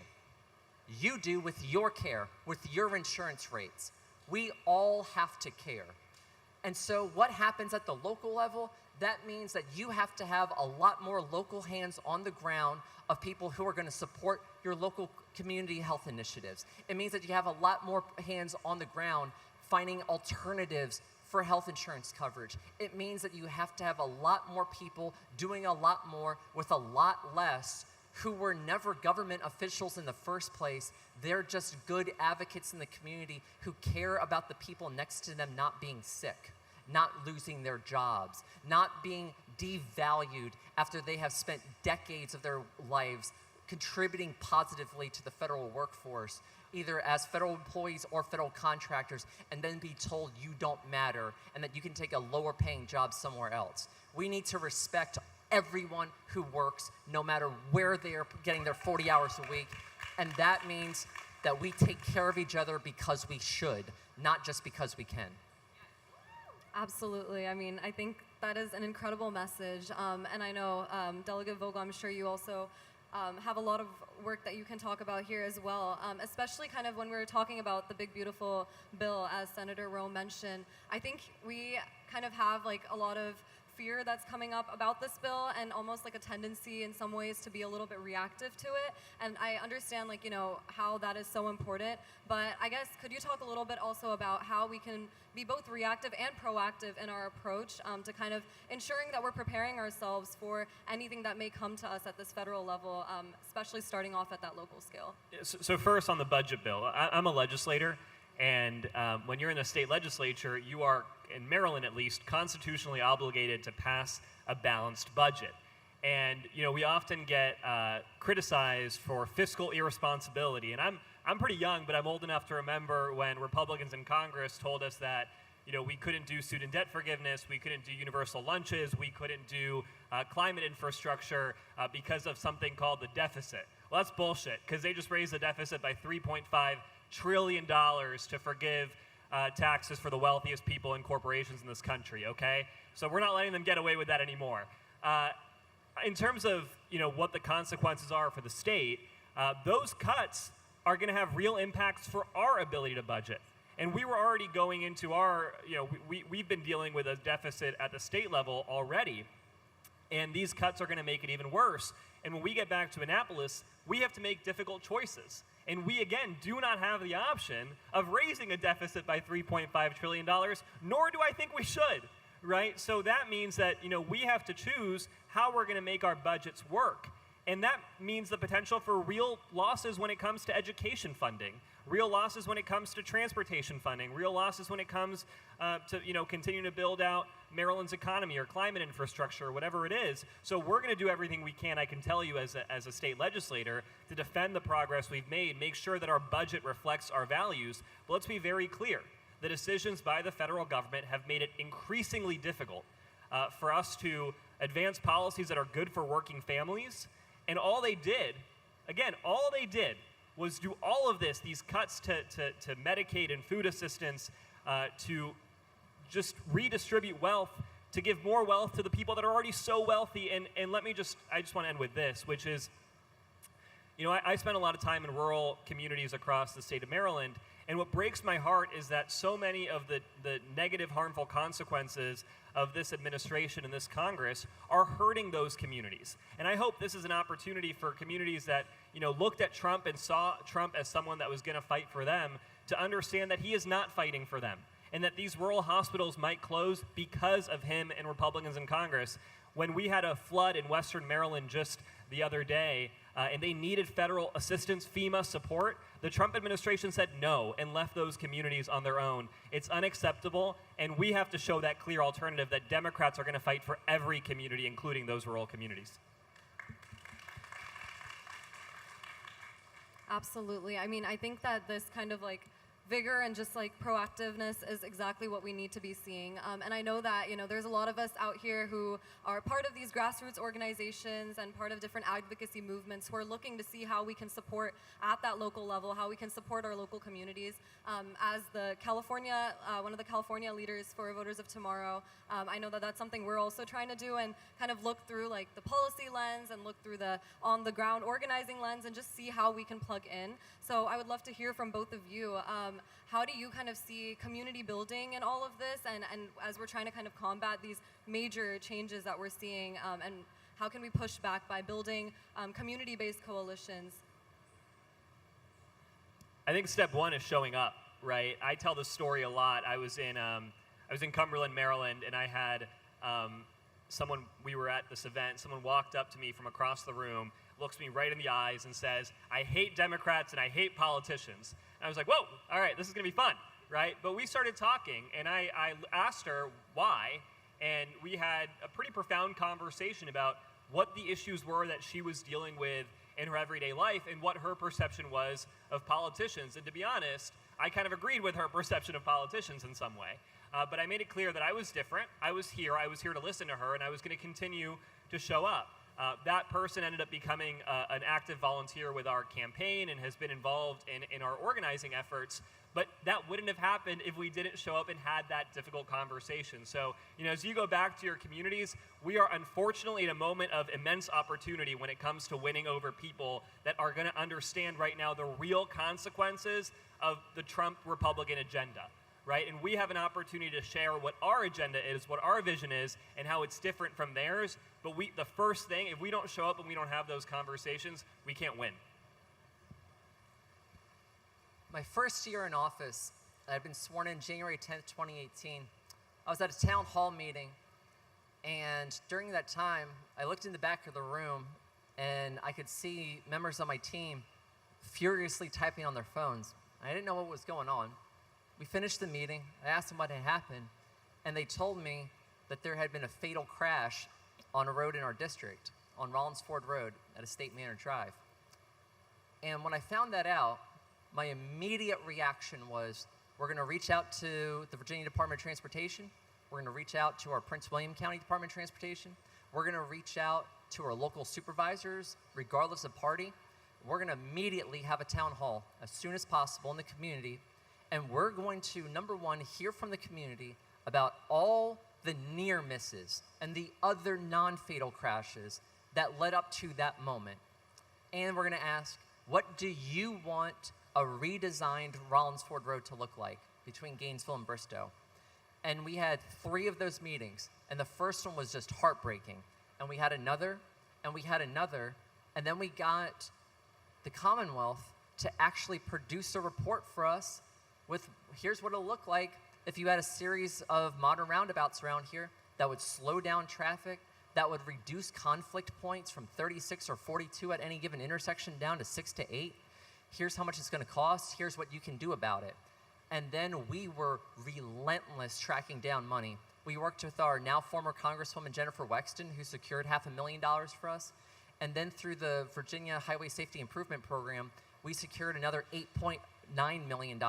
You do with your care, with your insurance rates. We all have to care. And so what happens at the local level? That means that you have to have a lot more local hands on the ground of people who are going to support your local community health initiatives. It means that you have a lot more hands on the ground finding alternatives for health insurance coverage. It means that you have to have a lot more people doing a lot more with a lot less, who were never government officials in the first place. They're just good advocates in the community who care about the people next to them not being sick, not losing their jobs, not being devalued after they have spent decades of their lives contributing positively to the federal workforce, either as federal employees or federal contractors, and then be told you don't matter and that you can take a lower paying job somewhere else. We need to respect everyone who works, no matter where they are getting their 40 hours a week. And that means that we take care of each other because we should, not just because we can. Absolutely. I mean, I think that is an incredible message. And I know, Delegate Vogel, I'm sure you also have a lot of work that you can talk about here as well, especially kind of when we were talking about the big, beautiful bill, as Senator Rowe mentioned. I think we kind of have like a lot of fear that's coming up about this bill, and almost like a tendency in some ways to be a little bit reactive to it. And I understand, like, you know, how that is so important, but I guess could you talk a little bit also about how we can be both reactive and proactive in our approach to kind of ensuring that we're preparing ourselves for anything that may come to us at this federal level, especially starting off at that local scale? So first on the budget bill, I'm a legislator, and when you're in the state legislature, you are, in Maryland at least, constitutionally obligated to pass a balanced budget. And you know, we often get criticized for fiscal irresponsibility. And I'm pretty young, but I'm old enough to remember when Republicans in Congress told us that, you know, we couldn't do student debt forgiveness, we couldn't do universal lunches, we couldn't do climate infrastructure because of something called the deficit. Well, that's bullshit, because they just raised the deficit by $3.5 trillion to forgive taxes for the wealthiest people and corporations in this country, okay? So we're not letting them get away with that anymore. In terms of, you know, what the consequences are for the state, those cuts are going to have real impacts for our ability to budget. And we were already going into our, you know, we've been dealing with a deficit at the state level already, and these cuts are going to make it even worse. And when we get back to Annapolis, we have to make difficult choices. And we, again, do not have the option of raising a deficit by $3.5 trillion, nor do I think we should. right? So that means that, we have to choose how we're going to make our budgets work. And that means the potential for real losses when it comes to education funding, real losses when it comes to transportation funding, real losses when it comes to continuing to build out Maryland's economy or climate infrastructure or whatever it is. So we're going to do everything we can, I can tell you as a state legislator, to defend the progress we've made, make sure that our budget reflects our values. But let's be very clear. The decisions by the federal government have made it increasingly difficult for us to advance policies that are good for working families. And all they did was do all of this, these cuts to Medicaid and food assistance, to just redistribute wealth, to give more wealth to the people that are already so wealthy. And I just want to end with this, which is, I spent a lot of time in rural communities across the state of Maryland, and what breaks my heart is that so many of the negative, harmful consequences of this administration and this Congress are hurting those communities. And I hope this is an opportunity for communities that, looked at Trump and saw Trump as someone that was going to fight for them to understand that he is not fighting for them, and that these rural hospitals might close because of him and Republicans in Congress. When we had a flood in Western Maryland just the other day, and they needed federal assistance, FEMA support, the Trump administration said no and left those communities on their own. It's unacceptable, and we have to show that clear alternative that Democrats are going to fight for every community, including those rural communities. Absolutely. I mean, I think that this kind of vigor and just proactiveness is exactly what we need to be seeing. And I know that, there's a lot of us out here who are part of these grassroots organizations and part of different advocacy movements who are looking to see how we can support at that local level, how we can support our local communities. As one of the California leaders for Voters of Tomorrow, I know that that's something we're also trying to do and kind of look through the policy lens and look through the on-the-ground organizing lens and just see how we can plug in. So I would love to hear from both of you. How do you kind of see community building in all of this, and as we're trying to kind of combat these major changes that we're seeing, and how can we push back by building community-based coalitions? I think step one is showing up, right? I tell this story a lot. I was in Cumberland, Maryland, and I had we were at this event, someone walked up to me from across the room, looks me right in the eyes and says, "I hate Democrats and I hate politicians." And I was like, whoa, all right, this is going to be fun, right? But we started talking, and I asked her why, and we had a pretty profound conversation about what the issues were that she was dealing with in her everyday life and what her perception was of politicians. And to be honest, I kind of agreed with her perception of politicians in some way. But I made it clear that I was different. I was here to listen to her, and I was going to continue to show up. That person ended up becoming an active volunteer with our campaign and has been involved in our organizing efforts. But that wouldn't have happened if we didn't show up and had that difficult conversation. So, as you go back to your communities, we are unfortunately in a moment of immense opportunity when it comes to winning over people that are going to understand right now the real consequences of the Trump Republican agenda. Right? And we have an opportunity to share what our agenda is, what our vision is, and how it's different from theirs. But the first thing, if we don't show up and we don't have those conversations, we can't win. My first year in office, I'd been sworn in January 10th, 2018. I was at a town hall meeting, and during that time, I looked in the back of the room, and I could see members of my team furiously typing on their phones. I didn't know what was going on. We finished the meeting. I asked them what had happened, and they told me that there had been a fatal crash on a road in our district, on Rollins Ford Road at Estate Manor Drive. And when I found that out, my immediate reaction was, we're going to reach out to the Virginia Department of Transportation. We're going to reach out to our Prince William County Department of Transportation. We're going to reach out to our local supervisors, regardless of party. We're going to immediately have a town hall as soon as possible in the community. And we're going to, number one, hear from the community about all the near misses and the other non-fatal crashes that led up to that moment. And we're going to ask, what do you want a redesigned Rollins Ford Road to look like between Gainesville and Bristow? And we had 3 of those meetings, and the first one was just heartbreaking. And we had another, and we had another, and then we got the Commonwealth to actually produce a report for us with, here's what it'll look like if you had a series of modern roundabouts around here that would slow down traffic, that would reduce conflict points from 36 or 42 at any given intersection down to 6 to 8. Here's how much it's going to cost. Here's what you can do about it. And then we were relentless tracking down money. We worked with our now former Congresswoman Jennifer Wexton, who secured $500,000 for us. And then through the Virginia Highway Safety Improvement Program, we secured another $8.9 million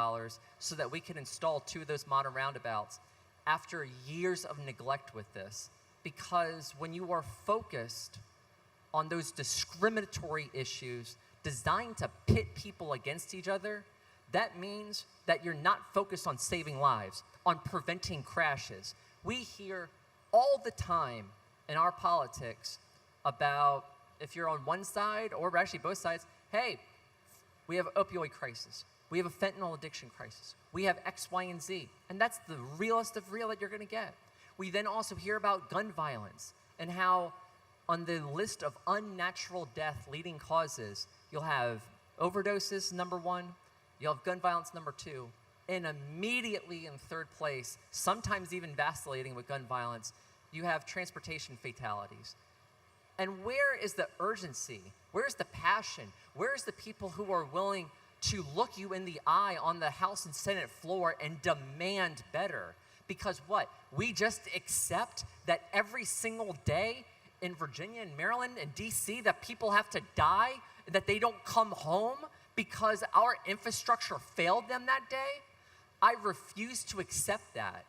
so that we could install 2 of those modern roundabouts after years of neglect with this. Because when you are focused on those discriminatory issues designed to pit people against each other, that means that you're not focused on saving lives, on preventing crashes. We hear all the time in our politics about, if you're on one side, or actually both sides, hey, we have an opioid crisis. We have a fentanyl addiction crisis. We have X, Y, and Z. And that's the realest of real that you're going to get. We then also hear about gun violence and how on the list of unnatural death leading causes, you'll have overdoses, number 1. You'll have gun violence, number 2. And immediately in third place, sometimes even vacillating with gun violence, you have transportation fatalities. And where is the urgency? Where's the passion? Where's the people who are willing to look you in the eye on the House and Senate floor and demand better? Because what? We just accept that every single day in Virginia and Maryland and DC that people have to die, that they don't come home because our infrastructure failed them that day? I refuse to accept that.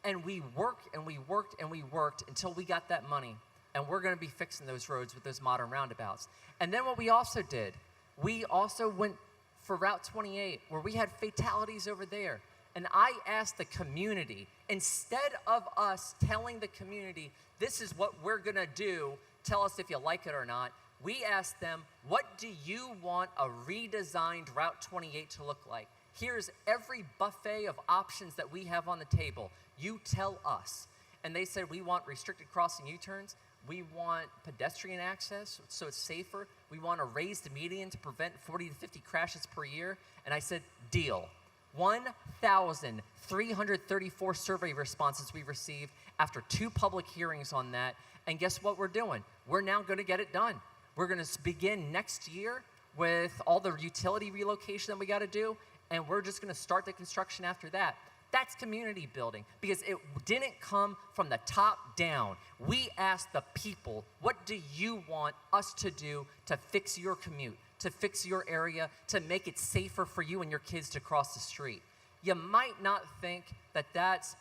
And we worked and we worked and we worked until we got that money. And we're going to be fixing those roads with those modern roundabouts. And then what we also did, we also went for Route 28, where we had fatalities over there. And I asked the community, instead of us telling the community, this is what we're going to do, tell us if you like it or not, we asked them, what do you want a redesigned Route 28 to look like? Here's every buffet of options that we have on the table. You tell us. And they said, we want restricted crossing U-turns. We want pedestrian access so it's safer. We want a raised median to prevent 40 to 50 crashes per year. And I said, deal. 1,334 survey responses we received after 2 public hearings on that. And guess what we're doing? We're now going to get it done. We're going to begin next year with all the utility relocation that we got to do. And we're just going to start the construction after that. That's community building, because it didn't come from the top down. We asked the people, what do you want us to do to fix your commute, to fix your area, to make it safer for you and your kids to cross the street? You might not think that that's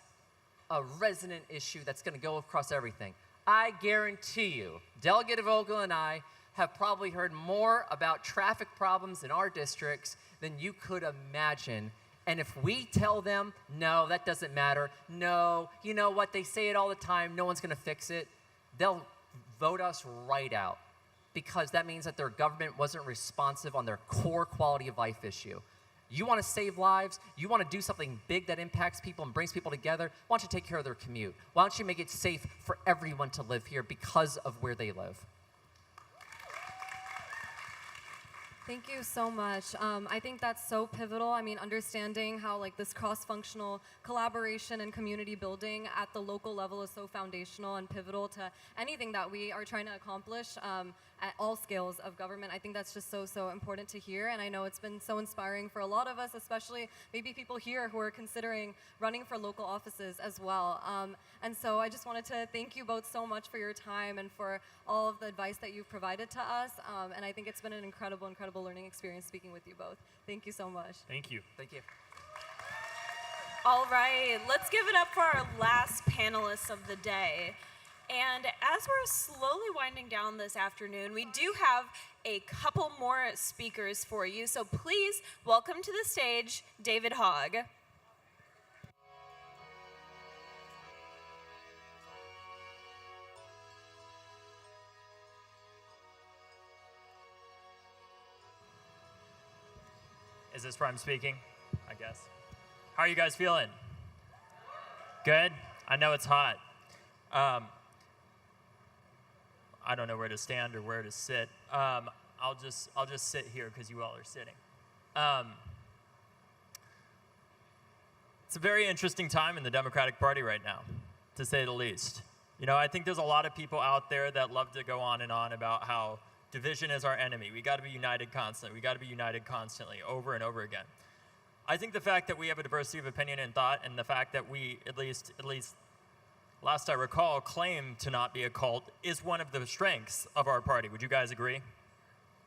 a resonant issue that's going to go across everything. I guarantee you, Delegate Vogel and I have probably heard more about traffic problems in our districts than you could imagine. And if we tell them, no, that doesn't matter, no, you know what, they say it all the time, no one's going to fix it, they'll vote us right out, because that means that their government wasn't responsive on their core quality of life issue. You want to save lives, you want to do something big that impacts people and brings people together, why don't you take care of their commute? Why don't you make it safe for everyone to live here because of where they live? Thank you so much. I think that's so pivotal. I mean, understanding how like this cross-functional collaboration and community building at the local level is so foundational and pivotal to anything that we are trying to accomplish at all scales of government. I think that's just so important to hear. And I know it's been so inspiring for a lot of us, especially maybe people here who are considering running for local offices as well. And so I just wanted to thank you both so much for your time and for all of the advice that you've provided to us. And I think it's been an incredible learning experience speaking with you both. Thank you so much. Thank you. Thank you. All right, let's give it up for our last panelists of the day. And as we're slowly winding down this afternoon, we do have a couple more speakers for you. So please welcome to the stage, David Hogg. Is this where I'm speaking? I guess. How are you guys feeling? Good? I know it's hot. I don't know where to stand or where to sit. I'll just sit here because you all are sitting. It's a very interesting time in the Democratic Party right now, to say the least. You know, I think there's a lot of people out there that love to go on and on about how division is our enemy. We got to be united constantly. We got to be united constantly, over and over again. I think the fact that we have a diversity of opinion and thought, and the fact that we, at least last I recall, claim to not be a cult, is one of the strengths of our party. Would you guys agree?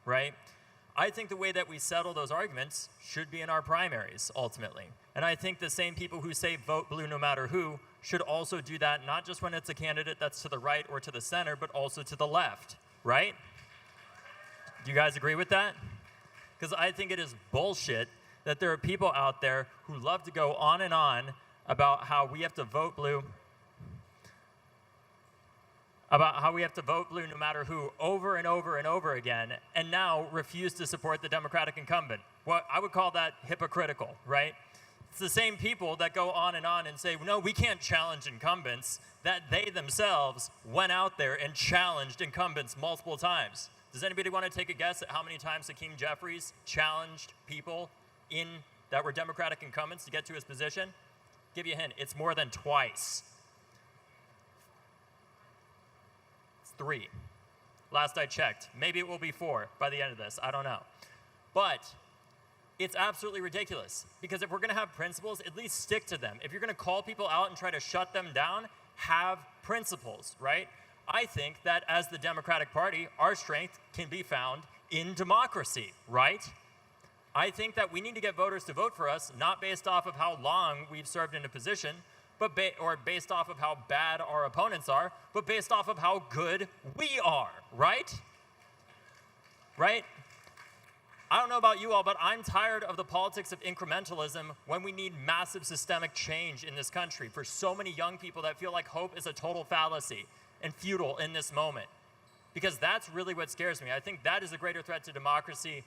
Right? I think the way that we settle those arguments should be in our primaries, ultimately. And I think the same people who say vote blue no matter who should also do that, not just when it's a candidate that's to the right or to the center, but also to the left, right? Do you guys agree with that? Because I think it is bullshit that there are people out there who love to go on and on about how we have to vote blue, no matter who, over and over and over again, and now refuse to support the Democratic incumbent. Well, I would call that hypocritical, right? It's the same people that go on and say, no, we can't challenge incumbents, that they themselves went out there and challenged incumbents multiple times. Does anybody want to take a guess at how many times Hakeem Jeffries challenged people that were Democratic incumbents to get to his position? Give you a hint, it's more than twice. 3. Last I checked. Maybe it will be 4 by the end of this. I don't know. But it's absolutely ridiculous, because if we're going to have principles, at least stick to them. If you're going to call people out and try to shut them down, have principles, right? I think that as the Democratic Party, our strength can be found in democracy, right? I think that we need to get voters to vote for us, not based off of how long we've served in a position, or based off of how bad our opponents are, but based off of how good we are, right? Right? I don't know about you all, but I'm tired of the politics of incrementalism when we need massive systemic change in this country for so many young people that feel like hope is a total fallacy and futile in this moment. Because that's really what scares me. I think that is a greater threat to democracy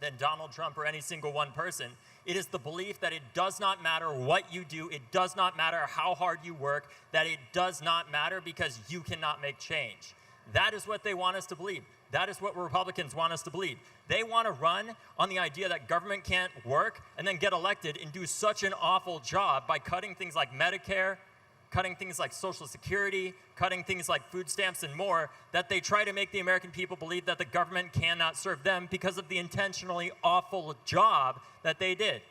than Donald Trump or any single one person. It is the belief that it does not matter what you do, it does not matter how hard you work, that it does not matter because you cannot make change. That is what they want us to believe. That is what Republicans want us to believe. They want to run on the idea that government can't work and then get elected and do such an awful job by cutting things like Medicare, cutting things like Social Security, cutting things like food stamps and more, that they try to make the American people believe that the government cannot serve them because of the intentionally awful job that they did.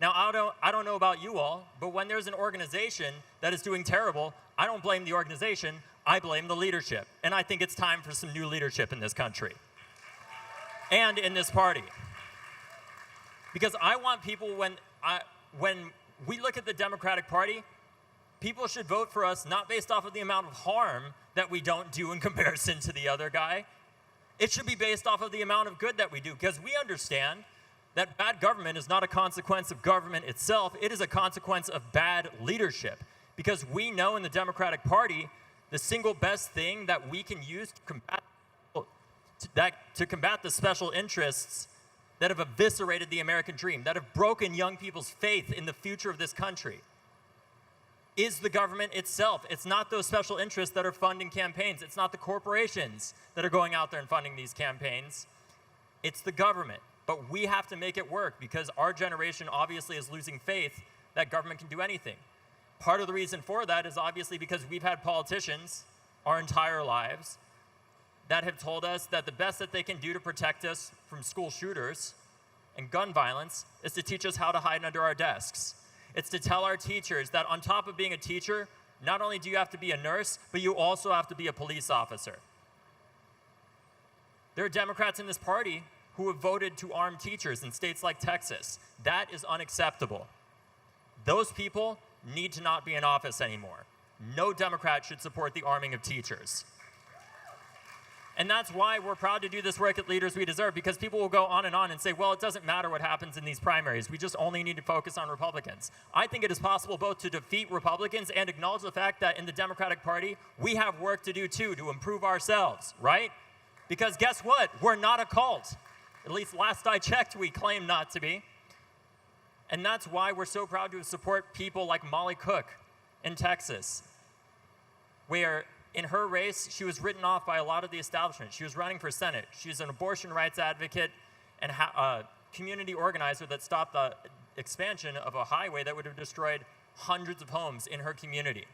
Now, I don't know about you all, but when there's an organization that is doing terrible, I don't blame the organization, I blame the leadership. And I think it's time for some new leadership in this country and in this party. Because I want people, when we look at the Democratic Party, people should vote for us not based off of the amount of harm that we don't do in comparison to the other guy. It should be based off of the amount of good that we do, because we understand that bad government is not a consequence of government itself. It is a consequence of bad leadership. Because we know in the Democratic Party, the single best thing that we can use to combat the special interests that have eviscerated the American dream, that have broken young people's faith in the future of this country, is the government itself. It's not those special interests that are funding campaigns. It's not the corporations that are going out there and funding these campaigns. It's the government. But we have to make it work, because our generation obviously is losing faith that government can do anything. Part of the reason for that is obviously because we've had politicians our entire lives that have told us that the best that they can do to protect us from school shooters and gun violence is to teach us how to hide under our desks. It's to tell our teachers that on top of being a teacher, not only do you have to be a nurse, but you also have to be a police officer. There are Democrats in this party who have voted to arm teachers in states like Texas. That is unacceptable. Those people need to not be in office anymore. No Democrat should support the arming of teachers. And that's why we're proud to do this work at Leaders We Deserve, because people will go on and say, well, it doesn't matter what happens in these primaries. We just only need to focus on Republicans. I think it is possible both to defeat Republicans and acknowledge the fact that in the Democratic Party, we have work to do too, to improve ourselves, right? Because guess what? We're not a cult. At least last I checked, we claim not to be. And that's why we're so proud to support people like Molly Cook in Texas, where in her race, she was written off by a lot of the establishment. She was running for Senate. She's an abortion rights advocate and a community organizer that stopped the expansion of a highway that would have destroyed hundreds of homes in her community.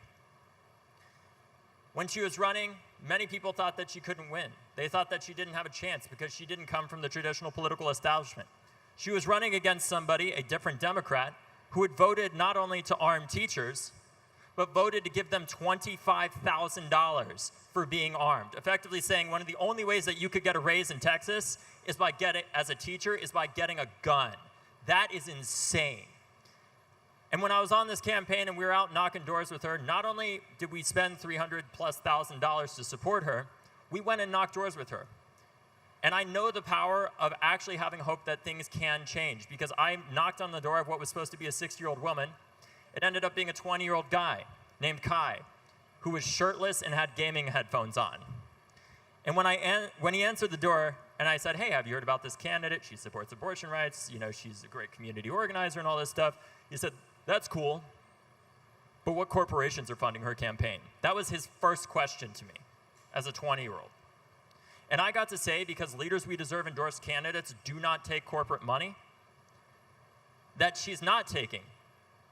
When she was running, many people thought that she couldn't win. They thought that she didn't have a chance because she didn't come from the traditional political establishment. She was running against somebody, a different Democrat, who had voted not only to arm teachers, but voted to give them $25,000 for being armed, effectively saying one of the only ways that you could get a raise in Texas is by as a teacher, is by getting a gun. That is insane. And when I was on this campaign and we were out knocking doors with her, not only did we spend $300,000+ to support her, we went and knocked doors with her. And I know the power of actually having hope that things can change, because I knocked on the door of what was supposed to be a 60-year-old woman. It ended up being a 20-year-old guy named Kai, who was shirtless and had gaming headphones on. And when he answered the door and I said, hey, have you heard about this candidate? She supports abortion rights. You know, she's a great community organizer and all this stuff. He said, that's cool, but what corporations are funding her campaign? That was his first question to me as a 20-year-old. And I got to say, because Leaders We Deserve endorsed candidates do not take corporate money, that she's not taking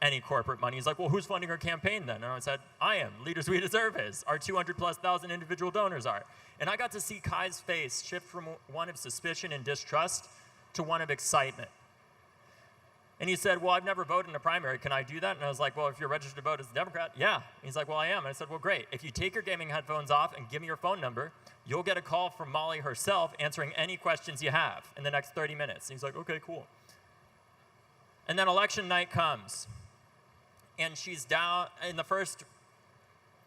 any corporate money. He's like, well, who's funding her campaign then? And I said, I am. Leaders We Deserve is. Our 200,000+ individual donors are. And I got to see Kai's face shift from one of suspicion and distrust to one of excitement. And he said, well, I've never voted in a primary. Can I do that? And I was like, well, if you're registered to vote as a Democrat, yeah. And he's like, well, I am. And I said, well, great. If you take your gaming headphones off and give me your phone number, you'll get a call from Molly herself answering any questions you have in the next 30 minutes. And he's like, okay, cool. And then election night comes. And she's down, in the first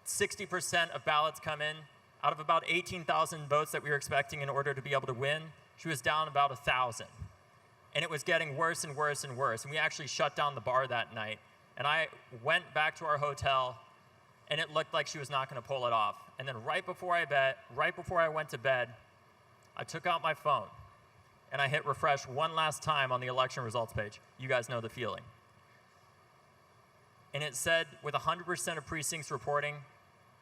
60% of ballots come in. Out of about 18,000 votes that we were expecting in order to be able to win, she was down about 1,000. And it was getting worse and worse and worse. And we actually shut down the bar that night. And I went back to our hotel, and it looked like she was not going to pull it off. And then right before I went to bed, I took out my phone, and I hit refresh one last time on the election results page. You guys know the feeling. And it said, with 100% of precincts reporting,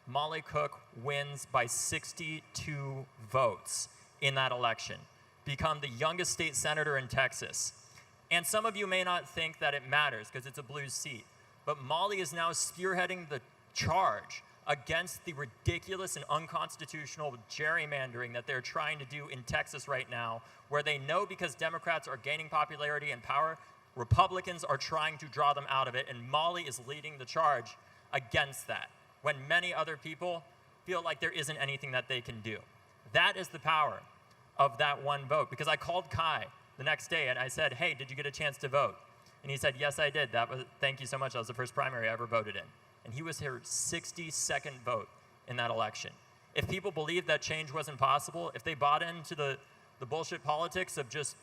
Molly Cook wins by 62 votes in that election, become the youngest state senator in Texas. And some of you may not think that it matters because it's a blue seat, but Molly is now spearheading the charge against the ridiculous and unconstitutional gerrymandering that they're trying to do in Texas right now, where they know because Democrats are gaining popularity and power, Republicans are trying to draw them out of it, and Molly is leading the charge against that, when many other people feel like there isn't anything that they can do. That is the power of that one vote, because I called Kai the next day and I said, hey, did you get a chance to vote? And he said, yes, I did. Thank you so much. That was the first primary I ever voted in. And he was her 62nd vote in that election. If people believed that change wasn't possible, if they bought into the bullshit politics of just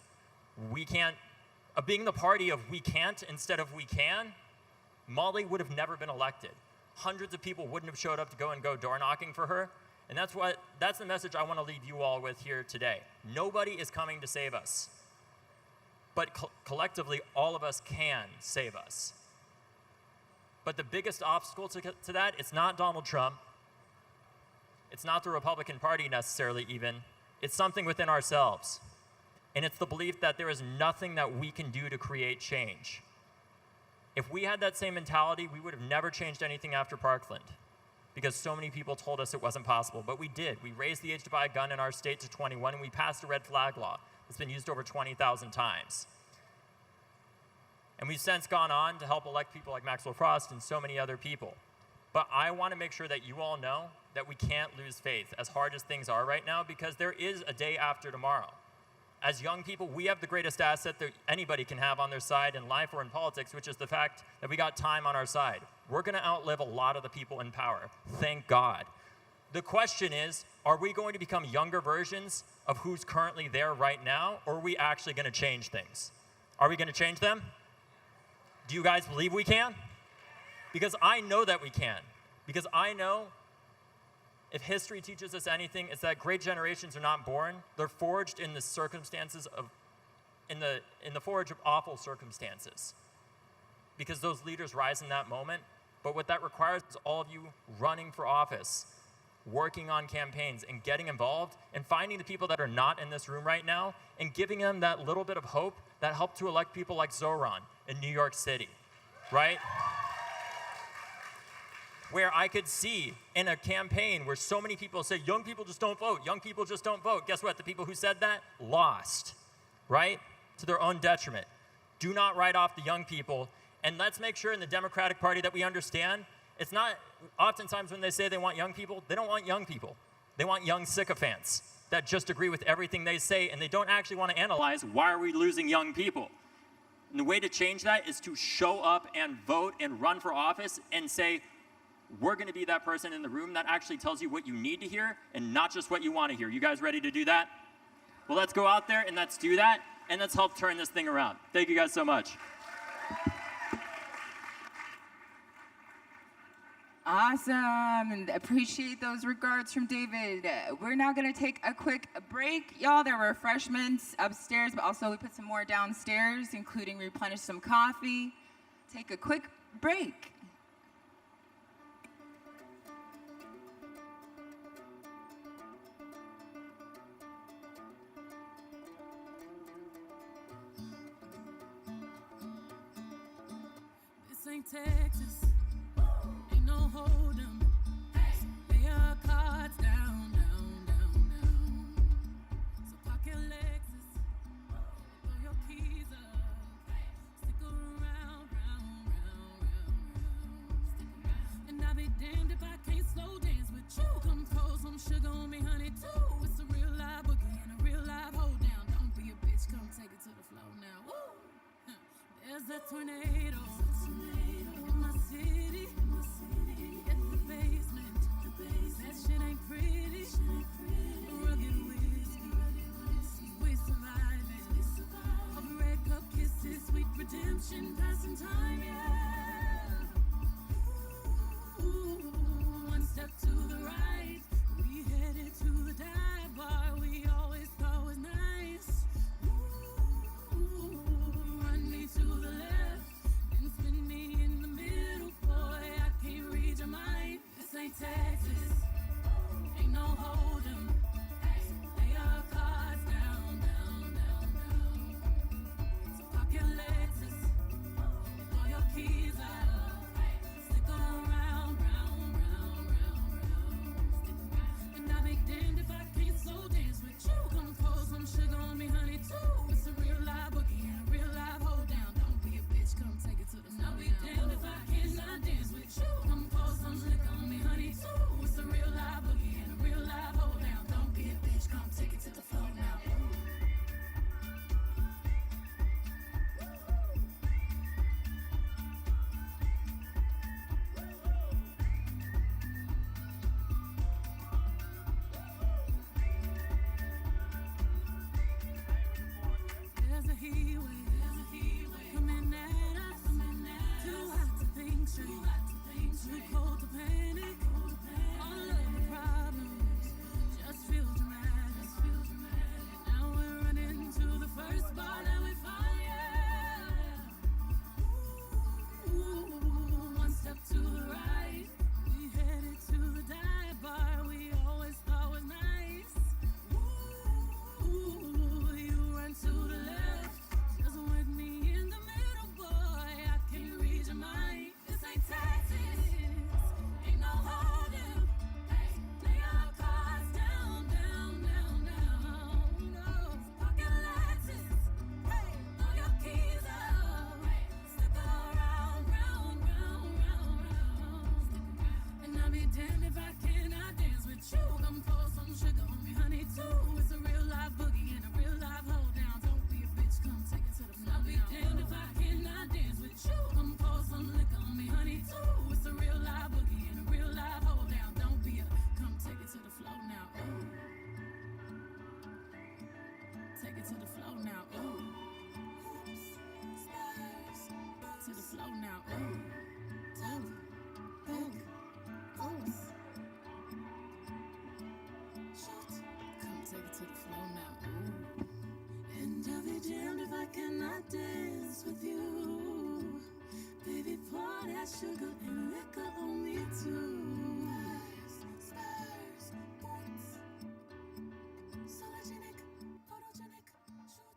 of being the party of we can't instead of we can, Molly would have never been elected. Hundreds of people wouldn't have showed up to go door knocking for her. And that's the message I want to leave you all with here today. Nobody is coming to save us. But collectively, all of us can save us. But the biggest obstacle to that, it's not Donald Trump. It's not the Republican Party necessarily even. It's something within ourselves. And it's the belief that there is nothing that we can do to create change. If we had that same mentality, we would have never changed anything after Parkland, because so many people told us it wasn't possible. But we did. We raised the age to buy a gun in our state to 21, and we passed a red flag law that's been used over 20,000 times. And we've since gone on to help elect people like Maxwell Frost and so many other people. But I want to make sure that you all know that we can't lose faith, as hard as things are right now, because there is a day after tomorrow. As young people, we have the greatest asset that anybody can have on their side in life or in politics, which is the fact that we got time on our side. We're going to outlive a lot of the people in power. Thank God. The question is, are we going to become younger versions of who's currently there right now, or are we actually going to change things? Are we going to change them? Do you guys believe we can? Because I know that we can. Because I know if history teaches us anything, it's that great generations are not born. They're forged in the circumstances in the forge of awful circumstances. Because those leaders rise in that moment. But what that requires is all of you running for office, working on campaigns, and getting involved, and finding the people that are not in this room right now, and giving them that little bit of hope that helped to elect people like Zoran in New York City, right? Where I could see in a campaign where so many people say, young people just don't vote, young people just don't vote. Guess what? The people who said that lost, right? To their own detriment. Do not write off the young people. And let's make sure in the Democratic Party that we understand, it's not, oftentimes when they say they want young people, they don't want young people. They want young sycophants that just agree with everything they say, and they don't actually want to analyze, why are we losing young people? And the way to change that is to show up and vote and run for office and say, we're going to be that person in the room that actually tells you what you need to hear and not just what you want to hear. You guys ready to do that? Well, let's go out there and let's do that, and let's help turn this thing around. Thank you guys so much. Awesome, and appreciate those regards from David. We're now gonna take a quick break. Y'all, there were refreshments upstairs, but also we put some more downstairs, including replenish some coffee. Take a quick break. This ain't Texas, ain't no hold 'em. So lay your cards down, down, down, down. So park your Lexus, throw your keys up, stick around, round, round, round. And I'll be damned if I can't slow dance with you. Come pour some sugar on me, honey, too. It's a real live boogie and a real live hold down. Don't be a bitch, come take it to the floor now. Woo! There's a tornado in my city, in the basement. That shit ain't pretty. Rugged whiskey, we surviving. Over red cup kisses, sweet redemption, passing time, yeah. Ooh, one step to the right, we headed to the dive bar we always thought was nice. Ooh, run me to the left and spin me in the middle, boy. I can't read your mind. This ain't Texas, ain't no hold 'em. Lay your cards down, down, down, down. So park your Lexus, throw your keys out, stick around, round, round, round, round. And I'll be damned if I can't slow dance with you. Come pour some sugar on me, honey, too. It's a real live boogie and a real live hold down. Don't be a bitch, come take it to the floor. I'll be damned if I cannot dance with you. Come pour some liquor on me, honey, too. It's a real live boogie and a real live hold down. Don't be a bitch, come take it to the floor now. There's a heat wave coming at us. Too hot to think straight, too cold to panic. All of the problems just feel dramatic. Now we're running to the first bar that we find, yeah. Ooh, one step to the right, we headed to the dive bar we always thought was nice. Ooh, you run to the left, just with me in the middle, boy. I can't read your mind. This ain't Texas, ain't no hold 'em. Lay your cards down, down, down, down. No, park your Lexus, throw your keys up, stick around, round, round, round, round. And I'll be damned if I cannot dance with you. Come pour some sugar on me, honey, too. It's a real live boogie and a real live hold down. Don't be a bitch, come take it to the floor. I'll be damned if I cannot dance with you. Come pour some liquor on me, honey, too. It's a real live boogie and a real live hold down. Don't be a, come take it to the floor now. Ooh. Take it to the floor now. Ooh. Spurs. To the floor now. Ooh. Ooh. Ooh. Ooh. Shoot. Come take it to the floor now. Ooh. And I'll be damned if I cannot dance with you. Baby, pour that sugar and liquor on me too. Spurs, boots, sologenic, photogenic, shoot.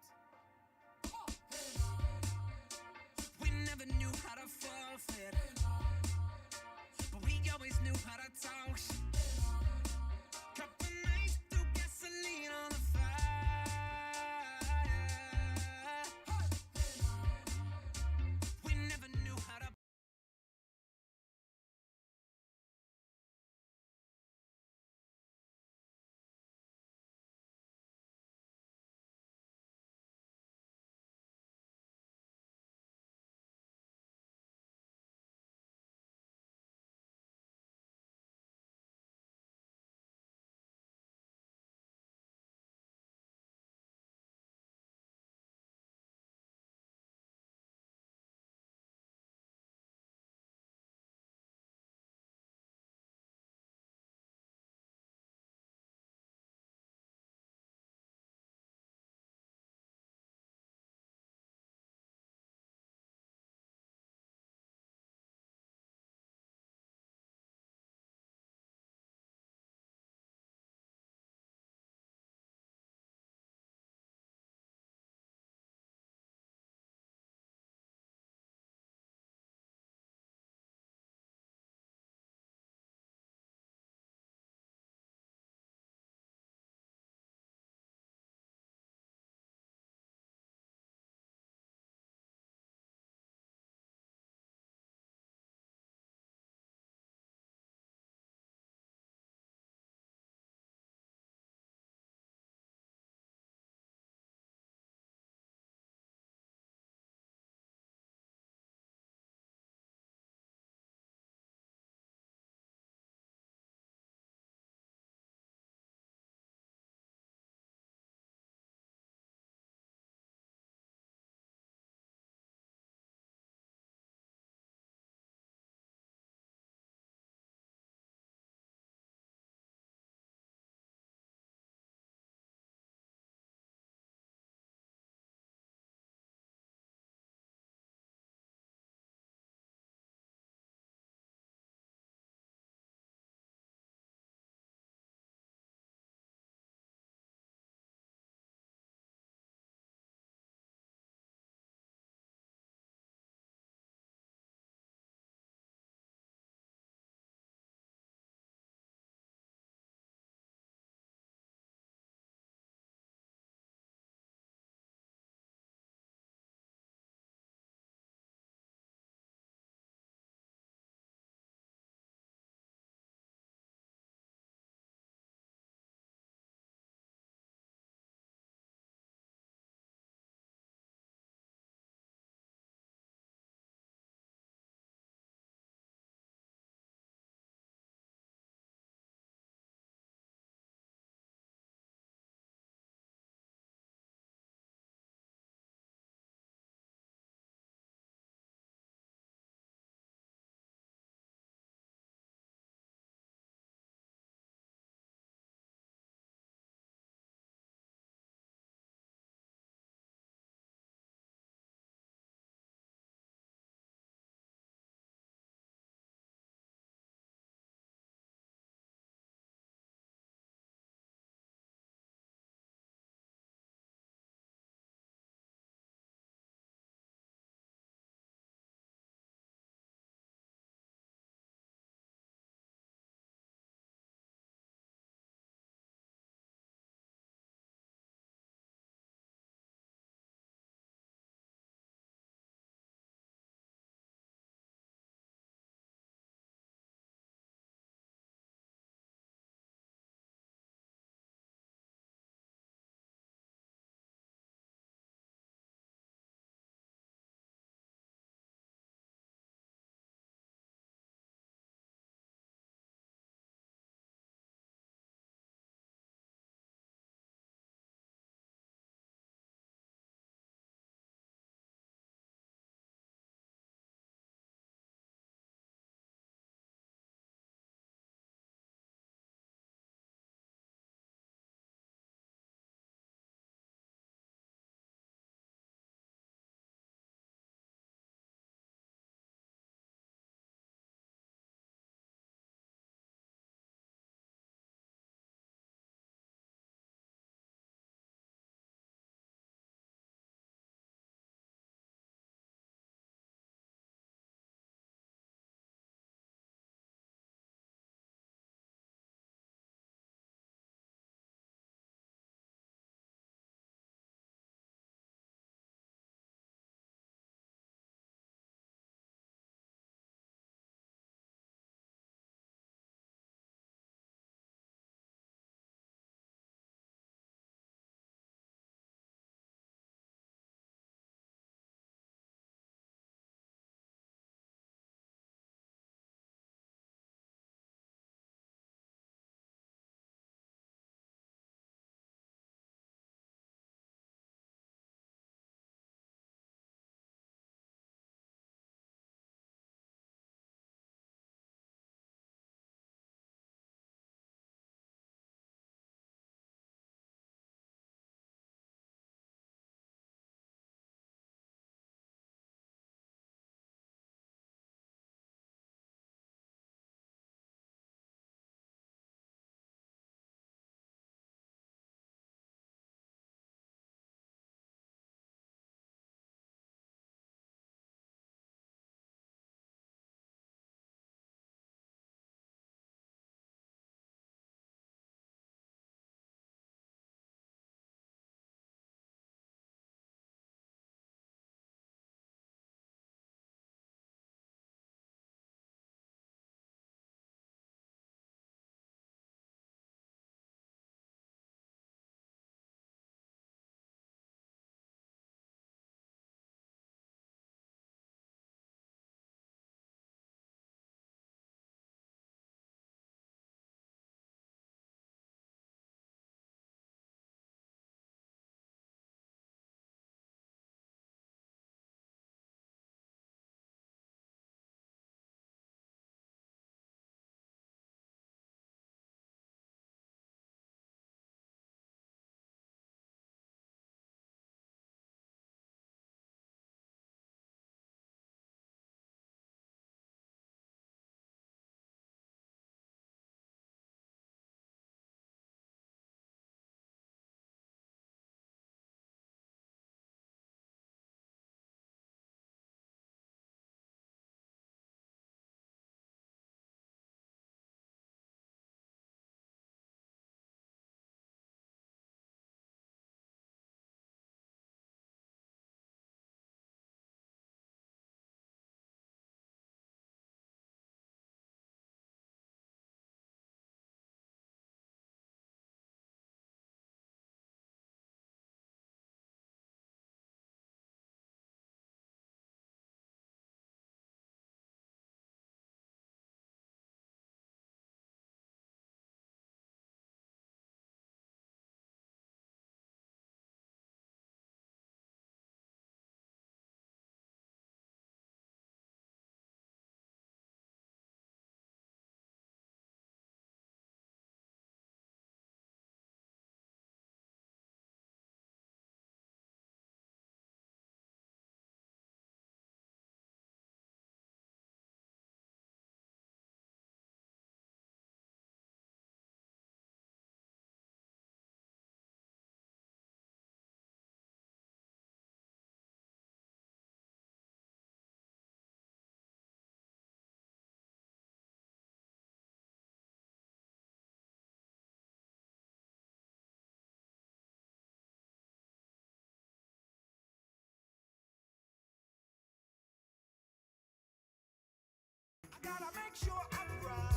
gotta make sure I'm right.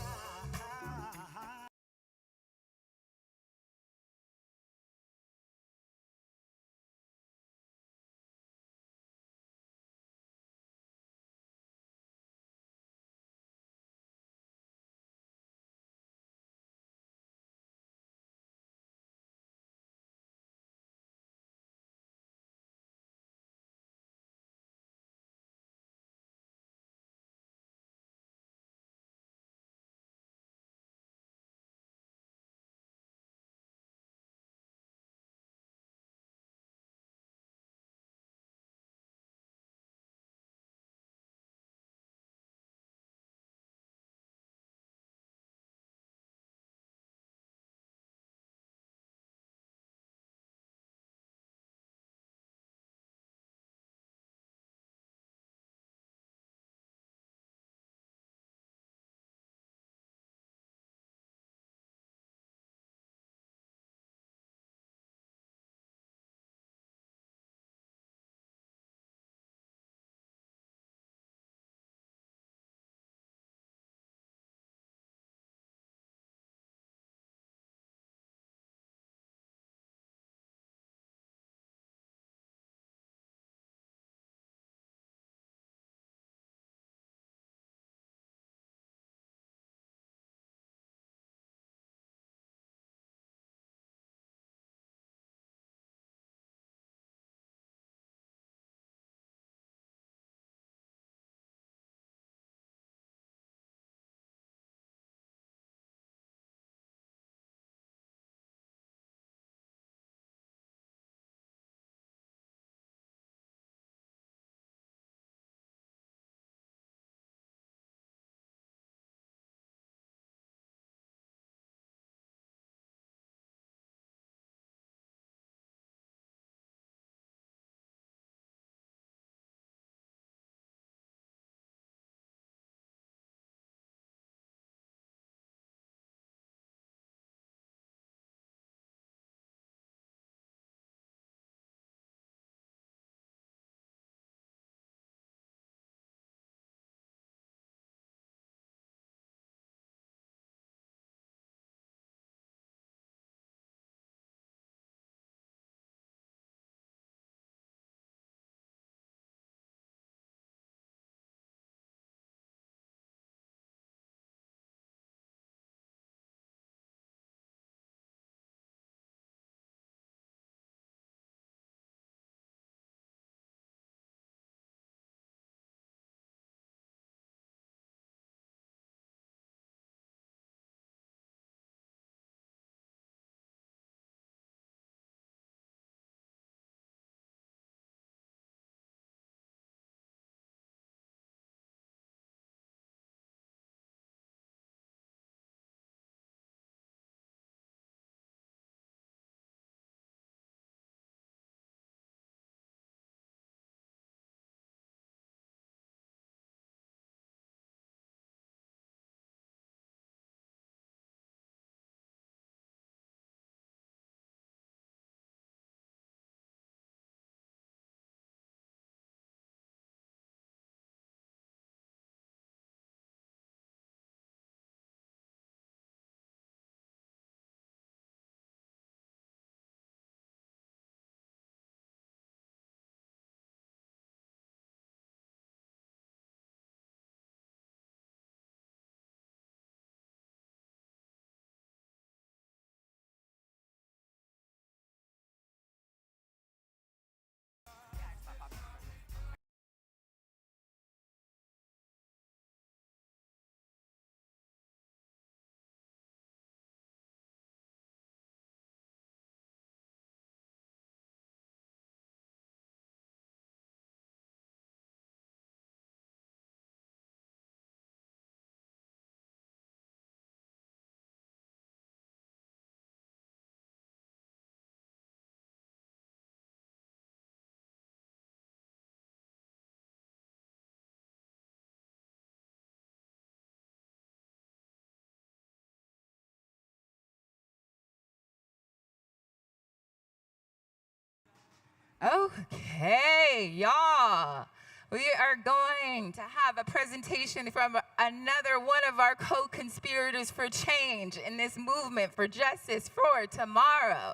Okay, y'all. We are going to have a presentation from another one of our co-conspirators for change in this movement for justice for tomorrow.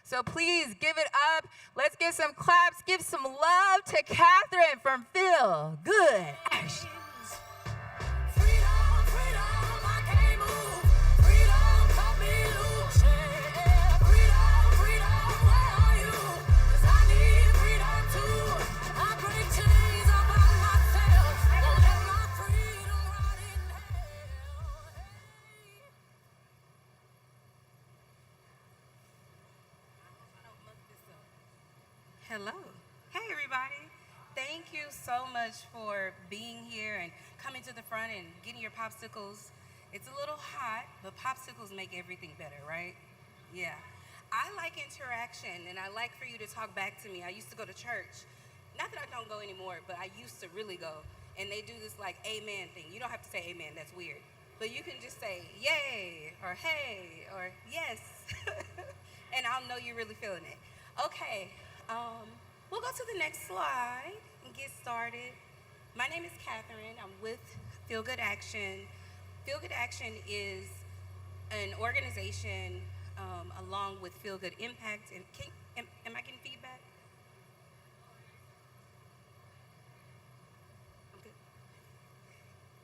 So please give it up. Let's give some claps, give some love to Catherine from Feel Good Action. Hello. Hey, everybody. Thank you so much for being here and coming to the front and getting your popsicles. It's a little hot, but popsicles make everything better, right? Yeah. I like interaction, and I like for you to talk back to me. I used to go to church. Not that I don't go anymore, but I used to really go. And they do this, like, amen thing. You don't have to say amen. That's weird. But you can just say, yay, or hey, or yes. And I'll know you're really feeling it. Okay. We'll go to the next slide and get started. My name is Catherine. I'm with Feel Good Action. Feel Good Action is an organization along with Feel Good Impact. And am I getting feedback? I'm good.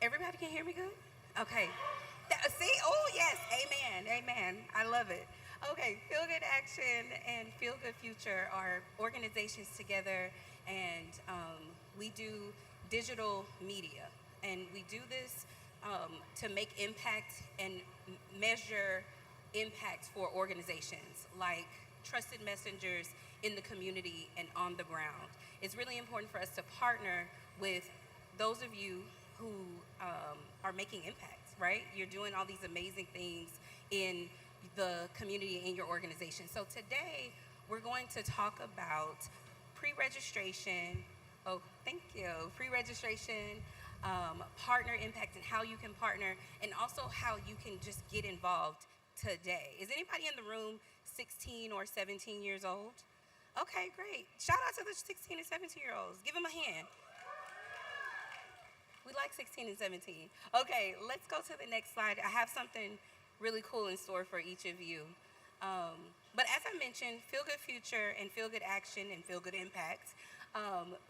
Everybody can hear me good? Okay. See? Oh, yes. Amen. Amen. I love it. Okay, Feel Good Action and Feel Good Future are organizations together, and we do digital media. And we do this to make impact and measure impact for organizations like trusted messengers in the community and on the ground. It's really important for us to partner with those of you who are making impact, right? You're doing all these amazing things in the community in your organization. So today, we're going to talk about pre-registration. Oh, thank you. Pre-registration, partner impact and how you can partner, and also how you can just get involved today. Is anybody in the room 16 or 17 years old? Okay, great. Shout out to the 16 and 17-year-olds. Give them a hand. We like 16 and 17. Okay, let's go to the next slide. I have something really cool in store for each of you. But as I mentioned, Feel Good Future and Feel Good Action and Feel Good Impact,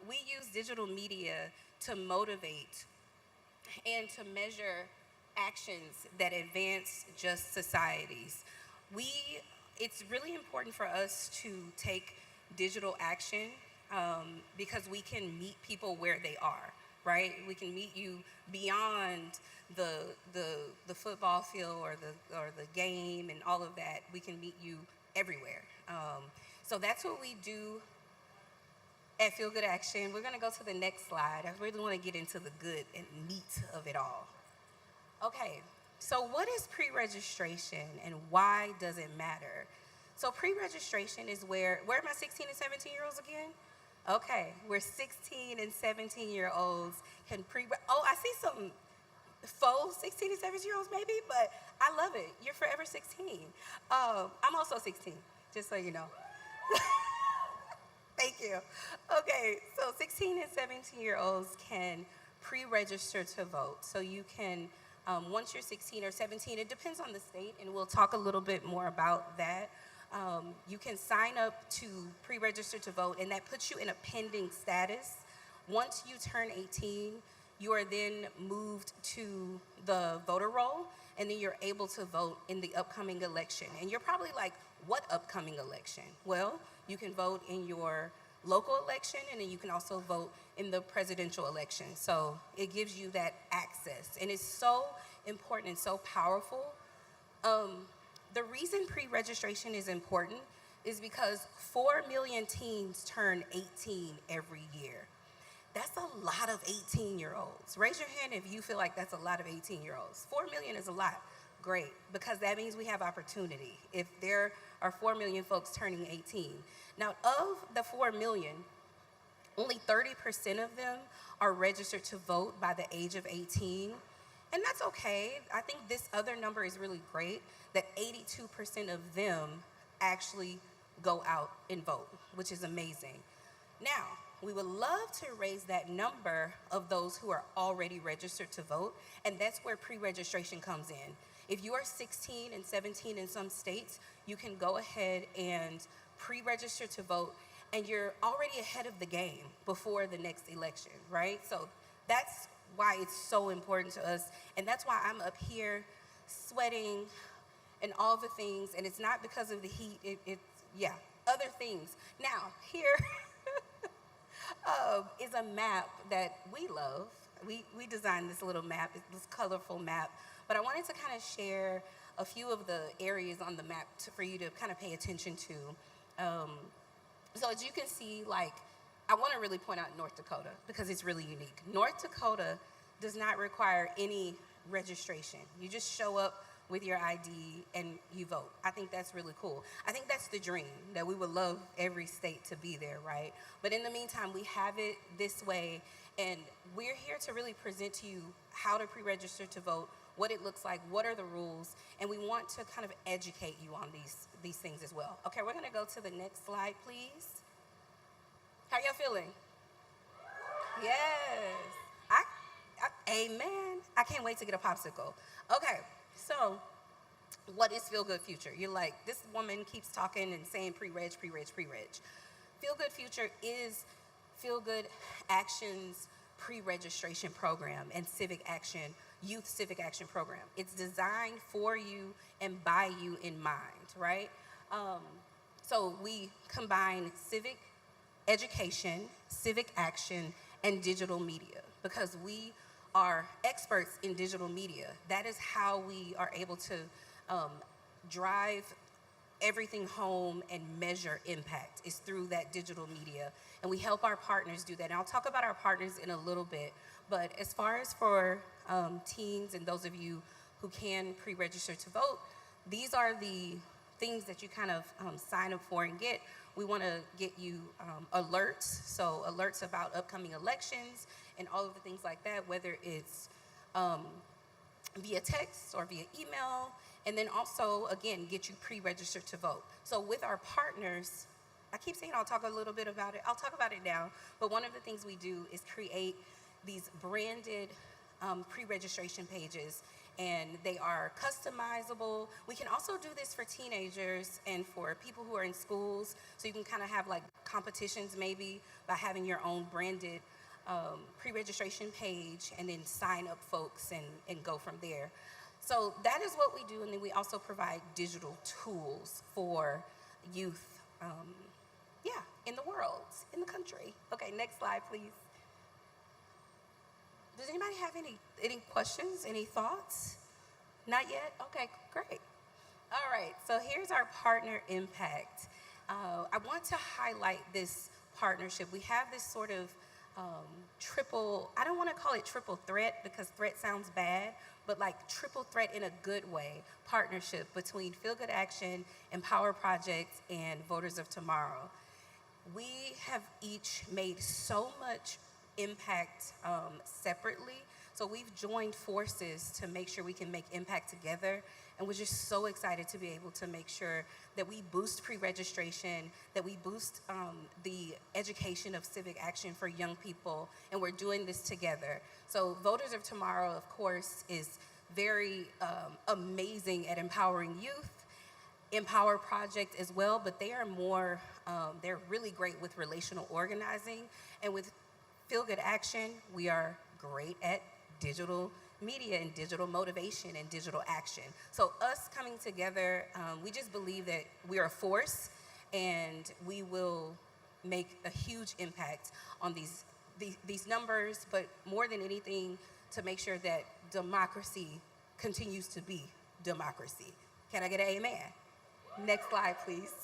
we use digital media to motivate and to measure actions that advance just societies. It's really important for us to take digital action because we can meet people where they are, right? We can meet you beyond the football field or the game and all of that. We can meet you everywhere. So that's what we do at Feel Good Action. We're gonna go to the next slide. I really wanna get into the good and meat of it all. Okay, so what is pre-registration and why does it matter? So pre-registration is where are my 16 and 17-year-olds again? Okay, where 16 and 17-year-olds can I see some faux 16 and 17-year-olds maybe, but I love it. You're forever 16. I'm also 16, just so you know. Thank you. Okay, so 16 and 17-year-olds can pre-register to vote. So you can, once you're 16 or 17, it depends on the state, and we'll talk a little bit more about that. You can sign up to pre-register to vote, and that puts you in a pending status. Once you turn 18, you are then moved to the voter roll, and then you're able to vote in the upcoming election. And you're probably like, what upcoming election? Well, you can vote in your local election, and then you can also vote in the presidential election. So it gives you that access, and it's so important and so powerful. The reason pre-registration is important is because 4 million teens turn 18 every year. That's a lot of 18-year-olds. Raise your hand if you feel like that's a lot of 18-year-olds. 4 million is a lot. Great, because that means we have opportunity. If there are 4 million folks turning 18. Now, of the 4 million, only 30% of them are registered to vote by the age of 18. And that's okay. I think this other number is really great, that 82% of them actually go out and vote, which is amazing. Now, we would love to raise that number of those who are already registered to vote, and that's where pre-registration comes in. If you are 16 and 17 in some states, you can go ahead and pre-register to vote, and you're already ahead of the game before the next election, right? So that's why it's so important to us, and that's why I'm up here sweating and all the things, and it's not because of the heat, it's other things. Now, here is a map that we love. We designed this little map, this colorful map, but I wanted to kind of share a few of the areas on the map for you to kind of pay attention to. So as you can see, like, I want to really point out North Dakota because it's really unique. North Dakota does not require any registration. You just show up with your ID and you vote. I think that's really cool. I think that's the dream, that we would love every state to be there, right? But in the meantime, we have it this way, and we're here to really present to you how to pre-register to vote, what it looks like, what are the rules, and we want to kind of educate you on these things as well. Okay, we're gonna go to the next slide, please. How y'all feeling? Yes. Amen. I can't wait to get a popsicle. Okay, so what is Feel Good Future? You're like, this woman keeps talking and saying pre-reg, pre-reg, pre-reg. Feel Good Future is Feel Good Action's pre-registration program and youth civic action program. It's designed for you and by you in mind, right? So we combine civic education, civic action, and digital media because we are experts in digital media. That is how we are able to drive everything home and measure impact, is through that digital media. And we help our partners do that. And I'll talk about our partners in a little bit, but as far as for teens and those of you who can pre-register to vote, these are the things that you kind of sign up for and get. We want to get you alerts, so alerts about upcoming elections and all of the things like that, whether it's via text or via email, and then also, again, get you pre-registered to vote. So with our partners, I keep saying I'll talk a little bit about it. I'll talk about it now, but one of the things we do is create these branded pre-registration pages, and they are customizable. We can also do this for teenagers and for people who are in schools, so you can kind of have like competitions maybe by having your own branded pre-registration page and then sign up folks and go from there. So that is what we do, and then we also provide digital tools for youth, in the world, in the country. Okay, next slide, please. Does anybody have any questions, any thoughts? Not yet? Okay, great. All right, so here's our partner impact. I want to highlight this partnership. We have this sort of triple, I don't want to call it triple threat because threat sounds bad, but like triple threat in a good way, partnership between Feel Good Action, Empower Projects, and Voters of Tomorrow. We have each made so much impact separately, so we've joined forces to make sure we can make impact together, and we're just so excited to be able to make sure that we boost pre-registration, that we boost the education of civic action for young people, and we're doing this together. So Voters of Tomorrow, of course, is very amazing at empowering youth, Empower Project as well, but they are more, they're really great with relational organizing, and with Feel Good Action, we are great at digital media and digital motivation and digital action. So us coming together, we just believe that we are a force and we will make a huge impact on these numbers, but more than anything, to make sure that democracy continues to be democracy. Can I get an amen? Next slide, please.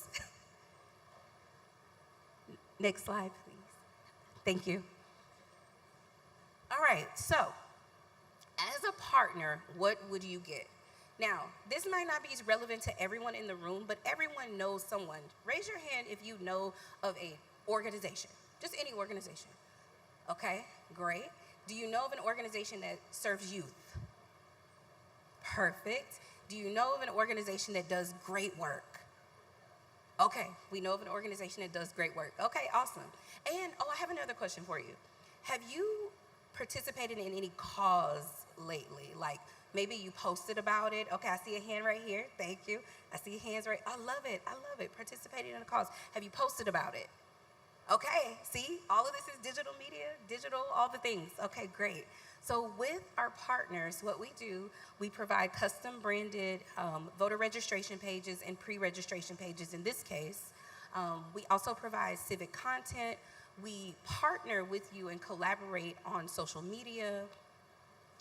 Next slide, please. Thank you. All right, so as a partner, what would you get? Now, this might not be as relevant to everyone in the room, but everyone knows someone. Raise your hand if you know of an organization, just any organization. Okay, great. Do you know of an organization that serves youth? Perfect. Do you know of an organization that does great work? Okay, we know of an organization that does great work. Okay, awesome. And, I have another question for you. Have you participated in any cause lately? Like, maybe you posted about it. Okay, I see a hand right here. Thank you. I see hands right. I love it. I love it. Participating in a cause. Have you posted about it? Okay, see, all of this is digital media, digital, all the things. Okay, great. So with our partners, what we do, we provide custom branded voter registration pages and pre-registration pages in this case. We also provide civic content. We partner with you and collaborate on social media,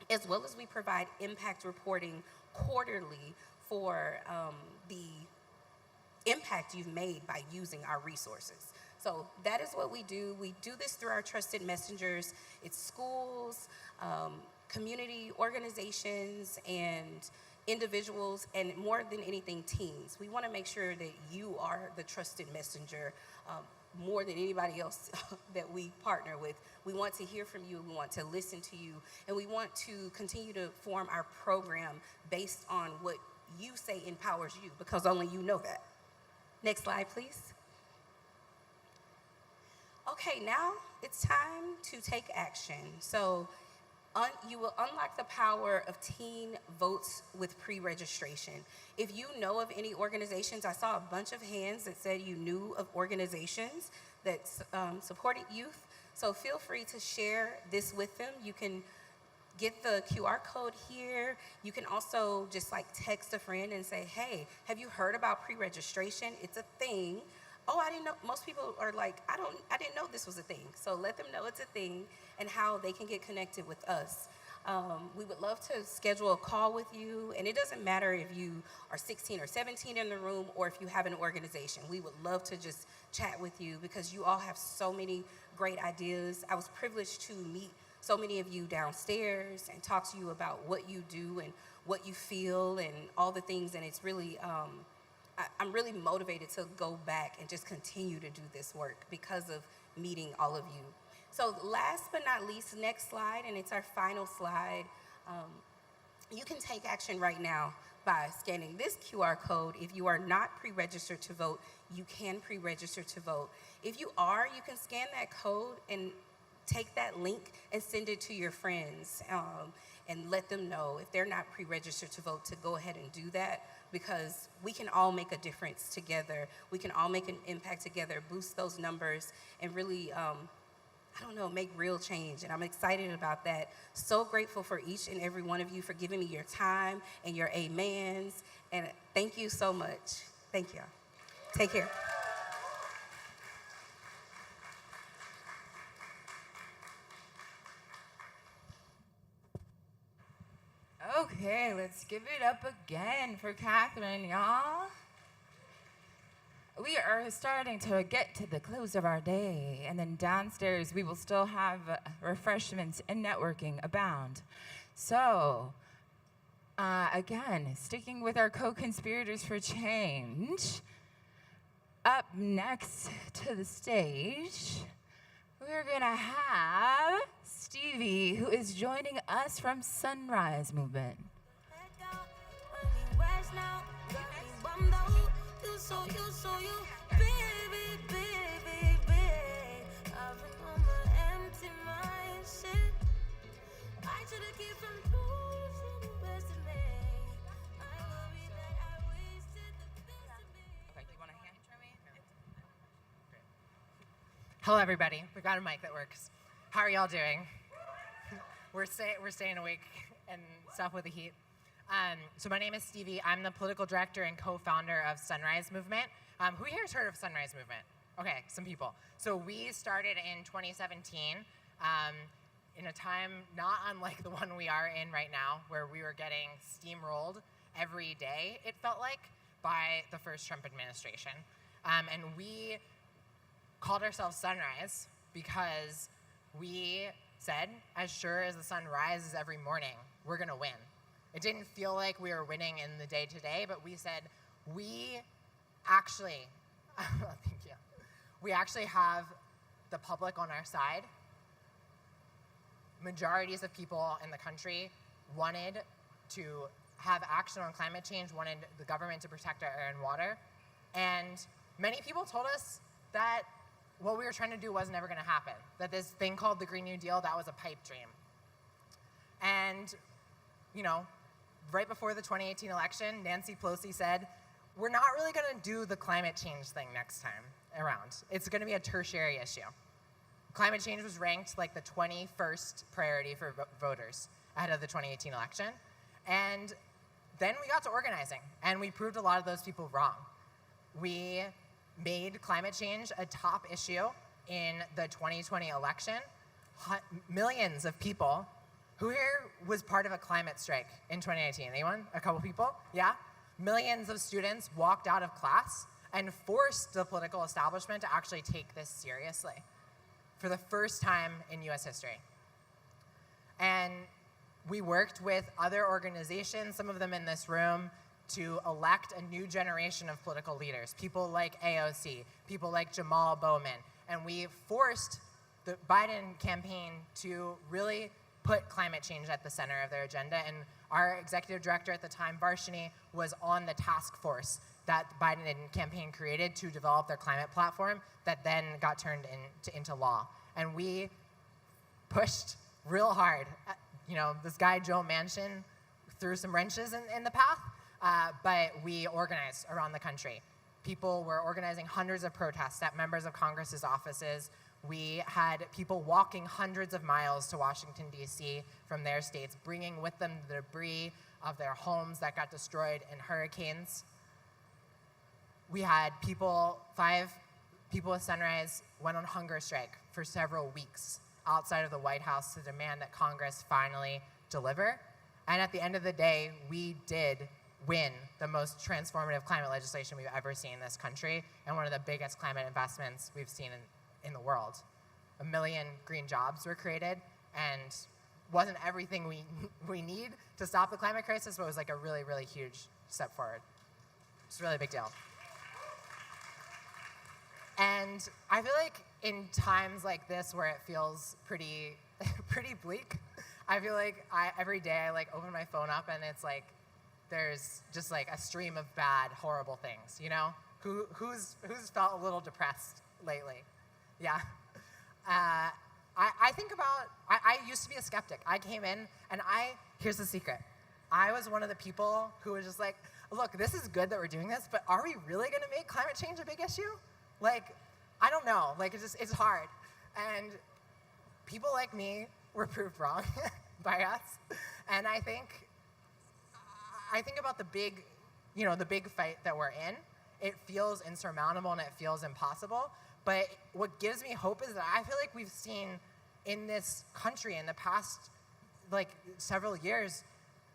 as well as we provide impact reporting quarterly for the impact you've made by using our resources. So that is what we do. We do this through our trusted messengers. It's schools, community organizations, and individuals, and more than anything, teens. We want to make sure that you are the trusted messenger more than anybody else that we partner with. We want to hear from you. We want to listen to you. And we want to continue to form our program based on what you say empowers you, because only you know that. Next slide, please. Okay, now it's time to take action. So you will unlock the power of teen votes with pre-registration. If you know of any organizations, I saw a bunch of hands that said you knew of organizations that supported youth. So feel free to share this with them. You can get the QR code here. You can also just like text a friend and say, hey, have you heard about pre-registration? It's a thing. Oh, I didn't know. Most people are like, I didn't know this was a thing. So let them know it's a thing and how they can get connected with us. We would love to schedule a call with you, and it doesn't matter if you are 16 or 17 in the room or if you have an organization. We would love to just chat with you because you all have so many great ideas. I was privileged to meet so many of you downstairs and talk to you about what you do and what you feel and all the things, and it's really, I'm really motivated to go back and just continue to do this work because of meeting all of you. So last but not least, next slide, and it's our final slide. You can take action right now by scanning this QR code. If you are not pre-registered to vote, you can pre-register to vote. If you are, you can scan that code and take that link and send it to your friends and let them know if they're not pre-registered to vote to go ahead and do that, because we can all make a difference together. We can all make an impact together, boost those numbers, and really, I don't know, make real change. And I'm excited about that. So grateful for each and every one of you for giving me your time and your amens. And thank you so much. Thank you. Take care. Okay, let's give it up again for Catherine, y'all. We are starting to get to the close of our day, and then downstairs we will still have refreshments and networking abound. So, again, sticking with our co-conspirators for change, up next to the stage, we're gonna have Stevie, who is joining us from Sunrise Movement. Hello, everybody. We got a mic that works. How are y'all doing? We're staying awake and stuff with the heat. So my name is Stevie. I'm the political director and co-founder of Sunrise Movement. Who here has heard of Sunrise Movement? Okay, some people. So we started in 2017 in a time not unlike the one we are in right now, where we were getting steamrolled every day, it felt like, by the first Trump administration. And we called ourselves Sunrise because we said, as sure as the sun rises every morning, we're gonna win. It didn't feel like we were winning in the day-to-day, but we said, we actually, thank you. We actually have the public on our side. Majorities of people in the country wanted to have action on climate change, wanted the government to protect our air and water, and many people told us that what we were trying to do was never going to happen, that this thing called the Green New Deal, that was a pipe dream. And, you know, right before the 2018 election, Nancy Pelosi said, we're not really going to do the climate change thing next time around. It's going to be a tertiary issue. Climate change was ranked like the 21st priority for voters ahead of the 2018 election. And then we got to organizing, and we proved a lot of those people wrong. We made climate change a top issue in the 2020 election. Millions of people. Who here was part of a climate strike in 2019? Anyone? A couple people? Yeah? Millions of students walked out of class and forced the political establishment to actually take this seriously for the first time in US history. And we worked with other organizations, some of them in this room, to elect a new generation of political leaders, people like AOC, people like Jamal Bowman, and we forced the Biden campaign to really put climate change at the center of their agenda, and our executive director at the time, Varshini, was on the task force that the Biden campaign created to develop their climate platform that then got turned into law. And we pushed real hard. You know, this guy, Joe Manchin, threw some wrenches in the path, but we organized around the country. People were organizing hundreds of protests at members of Congress's offices. We had people walking hundreds of miles to Washington, D.C. from their states, bringing with them the debris of their homes that got destroyed in hurricanes. We had people, 5 people with Sunrise went on hunger strike for several weeks outside of the White House to demand that Congress finally deliver. And at the end of the day, we did win the most transformative climate legislation we've ever seen in this country, and one of the biggest climate investments we've seen in the world. 1 million green jobs were created, and wasn't everything we need to stop the climate crisis, but it was like a really, really huge step forward. It's a really big deal. And I feel like in times like this where it feels pretty bleak, I feel like every day I like open my phone up and it's like there's just like a stream of bad, horrible things, you know? Who's felt a little depressed lately? Yeah. I think about, I used to be a skeptic. I came in and here's the secret. I was one of the people who was just like, look, this is good that we're doing this, but are we really gonna make climate change a big issue? Like, I don't know, like it's hard. And people like me were proved wrong by us. And I think about the big fight that we're in. It feels insurmountable and it feels impossible. But what gives me hope is that I feel like we've seen in this country in the past like several years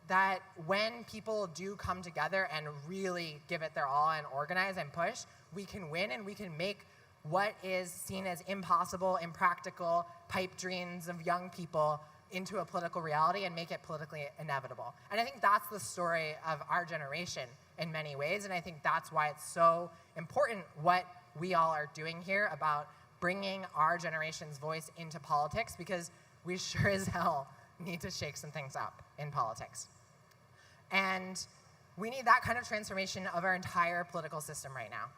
that when people do come together and really give it their all and organize and push, we can win and we can make what is seen as impossible, impractical, pipe dreams of young people into a political reality and make it politically inevitable. And I think that's the story of our generation in many ways, and I think that's why it's so important what we all are doing here about bringing our generation's voice into politics, because we sure as hell need to shake some things up in politics. And we need that kind of transformation of our entire political system right now.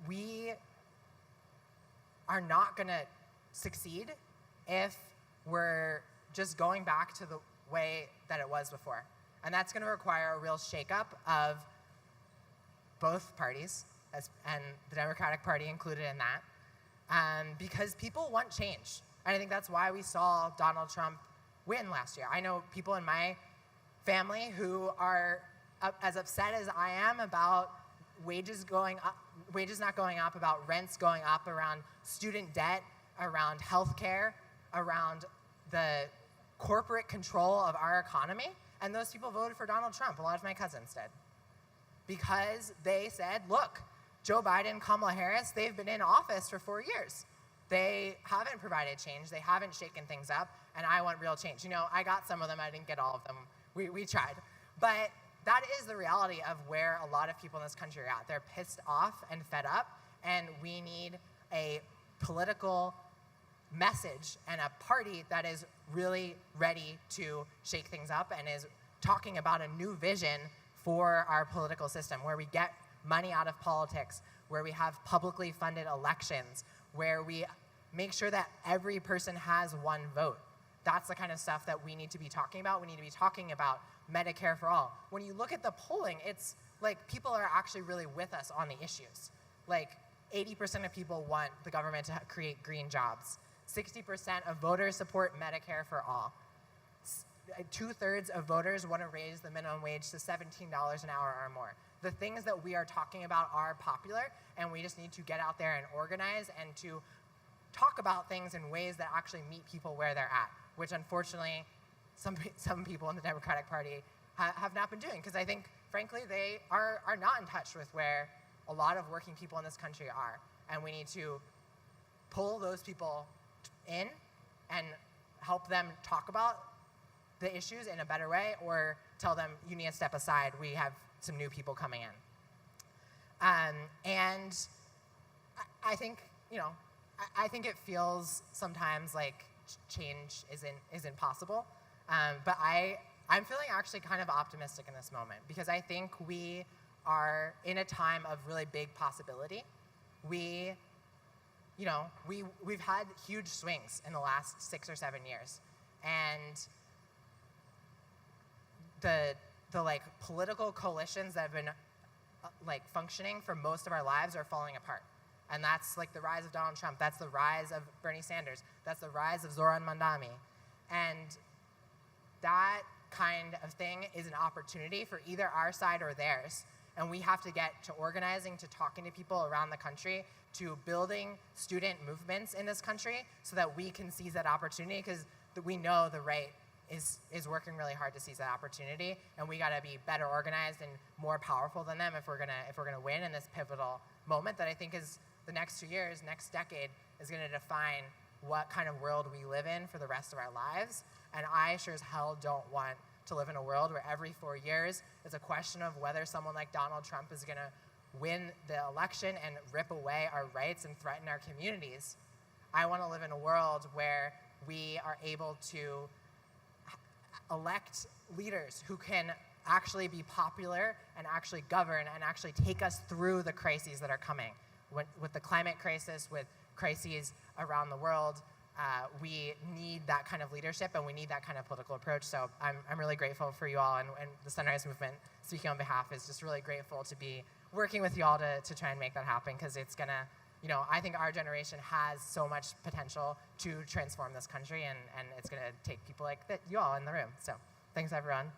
We are not going to succeed if we're just going back to the way that it was before. And that's going to require a real shakeup of both parties, and the Democratic Party included in that, because people want change. And I think that's why we saw Donald Trump win last year. I know people in my family who are as upset as I am about wages not going up, about rents going up, around student debt, around healthcare, around the corporate control of our economy. And those people voted for Donald Trump. A lot of my cousins did. Because they said, look, Joe Biden, Kamala Harris, they've been in office for 4 years. They haven't provided change. They haven't shaken things up. And I want real change. You know, I got some of them. I didn't get all of them. We tried. But that is the reality of where a lot of people in this country are at. They're pissed off and fed up, and we need a political message and a party that is really ready to shake things up and is talking about a new vision for our political system, where we get money out of politics, where we have publicly funded elections, where we make sure that every person has one vote. That's the kind of stuff that we need to be talking about. We need to be talking about Medicare for all. When you look at the polling, it's like people are actually really with us on the issues. Like 80% of people want the government to create green jobs. 60% of voters support Medicare for all. 2/3 of voters want to raise the minimum wage to $17 an hour or more. The things that we are talking about are popular, and we just need to get out there and organize and to talk about things in ways that actually meet people where they're at, which unfortunately some people in the Democratic Party have not been doing, because I think, frankly, they are not in touch with where a lot of working people in this country are. And we need to pull those people in and help them talk about the issues in a better way, or tell them, you need to step aside, we have some new people coming in. And I think, I think it feels sometimes like change isn't possible. But I'm feeling actually kind of optimistic in this moment, because I think we are in a time of really big possibility. We've had huge swings in the last 6 or 7 years, and the like political coalitions that have been like functioning for most of our lives are falling apart. And that's like the rise of Donald Trump, that's the rise of Bernie Sanders, that's the rise of Zoran Mandami. And that kind of thing is an opportunity for either our side or theirs. And we have to get to organizing, to talking to people around the country, to building student movements in this country so that we can seize that opportunity, because we know the right is working really hard to seize that opportunity, and we gotta be better organized and more powerful than them if we're gonna win in this pivotal moment that I think is the next 2 years, next decade, is gonna define what kind of world we live in for the rest of our lives. And I sure as hell don't want to live in a world where every 4 years it's a question of whether someone like Donald Trump is gonna win the election and rip away our rights and threaten our communities. I wanna live in a world where we are able to elect leaders who can actually be popular and actually govern and actually take us through the crises that are coming. With the climate crisis, with crises around the world, we need that kind of leadership, and we need that kind of political approach. So I'm really grateful for you all, and the Sunrise Movement, speaking on behalf, is just really grateful to be working with you all to try and make that happen, because it's gonna, I think our generation has so much potential to transform this country, and it's gonna take people like you all in the room. So thanks, everyone.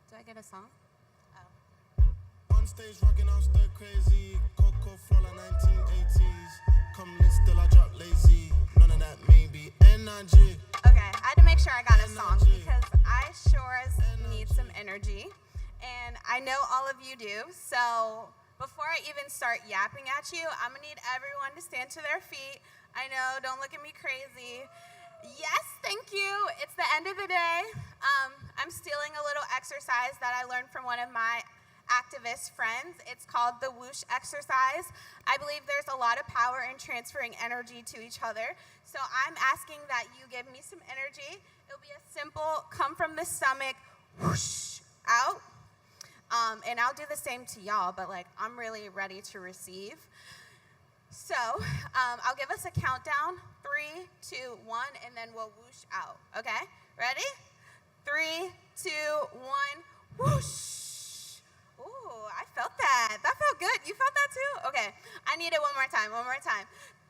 Do I get a song? On stage rocking out stir crazy, Coco flow like 1980s. Come lit still I drop lazy. None of that maybe energy. Okay, I had to make sure I got a song because I sure as need some energy, and I know all of you do. So before I even start yapping at you, I'm gonna need everyone to stand to their feet. I know, don't look at me crazy. Yes, thank you. It's the end of the day. I'm stealing a little exercise that I learned from one of my activist friends. It's called the whoosh exercise. I believe there's a lot of power in transferring energy to each other. So I'm asking that you give me some energy. It'll be a simple come from the stomach, whoosh, out. And I'll do the same to y'all, but I'm really ready to receive. So I'll give us a countdown, 3, 2, 1, and then we'll whoosh out. Okay, ready? 3, 2, 1, whoosh. Ooh, I felt that. That felt good. You felt that too? Okay, I need it one more time.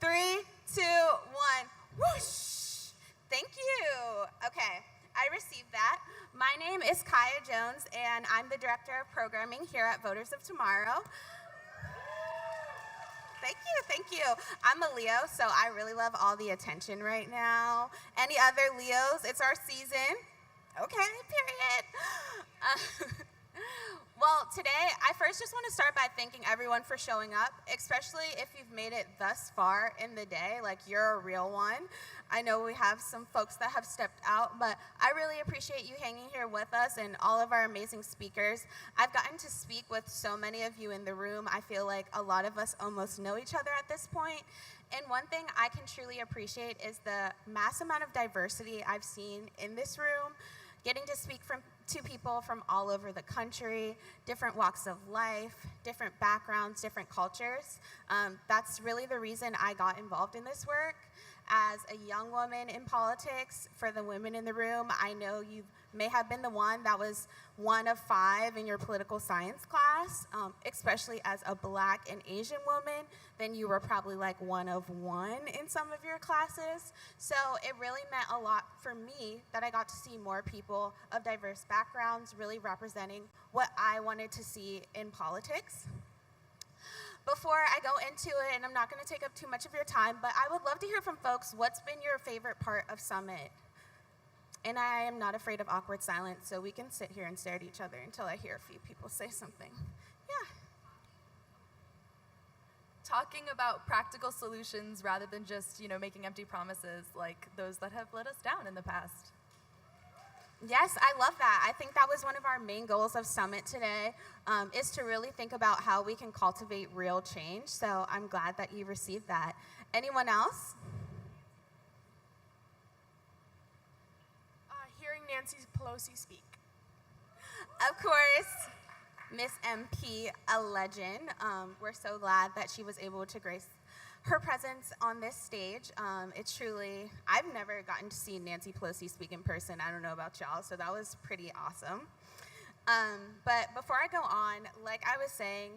3, 2, 1, whoosh. Thank you. Okay, I received that. My name is Kaya Jones, and I'm the Director of Programming here at Voters of Tomorrow. Thank you. I'm a Leo, so I really love all the attention right now. Any other Leos? It's our season. Okay, period. Well, today, I first just want to start by thanking everyone for showing up, especially if you've made it thus far in the day, like you're a real one. I know we have some folks that have stepped out, but I really appreciate you hanging here with us and all of our amazing speakers. I've gotten to speak with so many of you in the room. I feel like a lot of us almost know each other at this point. And one thing I can truly appreciate is the mass amount of diversity I've seen in this room, getting to speak to people from all over the country, different walks of life, different backgrounds, different cultures. That's really the reason I got involved in this work. As a young woman in politics, for the women in the room, I know you may have been the one that was one of 5 in your political science class, especially as a Black and Asian woman, then you were probably like one of 1 in some of your classes. So it really meant a lot for me that I got to see more people of diverse backgrounds really representing what I wanted to see in politics. Before I go into it, and I'm not going to take up too much of your time, but I would love to hear from folks, what's been your favorite part of Summit? And I am not afraid of awkward silence, so we can sit here and stare at each other until I hear a few people say something. Yeah. Talking about practical solutions rather than just, making empty promises like those that have let us down in the past. Yes, I love that. I think that was one of our main goals of Summit today, is to really think about how we can cultivate real change. So I'm glad that you received that. Anyone else? Hearing Nancy Pelosi speak. Of course, Miss MP, a legend. We're so glad that she was able to grace her presence on this stage. It's truly, I've never gotten to see Nancy Pelosi speak in person. I don't know about y'all, so that was pretty awesome. But before I go on, like I was saying,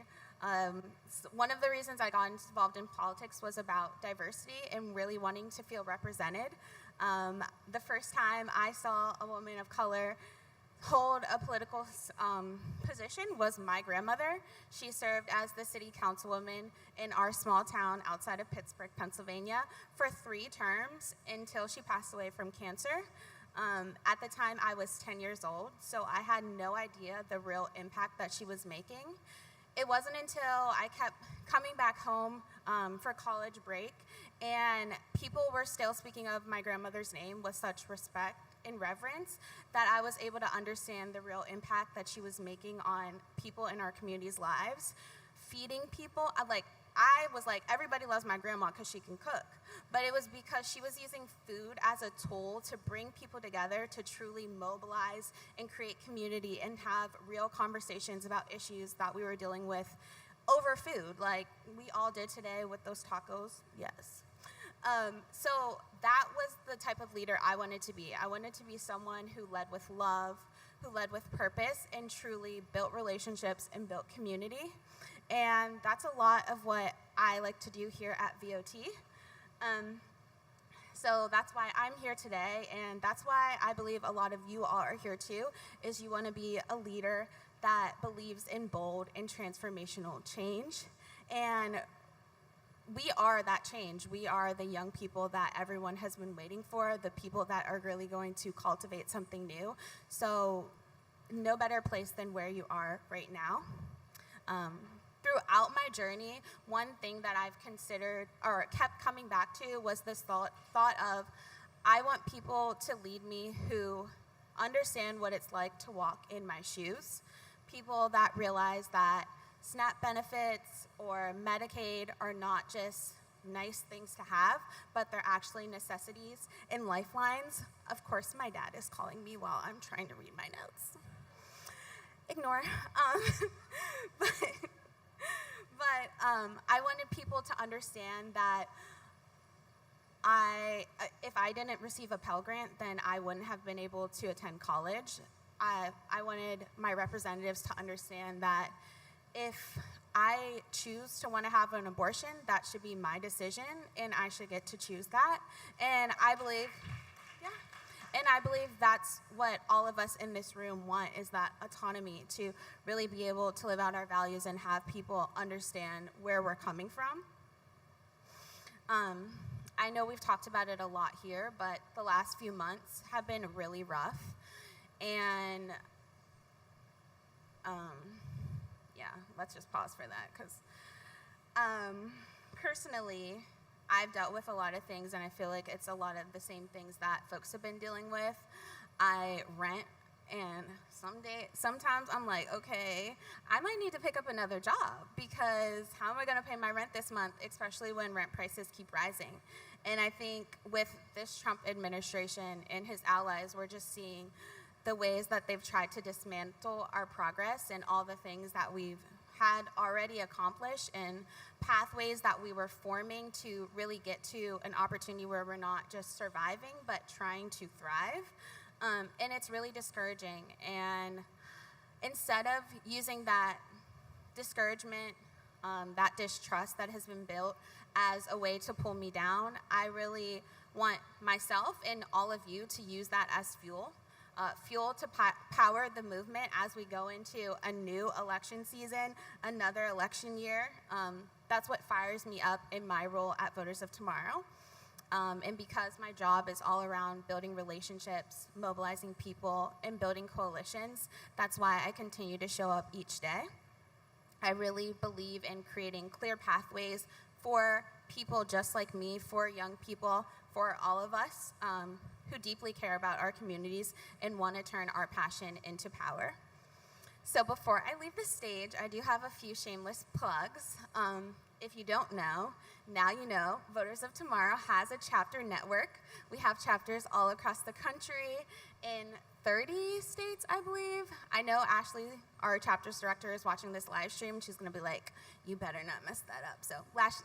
one of the reasons I got involved in politics was about diversity and really wanting to feel represented. The first time I saw a woman of color hold a political position was my grandmother. She served as the city councilwoman in our small town outside of Pittsburgh, Pennsylvania, for 3 terms until she passed away from cancer. At the time, I was 10 years old, so I had no idea the real impact that she was making. It wasn't until I kept coming back home for college break, and people were still speaking of my grandmother's name with such respect and reverence that I was able to understand the real impact that she was making on people in our community's lives. Feeding people, I was like, everybody loves my grandma because she can cook. But it was because she was using food as a tool to bring people together, to truly mobilize and create community and have real conversations about issues that we were dealing with over food, like we all did today with those tacos, yes. So that was the type of leader I wanted to be. I wanted to be someone who led with love, who led with purpose, and truly built relationships and built community. And that's a lot of what I like to do here at VOT. So that's why I'm here today, and that's why I believe a lot of you all are here too, is you want to be a leader that believes in bold and transformational change. And we are that change. We are the young people that everyone has been waiting for, the people that are really going to cultivate something new. So no better place than where you are right now. Throughout my journey, one thing that I've considered or kept coming back to was this thought of, I want people to lead me who understand what it's like to walk in my shoes. People that realize that SNAP benefits or Medicaid are not just nice things to have, but they're actually necessities and lifelines. Of course, my dad is calling me while I'm trying to read my notes. Ignore. But I wanted people to understand that if I didn't receive a Pell Grant, then I wouldn't have been able to attend college. I wanted my representatives to understand that if I choose to want to have an abortion, that should be my decision, and I should get to choose that. And I believe that's what all of us in this room want, is that autonomy to really be able to live out our values and have people understand where we're coming from. I know we've talked about it a lot here, but the last few months have been really rough. And let's just pause for that, because personally, I've dealt with a lot of things, and I feel like it's a lot of the same things that folks have been dealing with. I rent, and sometimes I'm like, okay, I might need to pick up another job, because how am I going to pay my rent this month, especially when rent prices keep rising? And I think with this Trump administration and his allies, we're just seeing the ways that they've tried to dismantle our progress and all the things that we've had already accomplished and pathways that we were forming to really get to an opportunity where we're not just surviving, but trying to thrive. And it's really discouraging. And instead of using that discouragement, that distrust that has been built as a way to pull me down, I really want myself and all of you to use that as fuel. Fuel to power the movement as we go into a new election season, another election year. That's what fires me up in my role at Voters of Tomorrow. And because my job is all around building relationships, mobilizing people, and building coalitions, that's why I continue to show up each day. I really believe in creating clear pathways for people just like me, for young people, for all of us who deeply care about our communities and want to turn our passion into power. So before I leave the stage, I do have a few shameless plugs. If you don't know, now you know, Voters of Tomorrow has a chapter network. We have chapters all across the country in 30 states, I believe. I know Ashley, our chapters director, is watching this live stream. She's going to be like, you better not mess that up. So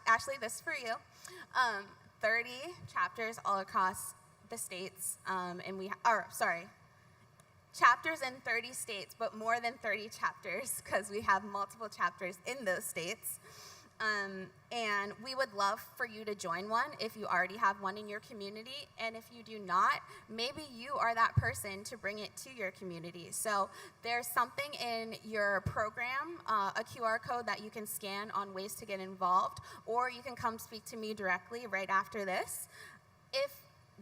Ashley, this is for you. 30 chapters all across the states, chapters in 30 states, but more than 30 chapters, because we have multiple chapters in those states. And we would love for you to join one if you already have one in your community. And if you do not, maybe you are that person to bring it to your community. So there's something in your program, a QR code that you can scan on ways to get involved, or you can come speak to me directly right after this. If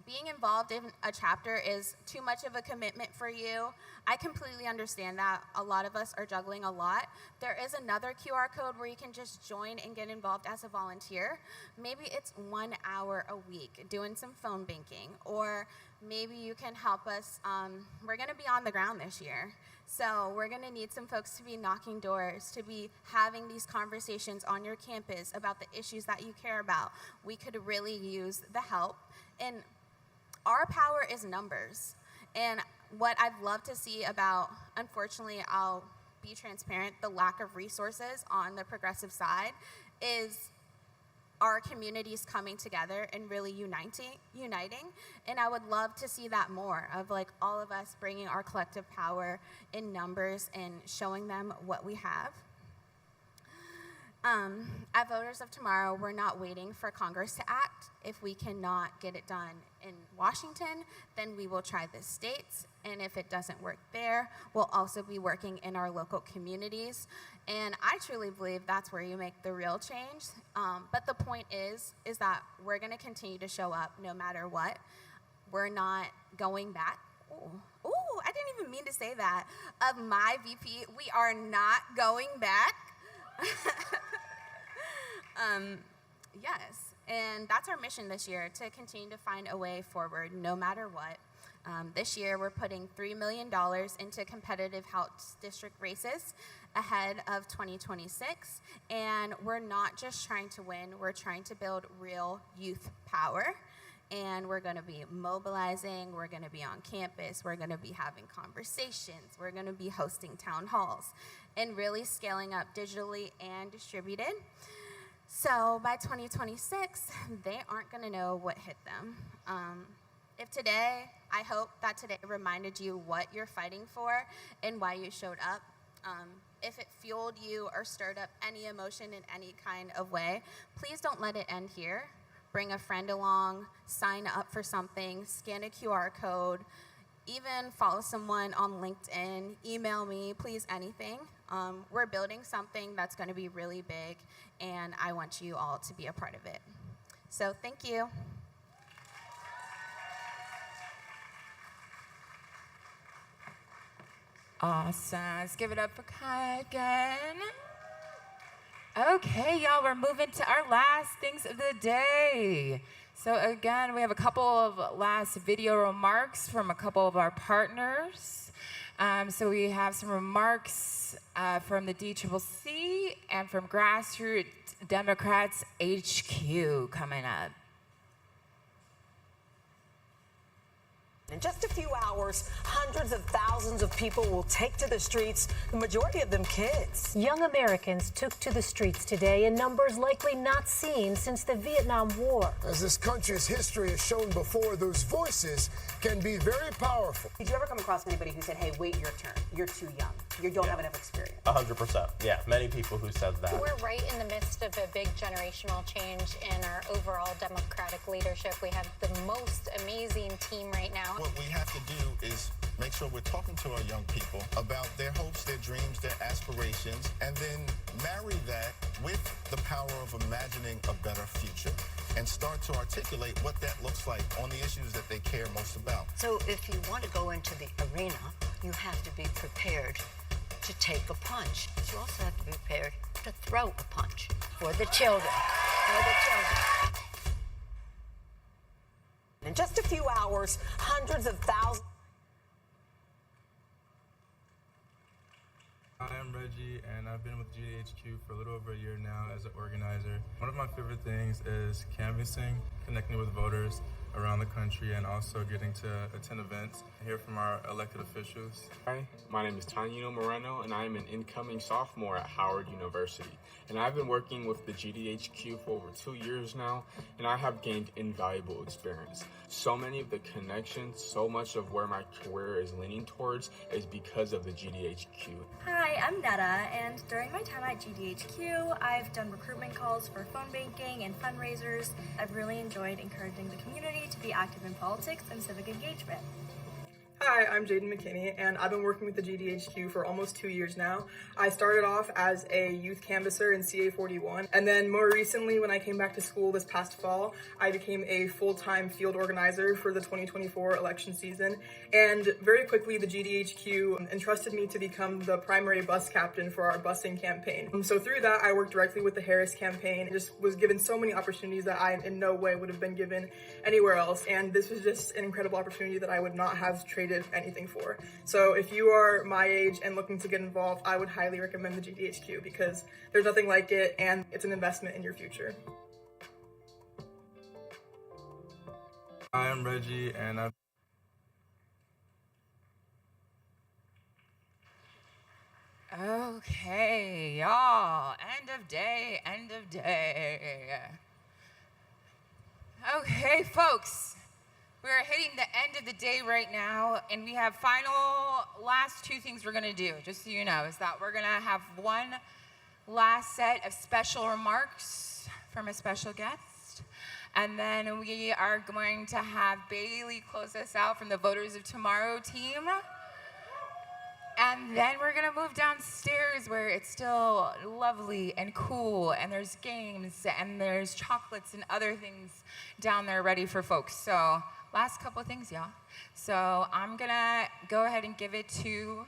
being involved in a chapter is too much of a commitment for you, I completely understand that. A lot of us are juggling a lot. There is another QR code where you can just join and get involved as a volunteer. Maybe it's 1 hour a week doing some phone banking, or maybe you can help us. We're going to be on the ground this year. So we're going to need some folks to be knocking doors, to be having these conversations on your campus about the issues that you care about. We could really use the help. And our power is numbers. And what I'd love to see about, unfortunately, I'll be transparent, the lack of resources on the progressive side is our communities coming together and really uniting. And I would love to see that more, of like all of us bringing our collective power in numbers and showing them what we have. At Voters of Tomorrow, we're not waiting for Congress to act. If we cannot get it done in Washington, then we will try the states. And if it doesn't work there, we'll also be working in our local communities. And I truly believe that's where you make the real change. But the point is that we're going to continue to show up no matter what. We're not going back. Ooh, I didn't even mean to say that. Of my VP, we are not going back. Yes, and that's our mission this year, to continue to find a way forward no matter what. This year, we're putting $3 million into competitive House district races ahead of 2026, and we're not just trying to win, we're trying to build real youth power. And we're going to be mobilizing, we're going to be on campus, we're going to be having conversations, we're going to be hosting town halls, and really scaling up digitally and distributed. So by 2026, they aren't going to know what hit them. I hope that today reminded you what you're fighting for and why you showed up. If it fueled you or stirred up any emotion in any kind of way, please don't let it end here. Bring a friend along, sign up for something, scan a QR code, even follow someone on LinkedIn, email me, please, anything. We're building something that's going to be really big, and I want you all to be a part of it. So thank you. Awesome. Let's give it up for Kai again. Okay, y'all, we're moving to our last things of the day. So again, we have a couple of last video remarks from a couple of our partners. So we have some remarks from the DCCC and from Grassroots Democrats HQ coming up. In just a few hours, hundreds of thousands of people will take to the streets, the majority of them kids. Young Americans took to the streets today in numbers likely not seen since the Vietnam War. As this country's history has shown before, those voices can be very powerful. Did you ever come across anybody who said, hey, wait your turn, you're too young, you don't have enough experience? 100%. Yeah, many people who said that. We're right in the midst of a big generational change in our overall Democratic leadership. We have the most amazing team right now. What we have to do is make sure we're talking to our young people about their hopes, their dreams, their aspirations, and then marry that with the power of imagining a better future and start to articulate what that looks like on the issues that they care most about. So if you want to go into the arena, you have to be prepared to take a punch. But you also have to be prepared to throw a punch for the children. For the children. In just a few hours, hundreds of thousands. Hi, I'm Reggie, and I've been with GDHQ for a little over a year now as an organizer. One of my favorite things is canvassing, connecting with voters around the country, and also getting to attend events, hear from our elected officials. Hi, my name is Tanino Moreno, and I am an incoming sophomore at Howard University. And I've been working with the GDHQ for over 2 years now, and I have gained invaluable experience. So many of the connections, so much of where my career is leaning towards is because of the GDHQ. Hi, I'm Netta, and during my time at GDHQ, I've done recruitment calls for phone banking and fundraisers. I've really enjoyed encouraging the community to be active in politics and civic engagement. Hi, I'm Jaden McKinney, and I've been working with the GDHQ for almost 2 years now. I started off as a youth canvasser in CA 41, and then more recently, when I came back to school this past fall, I became a full-time field organizer for the 2024 election season. And very quickly, the GDHQ entrusted me to become the primary bus captain for our busing campaign. So through that, I worked directly with the Harris campaign and just was given so many opportunities that I in no way would have been given anywhere else. And this was just an incredible opportunity that I would not have traded anything for. So if you are my age and looking to get involved, I would highly recommend the GDHQ because there's nothing like it and it's an investment in your future. Hi, I'm Reggie, and I've Okay, y'all, end of day, end of day. Okay, folks, we're hitting the end of the day right now, and we have last two things we're gonna do, just so you know, is that we're gonna have one last set of special remarks from a special guest, and then we are going to have Bailey close us out from the Voters of Tomorrow team. And then we're gonna move downstairs where it's still lovely and cool, and there's games, and there's chocolates and other things down there ready for folks. So last couple of things, y'all. So I'm gonna go ahead and give it to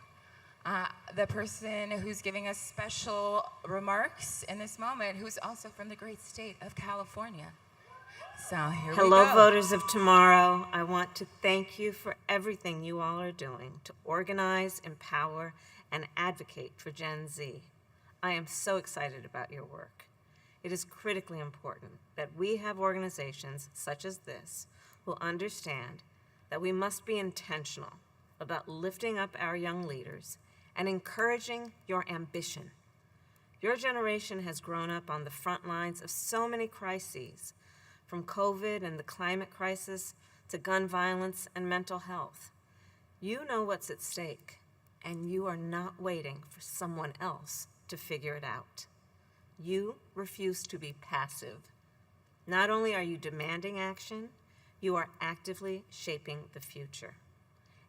the person who's giving us special remarks in this moment, who's also from the great state of California. So here we go. Hello, voters of tomorrow. I want to thank you for everything you all are doing to organize, empower, and advocate for Gen Z. I am so excited about your work. It is critically important that we have organizations such as this who understand that we must be intentional about lifting up our young leaders and encouraging your ambition. Your generation has grown up on the front lines of so many crises, from COVID and the climate crisis to gun violence and mental health. You know what's at stake, and you are not waiting for someone else to figure it out. You refuse to be passive. Not only are you demanding action, you are actively shaping the future.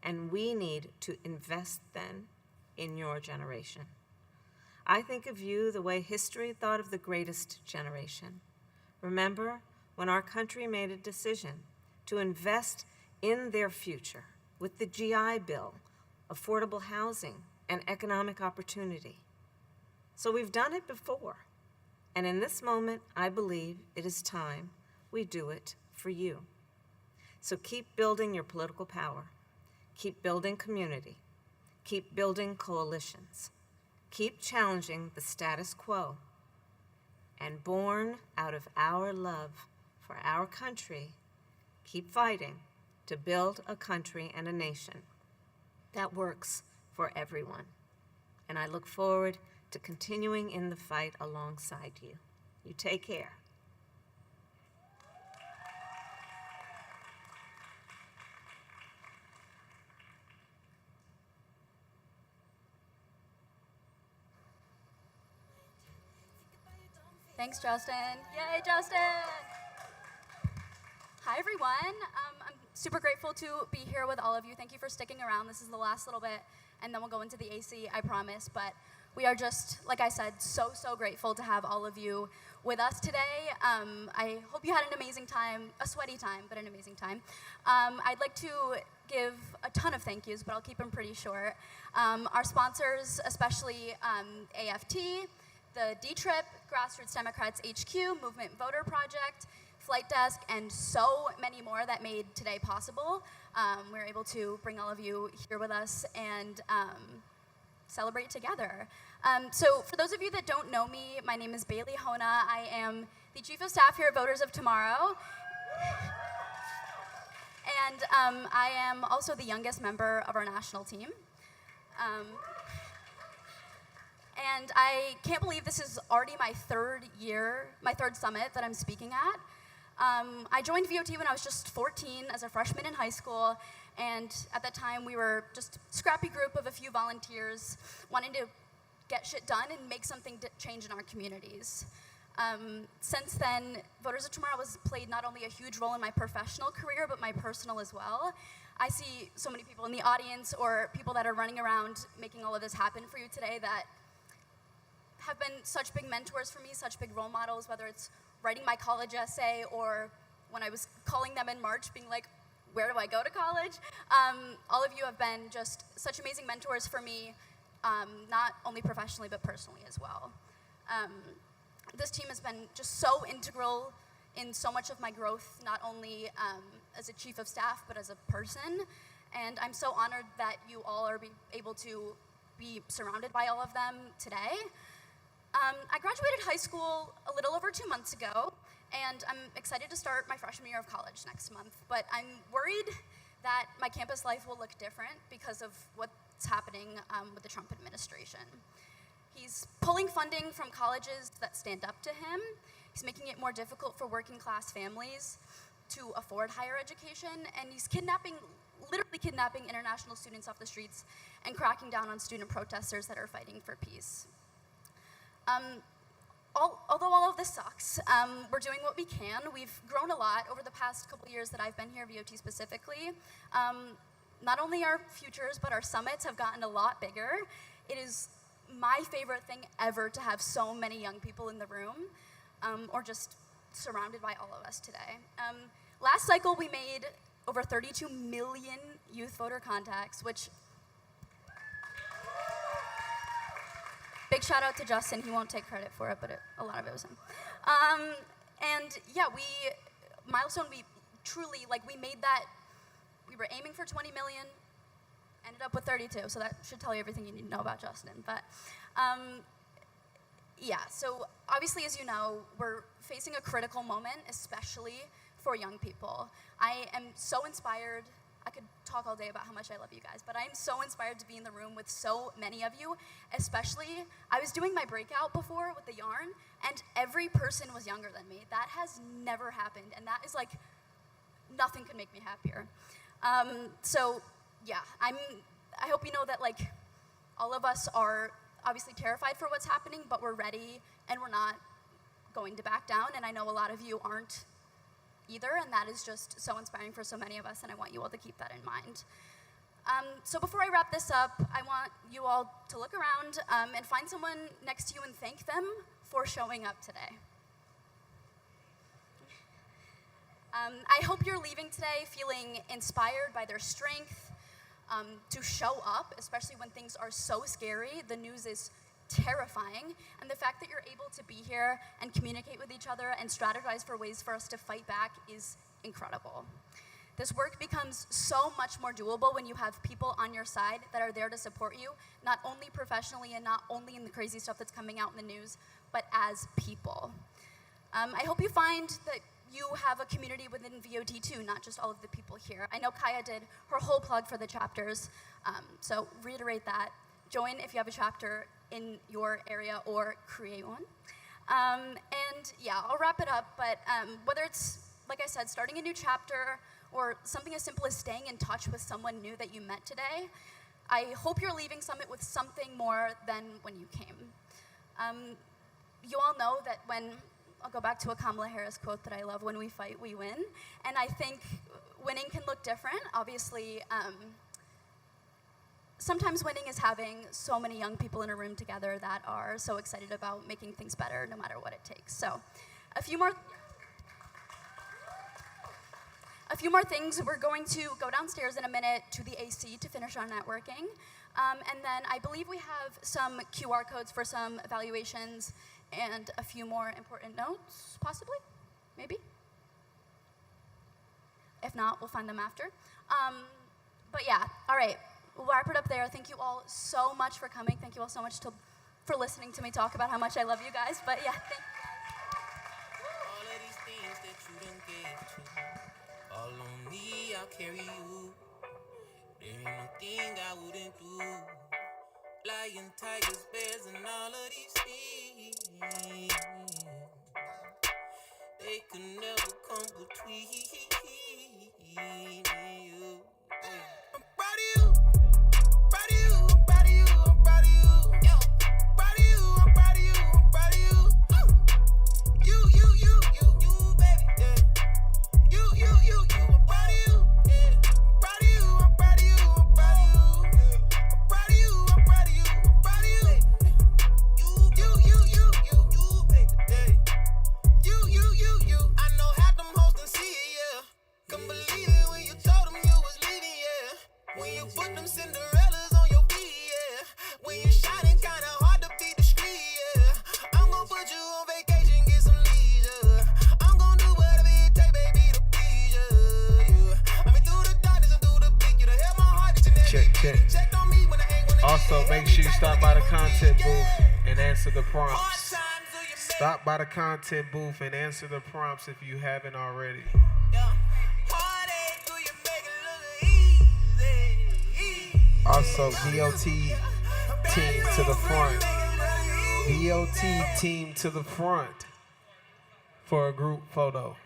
And we need to invest then in your generation. I think of you the way history thought of the greatest generation. Remember when our country made a decision to invest in their future with the GI Bill, affordable housing, and economic opportunity. So we've done it before. And in this moment, I believe it is time we do it for you. So keep building your political power. Keep building community. Keep building coalitions. Keep challenging the status quo. And born out of our love for our country, keep fighting to build a country and a nation that works for everyone. And I look forward to continuing in the fight alongside you. You take care. Thanks, Justin. Yay, Justin! Hi, everyone. I'm super grateful to be here with all of you. Thank you for sticking around. This is the last little bit, and then we'll go into the AC, I promise. But we are just, like I said, so grateful to have all of you with us today. I hope you had an amazing time, a sweaty time, but an amazing time. I'd like to give a ton of thank yous, but I'll keep them pretty short. Our sponsors, especially AFT, the D-Trip, Grassroots Democrats HQ, Movement Voter Project, Flight Desk, and so many more that made today possible. We were able to bring all of you here with us and celebrate together. So for those of you that don't know me, my name is Bailey Hona. I am the Chief of Staff here at Voters of Tomorrow. And I am also the youngest member of our national team. And I can't believe this is already my third summit that I'm speaking at. I joined VOT when I was just 14 as a freshman in high school, and at that time we were just a scrappy group of a few volunteers wanting to get shit done and make something change in our communities. Since then, Voters of Tomorrow has played not only a huge role in my professional career, but my personal as well. I see so many people in the audience or people that are running around making all of this happen for you today that have been such big mentors for me, such big role models, whether it's writing my college essay or when I was calling them in March being like, where do I go to college? All of you have been just such amazing mentors for me, not only professionally but personally as well. This team has been just so integral in so much of my growth, not only as a chief of staff but as a person, and I'm so honored that you all are able to be surrounded by all of them today. I graduated high school a little over 2 months ago, and I'm excited to start my freshman year of college next month, but I'm worried that my campus life will look different because of what's happening with the Trump administration. He's pulling funding from colleges that stand up to him. He's making it more difficult for working class families to afford higher education, and he's literally kidnapping international students off the streets and cracking down on student protesters that are fighting for peace. Although all of this sucks, we're doing what we can. We've grown a lot over the past couple years that I've been here, VOT specifically. Not only our futures, but our summits have gotten a lot bigger. It is my favorite thing ever to have so many young people in the room, or just surrounded by all of us today. Last cycle, we made over 32 million youth voter contacts, which big shout out to Justin. He won't take credit for it, but a lot of it was him. And yeah, we truly, we made that, we were aiming for 20 million, ended up with 32, so that should tell you everything you need to know about Justin. But yeah, so obviously, as you know, we're facing a critical moment, especially for young people. I am so inspired. I could talk all day about how much I love you guys, but I am so inspired to be in the room with so many of you, especially, I was doing my breakout before with the yarn, and every person was younger than me. That has never happened, and that is nothing could make me happier. So yeah, I hope you know that all of us are obviously terrified for what's happening, but we're ready, and we're not going to back down, and I know a lot of you aren't either, and that is just so inspiring for so many of us, and I want you all to keep that in mind. So before I wrap this up, I want you all to look around and find someone next to you and thank them for showing up today. I hope you're leaving today feeling inspired by their strength to show up, especially when things are so scary. The news is terrifying, and the fact that you're able to be here and communicate with each other and strategize for ways for us to fight back is incredible. This work becomes so much more doable when you have people on your side that are there to support you, not only professionally and not only in the crazy stuff that's coming out in the news, but as people. I hope you find that you have a community within VOT too, not just all of the people here. I know Kaya did her whole plug for the chapters, so reiterate that. Join if you have a chapter in your area or create one. And yeah, I'll wrap it up, but whether it's, like I said, starting a new chapter or something as simple as staying in touch with someone new that you met today, I hope you're leaving Summit with something more than when you came. You all know that I'll go back to a Kamala Harris quote that I love, when we fight, we win. And I think winning can look different. Obviously, sometimes winning is having so many young people in a room together that are so excited about making things better no matter what it takes. So a few more things. We're going to go downstairs in a minute to the AC to finish our networking. And then I believe we have some QR codes for some evaluations and a few more important notes, possibly, maybe? If not, we'll find them after. But yeah, all right, we'll wrap it up there. Thank you all so much for coming. Thank you all so much for listening to me talk about how much I love you guys. But yeah, thank you. All of these things that you done gave to me, all on me, I'll carry you. There ain't no thing I wouldn't do. Lion, tigers, bears, and all of these things, they could never come between you. I'm proud of you. I'm proud of you. I'm proud of you. I'm proud of you. Yo. I'm proud of you. I'm proud of you. I'm proud of you. You, baby. Yeah. You. I'm proud of you. Yeah. I'm proud of you. I'm proud of you. I'm proud of you. I'm proud of you. I'm proud of you. I'm proud of you. You, baby. Yeah. You. I know half them hoes can see it, yeah. Couldn't believe it when you told them you was leaving, yeah. When you put them Cinderellas on your feet, yeah. When you shining kinda hard to beat the street, yeah. I'm gonna put you on vacation, get some leisure. I'm gonna do whatever it take, baby, to please you. Yeah. I mean, through the darkness and through the bleak, you done held my heart that you never Check. checked on me when I ain't wanna. Also, make sure you stop by the content booth and answer the prompts. Stop by the content booth and answer the prompts if you haven't already. Also, VOT team to the front. VOT team to the front for a group photo.